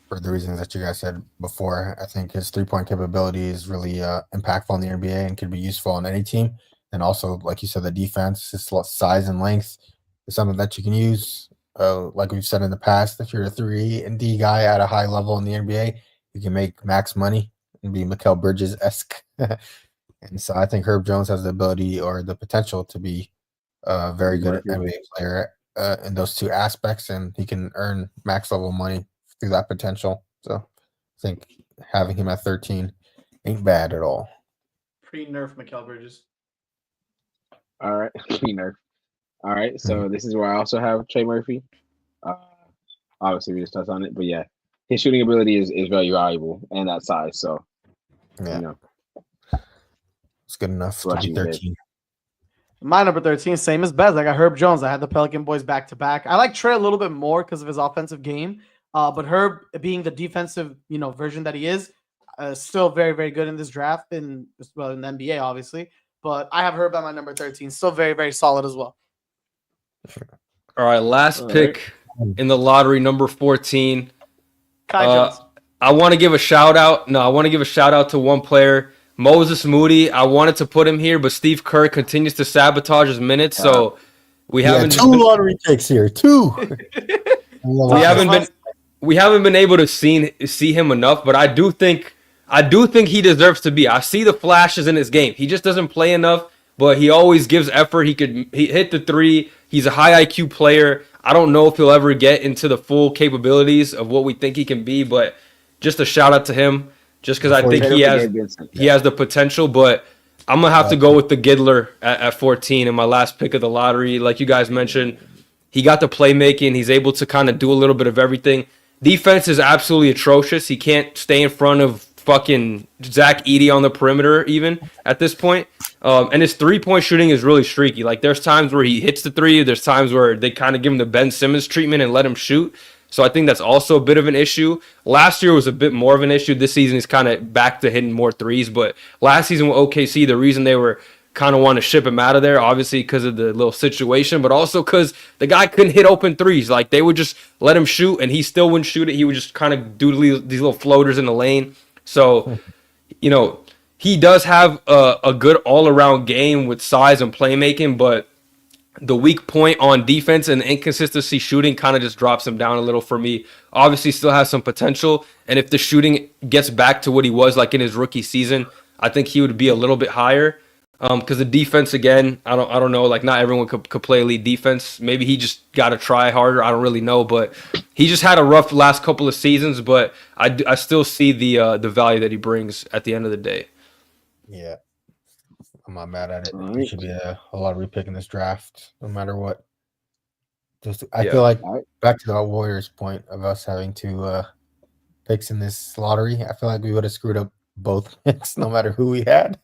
for the reasons that you guys said before. I think his 3-point capability is really impactful in the NBA and can be useful on any team. And also, like you said, the defense, his size and length is something that you can use. Like we've said in the past, if you're a 3 and D guy at a high level in the NBA, you can make max money and be Mikal Bridges-esque. And so I think Herb Jones has the ability or the potential to be a very good NBA player in those two aspects, and he can earn max level money through that potential. So I think having him at 13 ain't bad at all. Pre-nerf Mikal Bridges. All right, pre-nerf. All right, so this is where I also have Trey Murphy. Obviously, we just touched on it, but yeah, his shooting ability is very valuable and that size. So, yeah, it's good enough to be 13. My number 13, same as Bez. I got Herb Jones. I had the Pelican boys back to back. I like Trey a little bit more because of his offensive game. But Herb, being the defensive, version that he is, still very, very good in this draft in the NBA, obviously. But I have Herb at my number 13. Still very, very solid as well. All right, last pick in the lottery, number 14. Kai Jones. I want to give a shout out. No, I want to give a shout out to one player, Moses Moody. I wanted to put him here, but Steve Kerr continues to sabotage his minutes. So we haven't two lottery picks here. Two. we haven't been able to see him enough, but I do think he deserves to be. I see the flashes in his game. He just doesn't play enough, but he always gives effort. He hit the three. He's a high IQ player. I don't know if he'll ever get into the full capabilities of what we think he can be, but just a shout out to him, just because I think he has the potential. But I'm gonna have to go with the Giddler at 14 in my last pick of the lottery. Like you guys mentioned, he got the playmaking. He's able to kind of do a little bit of everything. Defense is absolutely atrocious. He can't stay in front of fucking Zach Edey on the perimeter even at this point. And his 3-point shooting is really streaky. Like there's times where he hits the three. There's times where they kind of give him the Ben Simmons treatment and let him shoot. So I think that's also a bit of an issue. Last year was a bit more of an issue. This season he's kind of back to hitting more threes. But last season with OKC, the reason they were kind of want to ship him out of there, obviously because of the little situation, but also because the guy couldn't hit open threes. Like they would just let him shoot and he still wouldn't shoot it. He would just kind of do these little floaters in the lane. So, he does have a good all-around game with size and playmaking, but the weak point on defense and inconsistency shooting kind of just drops him down a little for me. Obviously still has some potential, and if the shooting gets back to what he was like in his rookie season, I think he would be a little bit higher. Because the defense, again, I don't know. Like not everyone could play elite defense. Maybe he just got to try harder. I don't really know, but he just had a rough last couple of seasons. But I still see the value that he brings at the end of the day. Yeah, I'm not mad at it. He should be a lottery pick in this draft, no matter what. I feel like back to the Warriors' point of us having two picks in this lottery. I feel like we would have screwed up both picks, no matter who we had.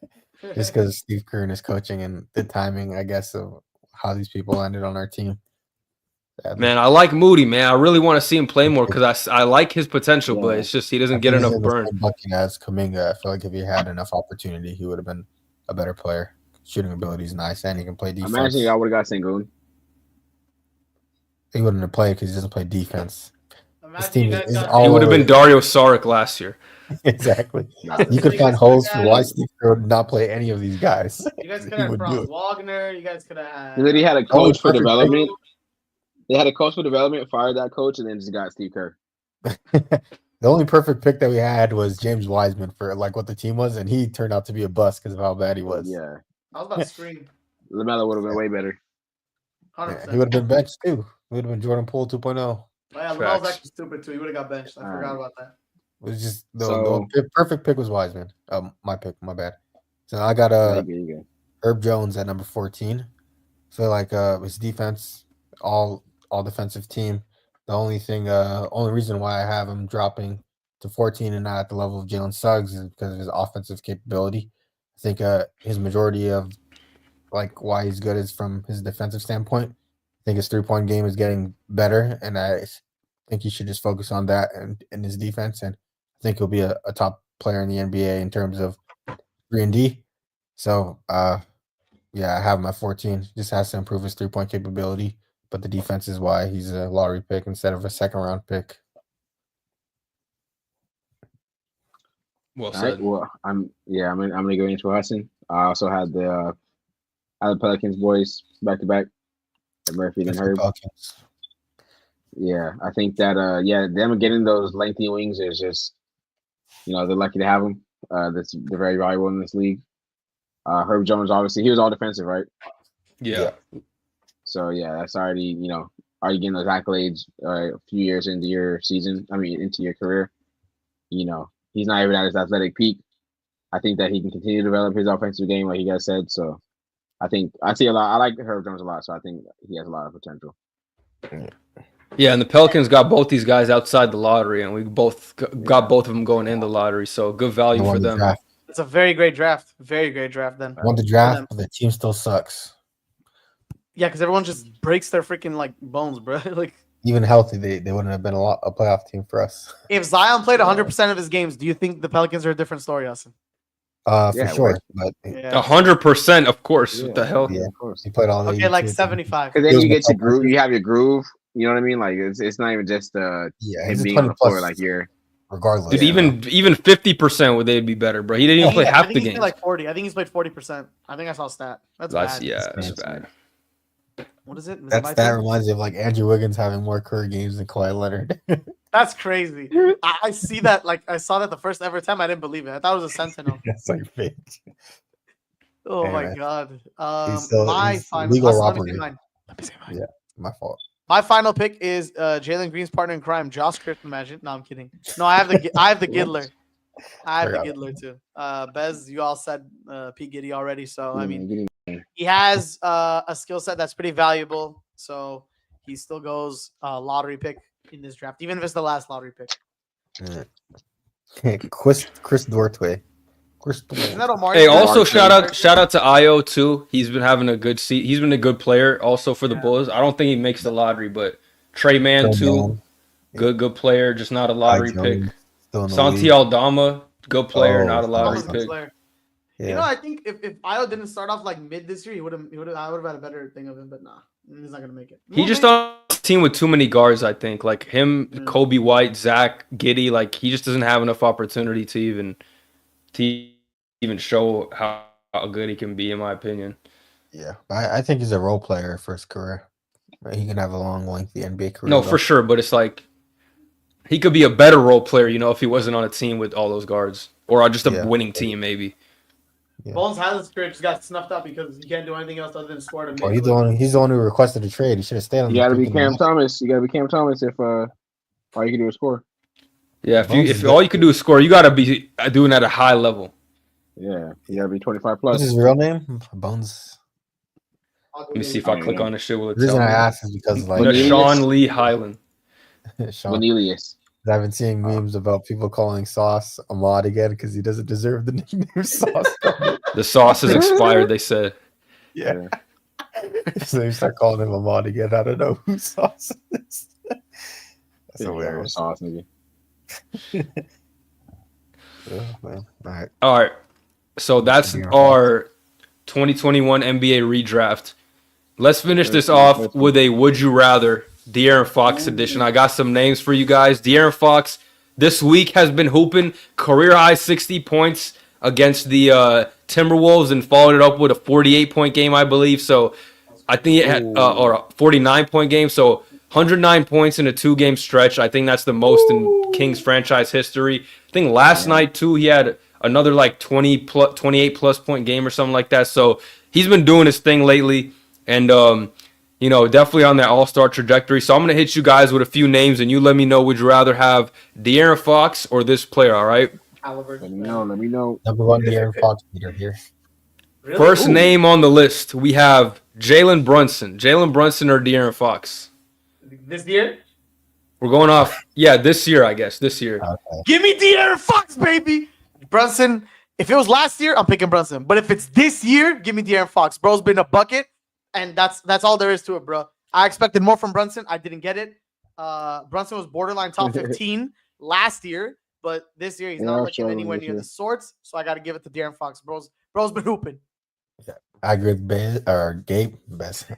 Just because Steve Kerr and his coaching and the timing, I guess, of how these people ended on our team. Sadly. Man, I like Moody, man. I really want to see him play more because I like his potential, but it's just he doesn't get enough burn. Bucking as Kuminga, I feel like if he had enough opportunity, he would have been a better player. Shooting ability is nice, and he can play defense. Imagine I would have got Sengun. He wouldn't have played because he doesn't play defense. His team he would have been Dario Saric last year. Exactly. You could find holes for why Steve Kerr would not play any of these guys. You guys could have Franz Wagner. You guys could have. He had a coach for development. They had a coach for development, fired that coach, and then just got Steve Kerr. The only perfect pick that we had was James Wiseman for like what the team was, and he turned out to be a bust because of how bad he was. Yeah. I was about to scream. LaMelo would have been way better. 100%. Yeah, he would have been benched too. He would have been Jordan Poole 2.0. Oh, yeah, LaMelo's actually stupid too. He would have got benched. I forgot about that. It was just the perfect pick was Wiseman. My pick, my bad. So I got Herb Jones at number 14. I feel like his defense, all defensive team. The only reason why I have him dropping to 14 and not at the level of Jalen Suggs is because of his offensive capability. I think his majority of like why he's good is from his defensive standpoint. I think his 3-point game is getting better, and I think he should just focus on that and in his defense. And I think he'll be a top player in the NBA in terms of 3-and-D. So, yeah, I have him at 14. Just has to improve his 3-point capability, but the defense is why he's a lottery pick instead of a second-round pick. Well All right. said. Well, I'm gonna go into Hassan. I also had the Pelicans boys back to back. Murphy and Herb. Pelicans. Yeah, I think that them getting those lengthy wings is just, they're lucky to have them. They're very valuable in this league. Herb Jones, obviously, he was all defensive, right? Yeah. So yeah, that's already already getting those accolades a few years into your season. I mean, into your career. He's not even at his athletic peak. I think that he can continue to develop his offensive game, like you guys said. So I think I see a lot. I like Herb Jones a lot, so I think he has a lot of potential. Yeah, and the Pelicans got both these guys outside the lottery, and we both got both of them going in the lottery. So good value for them. Draft. It's a very great draft. Very great draft. Then Won the draft, but the team still sucks. yeah, because everyone just breaks their freaking like bones, bro. Like Even healthy, they wouldn't have been a playoff team for us. if Zion played 100% of his games, do you think the Pelicans are a different story, Hassan? For sure. But 100%, of course. What the hell? Yeah, of course. he played all. Okay, like 75. Because then you get to groove. You have your groove. You know what I mean? Like it's not even just him being on the floor. Like you're regardless. Dude, even 50% would they be better, bro? He didn't even play half the games. games. Like 40. I think he's played 40%. I think I saw a stat. That's bad. Yeah, that's bad. What is it? That reminds me of like Andrew Wiggins having more career games than Kawhi Leonard. That's crazy. I see that. Like I saw that the first ever time. I didn't believe it. I thought it was a sentinel. That's like fake. Oh Hey, my man. god. He's My final. legal Let me robbery. say mine. Let me say mine. Yeah, my fault. My final pick is Jalen Green's partner in crime, Josh Crips. Imagine. No, I'm kidding. No, I have the Giddler. I have the Giddler too. Bez, you all said P. Giddy already, so I mean, he has a skill set that's pretty valuable. So he still goes lottery pick in this draft, even if it's the last lottery pick. Chris Duarte. Isn't that Omari? Hey, also shout out to Io too. He's been having a good seat. He's been a good player also for the Bulls. I don't think he makes the lottery, but Trey Mann too, good player, just not a lottery pick. Santi Aldama, good player, not a lottery pick. Yeah. You know, I think if Io didn't start off like mid this year, I would have had a better thing of him, but nah, he's not gonna make it. He just on a team with too many guards, I think. Like him, Kobe White, Zach, Giddey, like he just doesn't have enough opportunity to even show how good he can be, in my opinion. Yeah, I think he's a role player for his career. He can have a long, lengthy NBA career. No, for sure, but it's like he could be a better role player, if he wasn't on a team with all those guards, or just a winning team, maybe. Yeah. Bones Highland's career just got snuffed out because he can't do anything else other than score to make. He's the one who requested a trade. He should have stayed on. You got to be Cam Thomas. You got to be Cam Thomas if all you can do is score. Yeah, if all you can do is score, you got to be doing at a high level. Yeah, you got to be 25 plus. What's his real name? Bones. Let me see if I click on this shit. Will it the reason I asked is because Sean Lee Highland. Vanillius. I've been seeing memes about people calling Sauce Ahmad again because he doesn't deserve the nickname Sauce. The sauce is expired, they said. Yeah. So they start calling him Ahmad again. I don't know who Sauce is. That's hilarious. Sauce, nigga. All right. So that's our 2021 NBA redraft. Let's finish this off with a Would You Rather De'Aaron Fox edition. I got some names for you guys. De'Aaron Fox this week has been hooping career high 60 points against the Timberwolves and followed it up with a 48-point game, I believe. So I think it had or a 49-point game. So 109 points in a 2-game stretch. I think that's the most in Kings franchise history. I think last night too he had another like 28 plus point game or something like that. So he's been doing his thing lately, and definitely on that all-star trajectory. So I'm gonna hit you guys with a few names, and you let me know, would you rather have De'Aaron Fox or this player? All right. Let me know. Number one De'Aaron Fox leader here. Really? First name on the list, we have Jalen Brunson. Jalen Brunson or De'Aaron Fox? This year? We're going off. Yeah, this year, I guess. This year. Okay. Give me De'Aaron Fox, baby. Brunson. If it was last year, I'm picking Brunson. But if it's this year, give me De'Aaron Fox. Bro's been a bucket, and that's all there is to it, bro. I expected more from Brunson. I didn't get it. Brunson was borderline top 15 last year, but this year he's not looking anywhere near the sorts. So I got to give it to De'Aaron Fox. Bro's been hooping. Yeah, I agree with Gabe.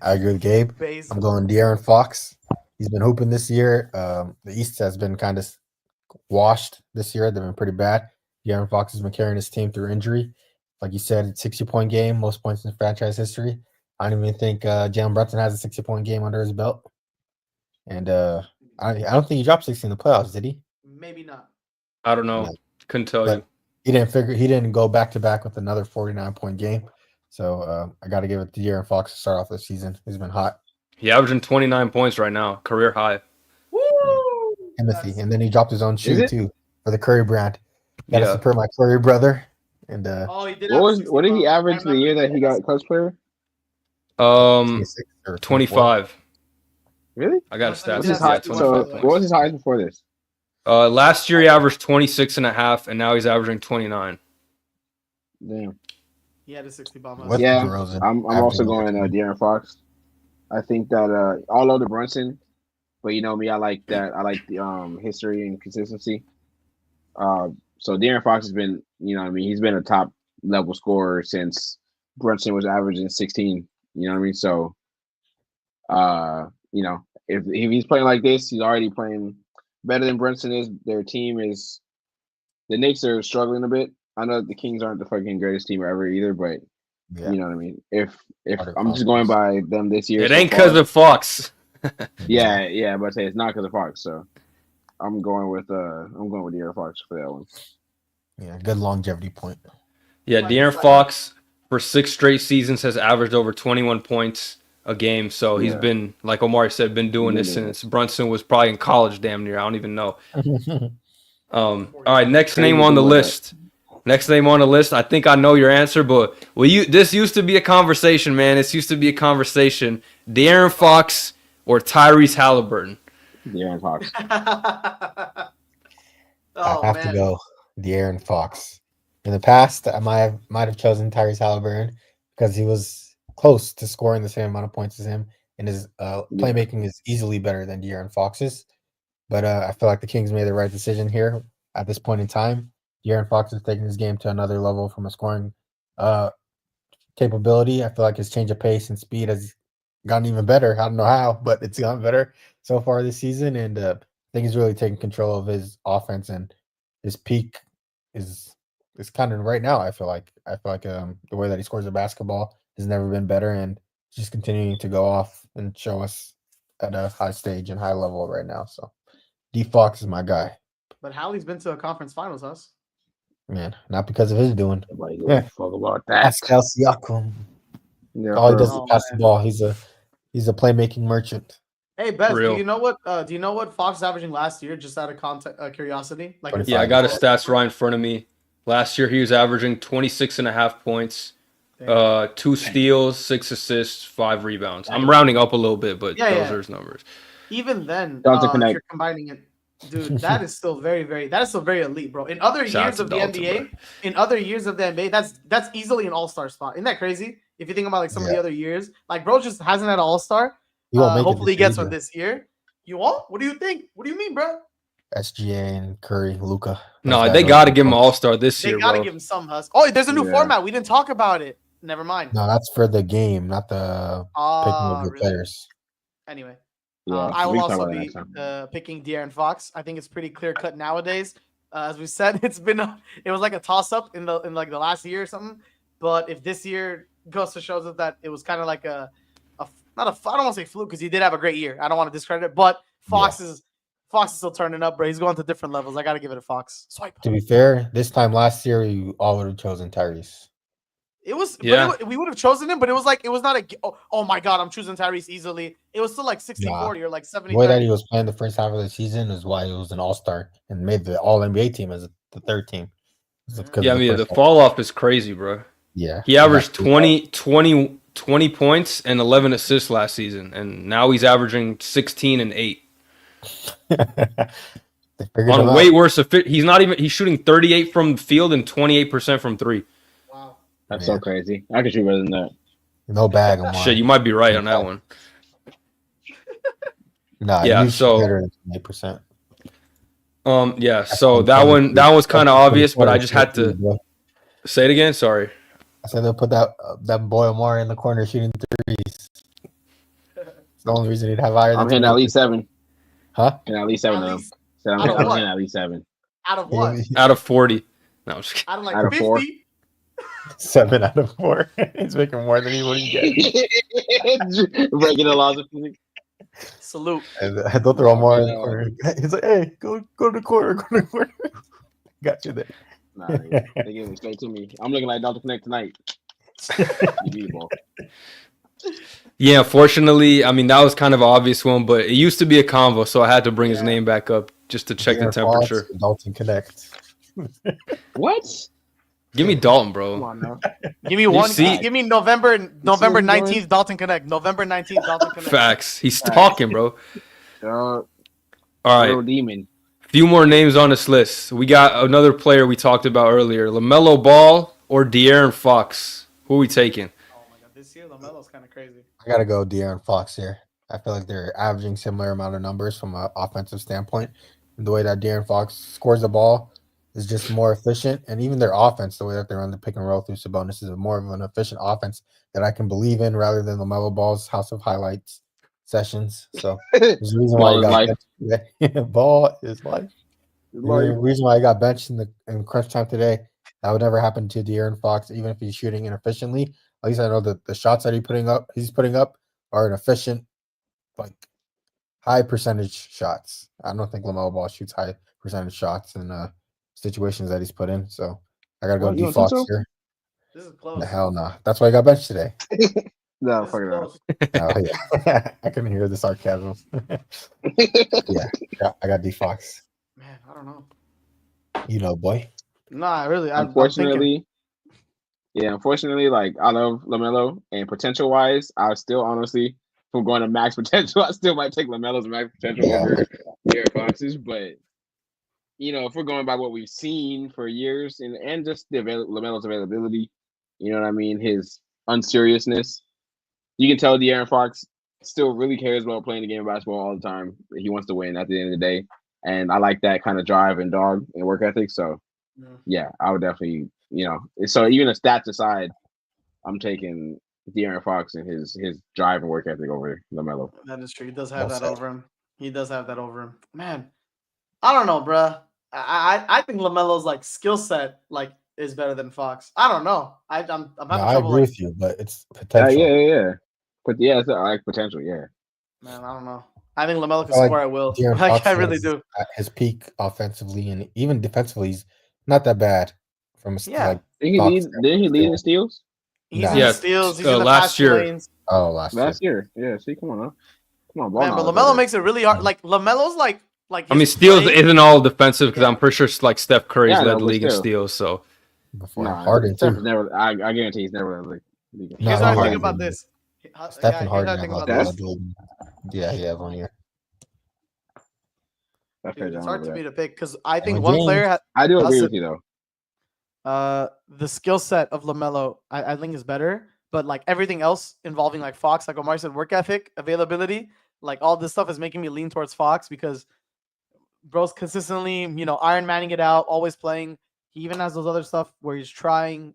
I agree with Gabe. Baze. I'm going De'Aaron Fox. He's been hooping this year. The East has been kind of washed this year. They've been pretty bad. De'Aaron Fox has been carrying his team through injury. Like you said, 60-point game, most points in franchise history. I don't even think Jalen Brunson has a 60-point game under his belt. And I don't think he dropped 60 in the playoffs, did he? Maybe not. I don't know. No. Couldn't tell But you. he didn't go back to back with another 49-point game. So I got to give it to De'Aaron Fox to start off the season. He's been hot. He averaging 29 points right now, career high. Woo! Timothy, and then he dropped his own shoe too for the Curry brand. Got to Yeah. support my Curry brother. And He did. What did he average the year that he got Clutch Player? 26 or 25. Really? I got a What's stat. his Yeah, high- 25 So points. what was his highest before this? Last year he averaged 26.5, and now he's averaging 29. Damn. He had a 60 bomb. With Yeah, DeRozan I'm also averaging going over 20. De'Aaron Fox. I think that all over Brunson, but you know me, I like that. I like the history and consistency. So De'Aaron Fox has been, you know what I mean, he's been a top level scorer since Brunson was averaging 16. You know what I mean? So you know, if he's playing like this, he's already playing better than Brunson is. Their team is the Knicks are struggling a bit. I know the Kings aren't the fucking greatest team ever either, but Yeah. you know what I mean. If Harder I'm just going by them this year, It so ain't far, because of Fox. yeah, but I say it's not because of Fox. So I'm going with De'Aaron Fox for that one. Yeah, good longevity point. Yeah, De'Aaron Fox for 6 straight seasons has averaged over 21 points a game. So he's Yeah. been, like Omari said, been doing this since Brunson was probably in college damn near. I don't even know. All right, next name on the list. Next name on the list. I think I know your answer, but this used to be a conversation, man. This used to be a conversation. De'Aaron Fox or Tyrese Halliburton? De'Aaron Fox. Oh, I have to go De'Aaron Fox. In the past, I might have chosen Tyrese Halliburton because he was close to scoring the same amount of points as him, and his playmaking is easily better than De'Aaron Fox's. But I feel like the Kings made the right decision here at this point in time. De'Aaron Fox is taking his game to another level from a scoring capability. I feel like his change of pace and speed has gotten even better. I don't know how, but it's gotten better so far this season, and I think he's really taking control of his offense, and his peak is kind of right now. I feel like the way that he scores the basketball has never been better, and just continuing to go off and show us at a high stage and high level right now. So D Fox is my guy. But Hallie's been to a conference finals, us. Man, not because of his doing. Nobody gives a fuck about that. Pascal Siakam. Yeah, All he does is Oh, pass the man. ball. He's a playmaking merchant. Hey, Bez, Real. do you know what Fox was averaging last year? Just out of curiosity, like 25. Yeah, I got his stats right in front of me. Last year he was averaging 26.5 points, Damn. 2 steals, 6 assists, 5 rebounds. I'm rounding up a little bit, but those are his numbers. Even then, Dalton if Connect. you're combining it, dude, that is still very elite, bro. In other Shout out years to of the Dalton, NBA, that's easily an all-star spot. Isn't that crazy? If you think about like some of the Yeah. other years, like bro just hasn't had an all-star. He won't make it Hopefully he this gets year one either. this year. You won't? What do you think? What do you mean, bro? SGA and Curry, Luca. No, they got to give him an All-Star this They year, gotta bro. give him some husk. Oh, there's a new Yeah. format. We didn't talk about it. Never mind. No, that's for the game, not the picking of the Really? players. Anyway, Yeah, I we will can talk also about that be next time. picking De'Aaron Fox. I think it's pretty clear cut nowadays. As we said, it was like a toss up in like the last year or something. But if this year goes to shows us that it was kind of like I don't want to say fluke because he did have a great year. I don't want to discredit it, but Fox is still turning up, bro. He's going to different levels. I got to give it a Fox. Swipe. To be fair, this time last year, you all would have chosen Tyrese. It was, Yeah. we would have chosen him, but it was not oh my God, I'm choosing Tyrese easily. It was still like 60-40 or like 70. The way that he was playing the first half of the season is why he was an all-star and made the All-NBA team as the third team. Yeah, I mean, the fall off is crazy, bro. Yeah. He averaged 20 points and 11 assists last season, and now he's averaging 16 and 8. They figured him On out. way worse, he's shooting 38 from the field and 28% from three. Wow. That's so crazy. I could shoot better than that. No bag, Omari. Shit, you might be right on that one. Nah, Yeah, you so- shoot better than 28%. Yeah. So that one was kind of obvious, but I just had to Bro. say it again. Sorry. I said they'll put that boy Omari in the corner shooting threes. It's the only reason he'd have higher than I'm hitting at least 7. Huh? Hitting at least 7 At now. least- So I'm out of what? hitting at least 7. Out of what? Out of 40. No, I'm just kidding. Out of like Out of 50? 4. 7 out of 4. He's making more than he would get. Breaking the laws of physics. Salute. And I thought they're all more in the corner. He's like, hey, go to the corner, go to the corner. Got you there. Nah, they gave it straight to me. I'm looking like Dr. Connect tonight. You need the ball. Yeah, fortunately, I mean, that was kind of an obvious one, but it used to be a convo, so I had to bring his name back up just to check the De'Aaron temperature. Fox, Dalton Connect. What? Give me Dalton, Come bro. on now. Give me one. see- Give me November what he's 19th Dalton Connect. November 19th Dalton Connect. Facts. He's talking, bro. All All Little right. demon. Few more names on this list. We got another player we talked about earlier. LaMelo Ball or De'Aaron Fox? Who are we taking? Oh my god, this year LaMelo's kind of crazy. I gotta go De'Aaron Fox here. I feel like they're averaging similar amount of numbers from an offensive standpoint. And the way that De'Aaron Fox scores the ball is just more efficient, and even their offense, the way that they run the pick and roll through Sabonis, is more of an efficient offense that I can believe in rather than LaMelo Ball's House of Highlights sessions. So there's a reason why Ball he is got life. benched today. Ball is life. The reason why I got benched in crunch time today, that would never happen to De'Aaron Fox, even if he's shooting inefficiently. At least I know that the shots that he's putting up are an efficient, like high percentage shots. I don't think LaMelo Ball shoots high percentage shots in situations that he's put in. So I gotta go What, you D don't Fox think so? here. This is close. The hell no. That's why I got benched today. No, This is fuck it out. close. Oh yeah. I couldn't hear the sarcasm. yeah, I got D Fox. Man, I don't know. You know, boy. Nah, really. I'm thinking. Unfortunately, like I love LaMelo, and potential wise, I still honestly, if I'm going to max potential, I still might take LaMelo's max potential Yeah. over De'Aaron Fox's. But if we're going by what we've seen for years and just LaMelo's availability, you know what I mean, his unseriousness, you can tell De'Aaron Fox still really cares about playing the game of basketball all the time. He wants to win at the end of the day, and I like that kind of drive and dog and work ethic. So. Yeah, I would definitely, so even the stats aside, I'm taking De'Aaron Fox and his drive and work ethic over LaMelo. That is true. He does have Well that said. over him. He does have that over him. Man, I don't know, bruh. I think LaMelo's like skill set is better than Fox. I don't know. I'm having No, I trouble. agree with you, but it's potential. Yeah. But yeah, it's like potential, yeah. Man, I don't know. I think LaMelo can I like score at will. De'Aaron Like Fox I really was do. At his peak offensively and even defensively, he's not that bad. Yeah. Didn't he lead in steals? He's Nah. in Yeah, the steals. He's in the last passing year. lanes. Oh, last year. Last year. Yeah, see, come on, ball Man, but knowledge LaMelo over makes it really hard. Like LaMelo's like. I mean, his steals play- isn't all defensive because Yeah. I'm pretty sure like Steph Curry's Yeah, I know, led the but league in still. steals. So Before Nah, Harden Steph too. is never. I guarantee he's never like. Here's No, what I he think has about been. this. Steph Yeah, and here's what I Harden think have about led this. the league. Yeah, he has 1 year. Dude, it's hard to me to pick because I think And one James- player I do agree Hassan- with you though. the skill set of LaMelo, I think is better, but like everything else involving like Fox, like Omar said, work ethic, availability, like all this stuff is making me lean towards Fox because bro's consistently, Iron Manning it out, always playing. He even has those other stuff where he's trying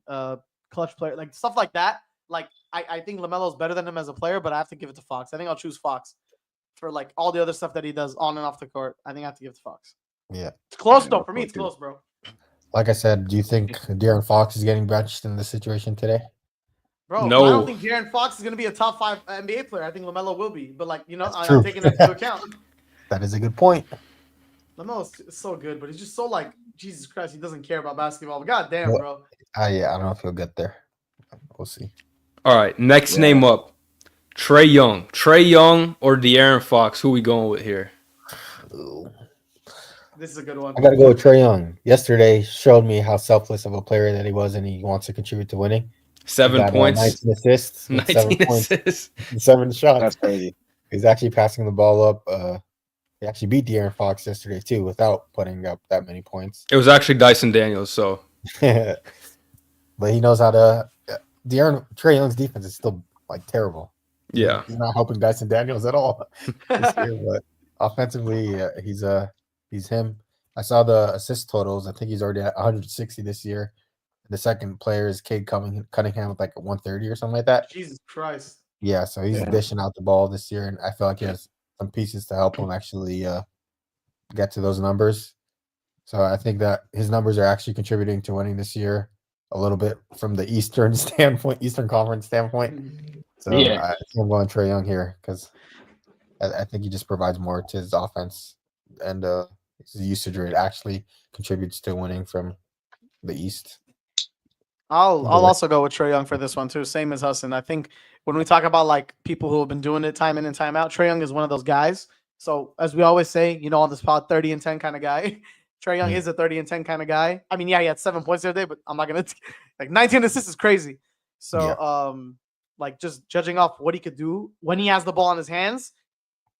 clutch player, like stuff like that. Like I think LaMelo's better than him as a player, but I have to give it to Fox. I think I'll choose Fox for like all the other stuff that he does on and off the court. I think I have to give it to Fox. Yeah. It's close Yeah, though. I'll For me, vote it's too. close, bro. Like I said, do you think De'Aaron Fox is getting benched in this situation today? Bro, No. I don't think De'Aaron Fox is going to be a top 5 NBA player. I think LaMelo will be. But, That's I'm true. taking that into account. That is a good point. LaMelo is so good, but he's just so, Jesus Christ, he doesn't care about basketball. But God damn, Well- bro. Yeah, I don't know if he'll get there. We'll see. all right, next Yeah. name up, Trey Young. Trey Young or De'Aaron Fox? Who we going with here? Ooh. This is a good one. I got to go with Trae Young. Yesterday showed me how selfless of a player that he was, and he wants to contribute to winning. He 7 got, points, 19 assists, with 7 19 points, assists. and 7 shots. That's crazy. He's actually passing the ball up. He actually beat De'Aaron Fox yesterday too, without putting up that many points. It was actually Dyson Daniels. So But he knows how to. Trae Young's defense is still like terrible. yeah, He's not helping Dyson Daniels at all this year. But offensively, he's him. I saw the assist totals. I think he's already at 160 this year. The second player is Cade Cunningham with like 130 or something like that. Jesus Christ. Yeah, so he's dishing out the ball this year, and I feel like he has some pieces to help him actually get to those numbers. So I think that his numbers are actually contributing to winning this year a little bit from the Eastern Conference standpoint. So I think I'm going Trae Young here because I think he just provides more to his offense, and his usage rate actually contributes to winning from the East. I'll also go with Trae Young for this one too. Same as Hassan. I think when we talk about like people who have been doing it time in and time out, Trae Young is one of those guys. So as we always say, on this pod, 30 and 10 kind of guy. Trae Young is a 30 and 10 kind of guy. I mean, yeah, he had 7 points the other day, but I'm not gonna like 19 assists is crazy. So like just judging off what he could do when he has the ball in his hands,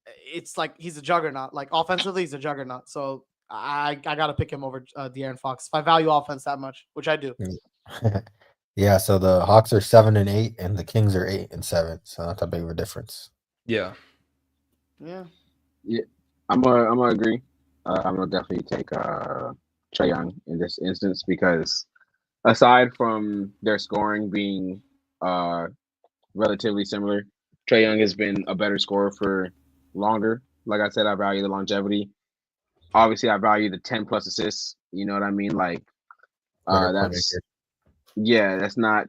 it's like he's a juggernaut. Like offensively, he's a juggernaut. So I gotta pick him over De'Aaron Fox if I value offense that much, which I do. Yeah, so the Hawks are 7-8 and the Kings are 8-7. So not that big of a difference. yeah. I'm gonna agree. I'm gonna definitely take Trae Young in this instance because aside from their scoring being relatively similar, Trae Young has been a better scorer for longer. Like I said, I value the longevity. Obviously, I value the 10 plus assists. You know what I mean? Like that's not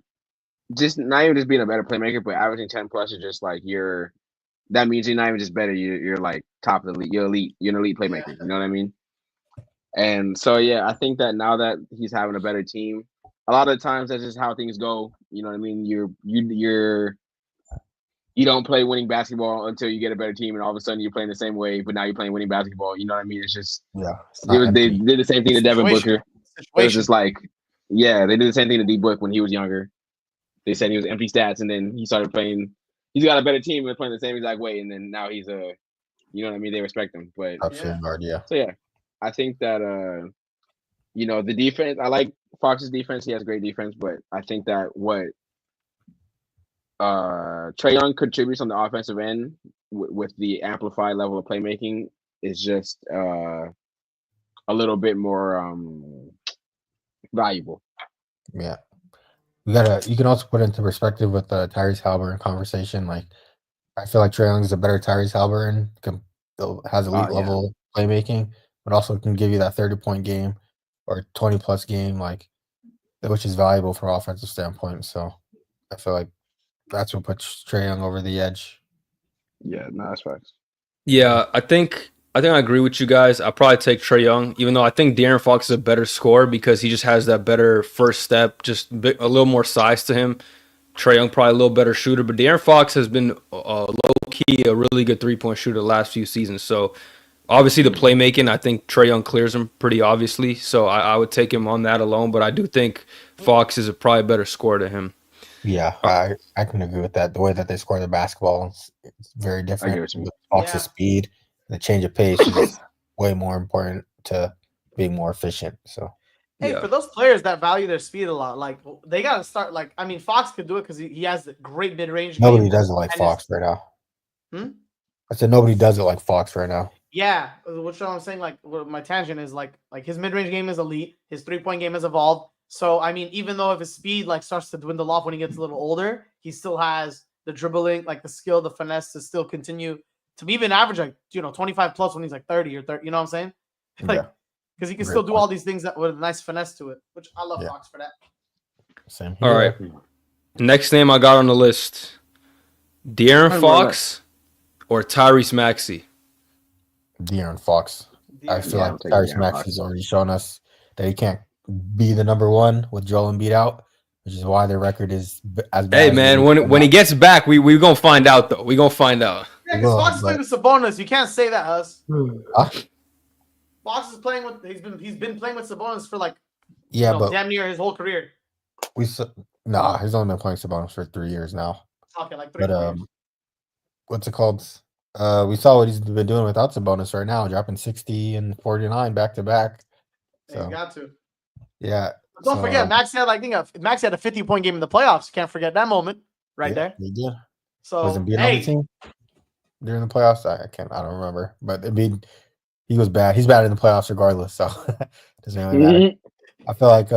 even just being a better playmaker, but averaging 10 plus is just like that means you're not even just better. You're like top of the league. You're elite. You're an elite playmaker. You know what I mean? And so I think that now that he's having a better team, a lot of the times that's just how things go. You know what I mean? You don't play winning basketball until you get a better team, and all of a sudden you're playing the same way, but now you're playing winning basketball. You know what I mean? It's just they did the same thing to Devin Booker. It was just like they did the same thing to D Book when he was younger. They said he was empty stats, and then he started playing. He's got a better team and playing the same exact way, and then now he's you know what I mean? They respect him, but So I think that the defense. I like Fox's defense. He has great defense, but I think that what Trae Young contributes on the offensive end with the amplified level of playmaking is just a little bit more valuable. Yeah. You can also put into perspective with the Tyrese Halliburton conversation. Like, I feel like Trae Young is a better Tyrese Halliburton, has elite level playmaking, but also can give you that 30-point game or 20-plus game, like, which is valuable from an offensive standpoint. So I feel like that's what puts Trae Young over the edge. Yeah, no, that's facts. Yeah, I think I agree with you guys. I'll probably take Trae Young, even though I think De'Aaron Fox is a better scorer because he just has that better first step, just a little more size to him. Trae Young probably a little better shooter, but De'Aaron Fox has been low-key a really good three-point shooter the last few seasons. So obviously the playmaking, I think Trae Young clears him pretty obviously. So I would take him on that alone, but I do think Fox is probably a better scorer to him. Yeah, I can agree with that. The way that they score the basketball is very different. Fox's speed, the change of pace is way more important to being more efficient. So, for those players that value their speed a lot, like they got to start. Like, I mean, Fox could do it because he has the great mid range. Nobody does it like Fox right now. I said nobody does it like Fox right now. Yeah, which I'm saying, like, my tangent is like his mid range game is elite. His 3-point game has evolved. So, I mean, even though if his speed like starts to dwindle off when he gets a little older, he still has the dribbling, like the skill, the finesse to still continue to be even average, like, 25 plus when he's like 30 or 30. You know what I'm saying? Like, because he can still do all these things that with a nice finesse to it, which I love Fox for that. Same here. All right. Next name I got on the list, De'Aaron Fox or Tyrese Maxey? De'Aaron Fox. I feel like Tyrese Maxey's already shown us that he can't be the number one with Joel Embiid out, which is why their record is as bad. Hey, man, when he gets back, we going to find out, though. We going to find out. Yeah, because Fox is playing with Sabonis. You can't say that, Hus. Fox is playing with he's been playing with Sabonis for like but damn near his whole career. He's only been playing Sabonis for 3 years now. Okay, like 3 years. What's it called? We saw what he's been doing without Sabonis right now, dropping 60 and 49 back to back. And he's So got to. yeah. But don't forget, Max had Max had a 50-point game in the playoffs. Can't forget that moment right there. He did. So Was Embiid on the team during the playoffs? I don't remember. But Embiid, he was bad. He's bad in the playoffs regardless. So it doesn't really matter. I feel like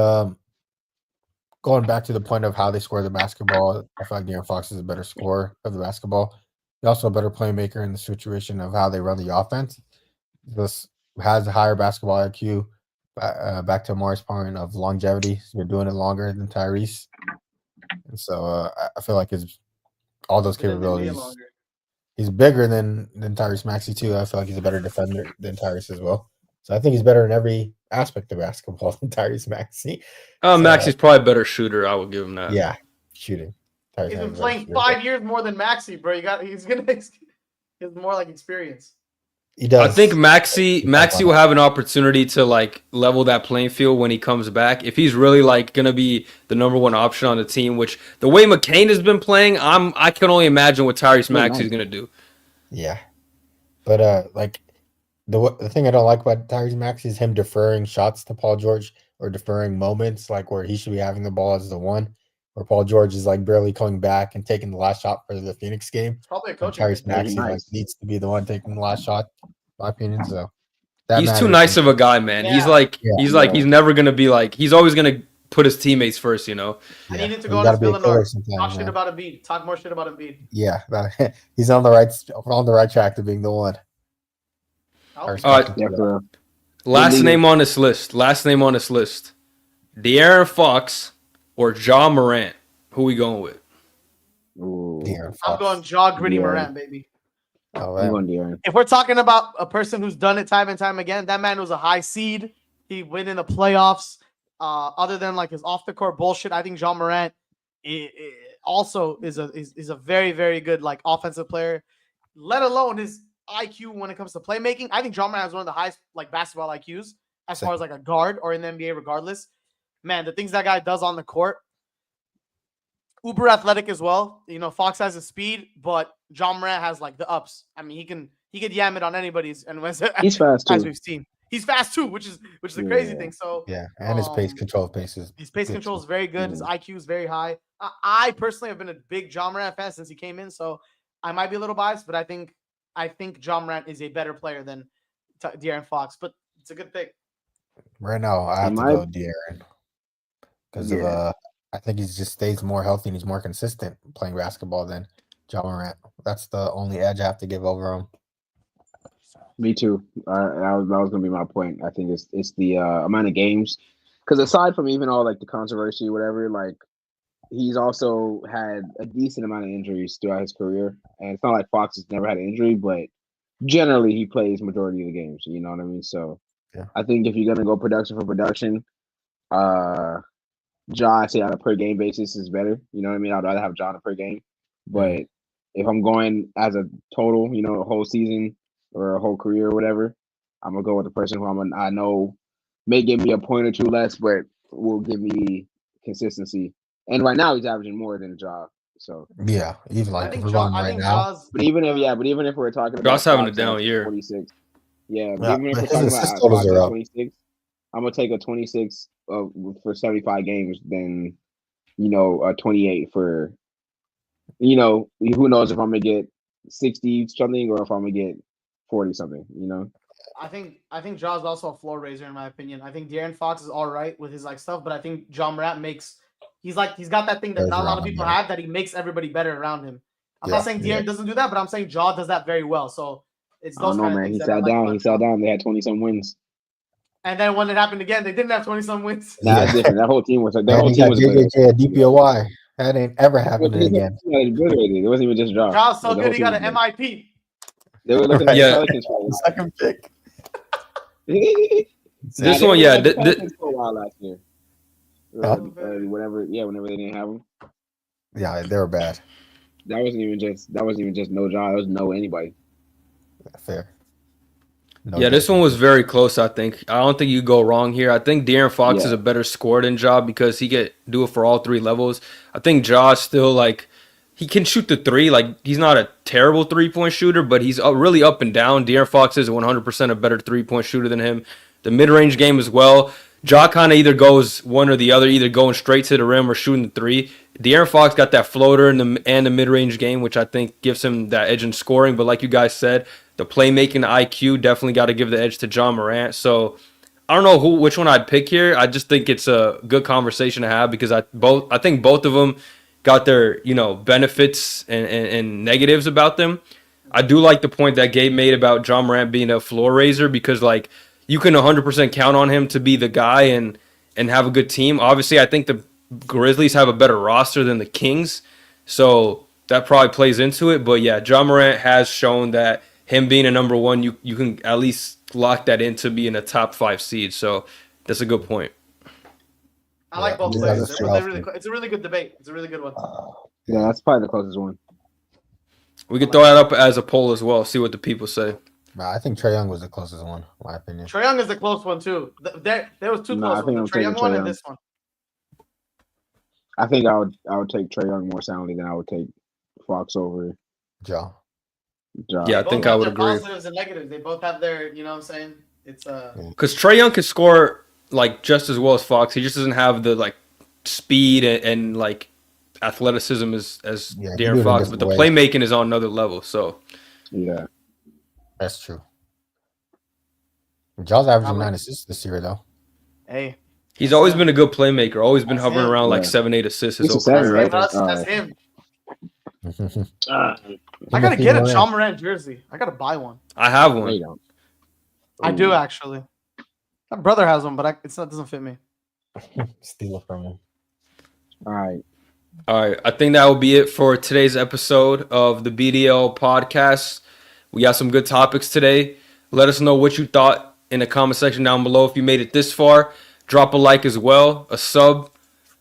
going back to the point of how they score the basketball, I feel like De'Aaron Fox is a better scorer of the basketball. He's also a better playmaker in the situation of how they run the offense. This has a higher basketball IQ. Back to Omari's point of longevity, he's been doing it longer than Tyrese, and so I feel like his all those capabilities. He's bigger than Tyrese Maxey too. I feel like he's a better defender than Tyrese as well. So I think he's better in every aspect of basketball than Tyrese Maxey. Maxey's probably a better shooter. I would give him that. Yeah, shooting. Tyrese he's been playing 5 years more than Maxey, bro. He's more like experience. He does. I think Maxey will have an opportunity to like level that playing field when he comes back. If he's really like gonna be the number one option on the team, which the way McCain has been playing, I can only imagine what Tyrese Maxey's gonna do. Yeah, but like the thing I don't like about Tyrese Maxey is him deferring shots to Paul George or deferring moments like where he should be having the ball as the one, where Paul George is like barely coming back and taking the last shot for the Phoenix game. It's probably a coaching. Tyrese Maxey like, needs to be the one taking the last shot, in my opinion. So he's too nice of a guy, man. Yeah. He's never gonna be like he's always gonna put his teammates first, you know. I needed to go on his Villanova. Talk shit about Embiid. Talk more shit about Embiid. Yeah, he's on the right track to being the one. Last name on this list. De'Aaron Fox or Ja Morant. Who we going with? I'm going Ja Gritty Morant, baby. Oh, I'm going De'Aaron. If we're talking about a person who's done it time and time again, that man was a high seed. He went in the playoffs. Other than like his off the court bullshit, I think Ja Morant also is a very, very good like offensive player. Let alone his IQ when it comes to playmaking. I think Ja Morant has one of the highest like basketball IQs as far as like a guard or in the NBA, regardless. Man, the things that guy does on the court, uber athletic as well. You know, Fox has the speed, but Ja Morant has like the ups. I mean, he could yam it on anybody's, and he's fast too. As we've seen. He's fast too, which is the crazy thing. So and his pace control is very good. His IQ is very high. I personally have been a big Ja Morant fan since he came in, so I might be a little biased, but I think Ja Morant is a better player than De'Aaron Fox. But it's a good pick. Right now, I have to go De'Aaron because of I think he just stays more healthy and he's more consistent playing basketball than Ja Morant. That's the only edge I have to give over him. Me too. That was going to be my point. I think it's the amount of games, because aside from even all like the controversy, whatever, like he's also had a decent amount of injuries throughout his career, and it's not like Fox has never had an injury, but generally he plays majority of the games. You know what I mean? So I think if you're going to go production for production, Ja, I say on a per game basis is better. You know what I mean? I'd rather have Ja on a per game, but if I'm going as a total, you know, a whole season or a whole career or whatever, I'm gonna go with the person who I know may give me a point or two less, but will give me consistency. And right now he's averaging more than Ja. So even like if we're going right now. But even if we're talking about Josh having a down year. 26. Yeah, but even if we're talking about 26, I'm gonna take a 26 for 75 games than a 28 for who knows if I'm gonna get 60 something or if I'm gonna get 40 something, I think Ja's also a floor raiser in my opinion. I think De'Aaron Fox is all right with his like stuff, but I think Ja Morant he's got that thing that not a lot of people have, that he makes everybody better around him. I'm not saying De'Aaron doesn't do that, but I'm saying Ja does that very well. So it's those kind of things. He sat down. They had 20-some wins. And then when it happened again, they didn't have 20-some wins. Nah, it's different. That whole team was good. DPOY. That ain't ever happening again. It wasn't even just Ja. Ja's so good, he got an MIP. They were looking at the Pelicans for a second pick. This one, for a while last year. Whenever they didn't have them. Yeah, they were bad. That wasn't even just no Ja. That was no anybody. Fair. This one was very close, I think. I don't think you go wrong here. I think De'Aaron Fox is a better scorer than Ja because he could do it for all three levels. I think Ja still, like, he can shoot the three. Like, he's not a terrible 3-point shooter, but he's really up and down. De'Aaron Fox is 100% a better 3-point shooter than him. The mid-range game as well. Ja kind of either goes one or the other, either going straight to the rim or shooting the three. De'Aaron Fox got that floater in the mid-range game, which I think gives him that edge in scoring. But like you guys said, the playmaking, the IQ, definitely got to give the edge to Ja Morant. So I don't know which one I'd pick here. I just think it's a good conversation to have because I think both of them got their benefits and negatives about them. I do like the point that Gabe made about Ja Morant being a floor raiser because like you can 100% count on him to be the guy and have a good team. Obviously, I think the Grizzlies have a better roster than the Kings, so that probably plays into it. But yeah, Ja Morant has shown that him being a number one, you can at least lock that into being a top 5 seed. So that's a good point. I like both Yeah, players. that's It's a really good debate. It's a really good one. Yeah, that's probably the closest one. We could throw that up as a poll as well. See what the people say. But I think Trae Young was the closest one, in my opinion. Trae Young is the close one too. There was two No, I close think ones. I'm The Trae Young taking one Trae and Young. this one. I think I would take Trae Young more soundly than I would take Fox over Ja. Ja. Yeah, I Both think I have would their agree. positives and negatives. They both have their, you know what I'm saying? It's Because Trae Young can score like just as well as Fox. He just doesn't have the like speed and like athleticism as Yeah, he do it De'Aaron in Fox, but different the ways. playmaking is on another level. So Yeah. That's true. Ja's averaging I'm like- 9 assists this year, though. hey. he's always been a good playmaker. Always been That's hovering him. around like Yeah. 7-8 assists his He's whole a seven, career. right? That's him. Uh, I gotta get a John Morant jersey. I gotta buy one. I have there one. you go. I do actually. My brother has one, but it doesn't fit me. Steal it from him. All right. All right, I think that will be it for today's episode of the BDL podcast. We got some good topics today. Let us know what you thought in the comment section down below. If you made it this far, drop a like as well, a sub.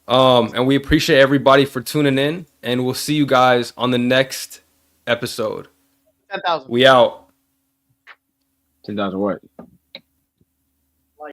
And we appreciate everybody for tuning in. And we'll see you guys on the next episode. 10,000. We out. 10,000 what?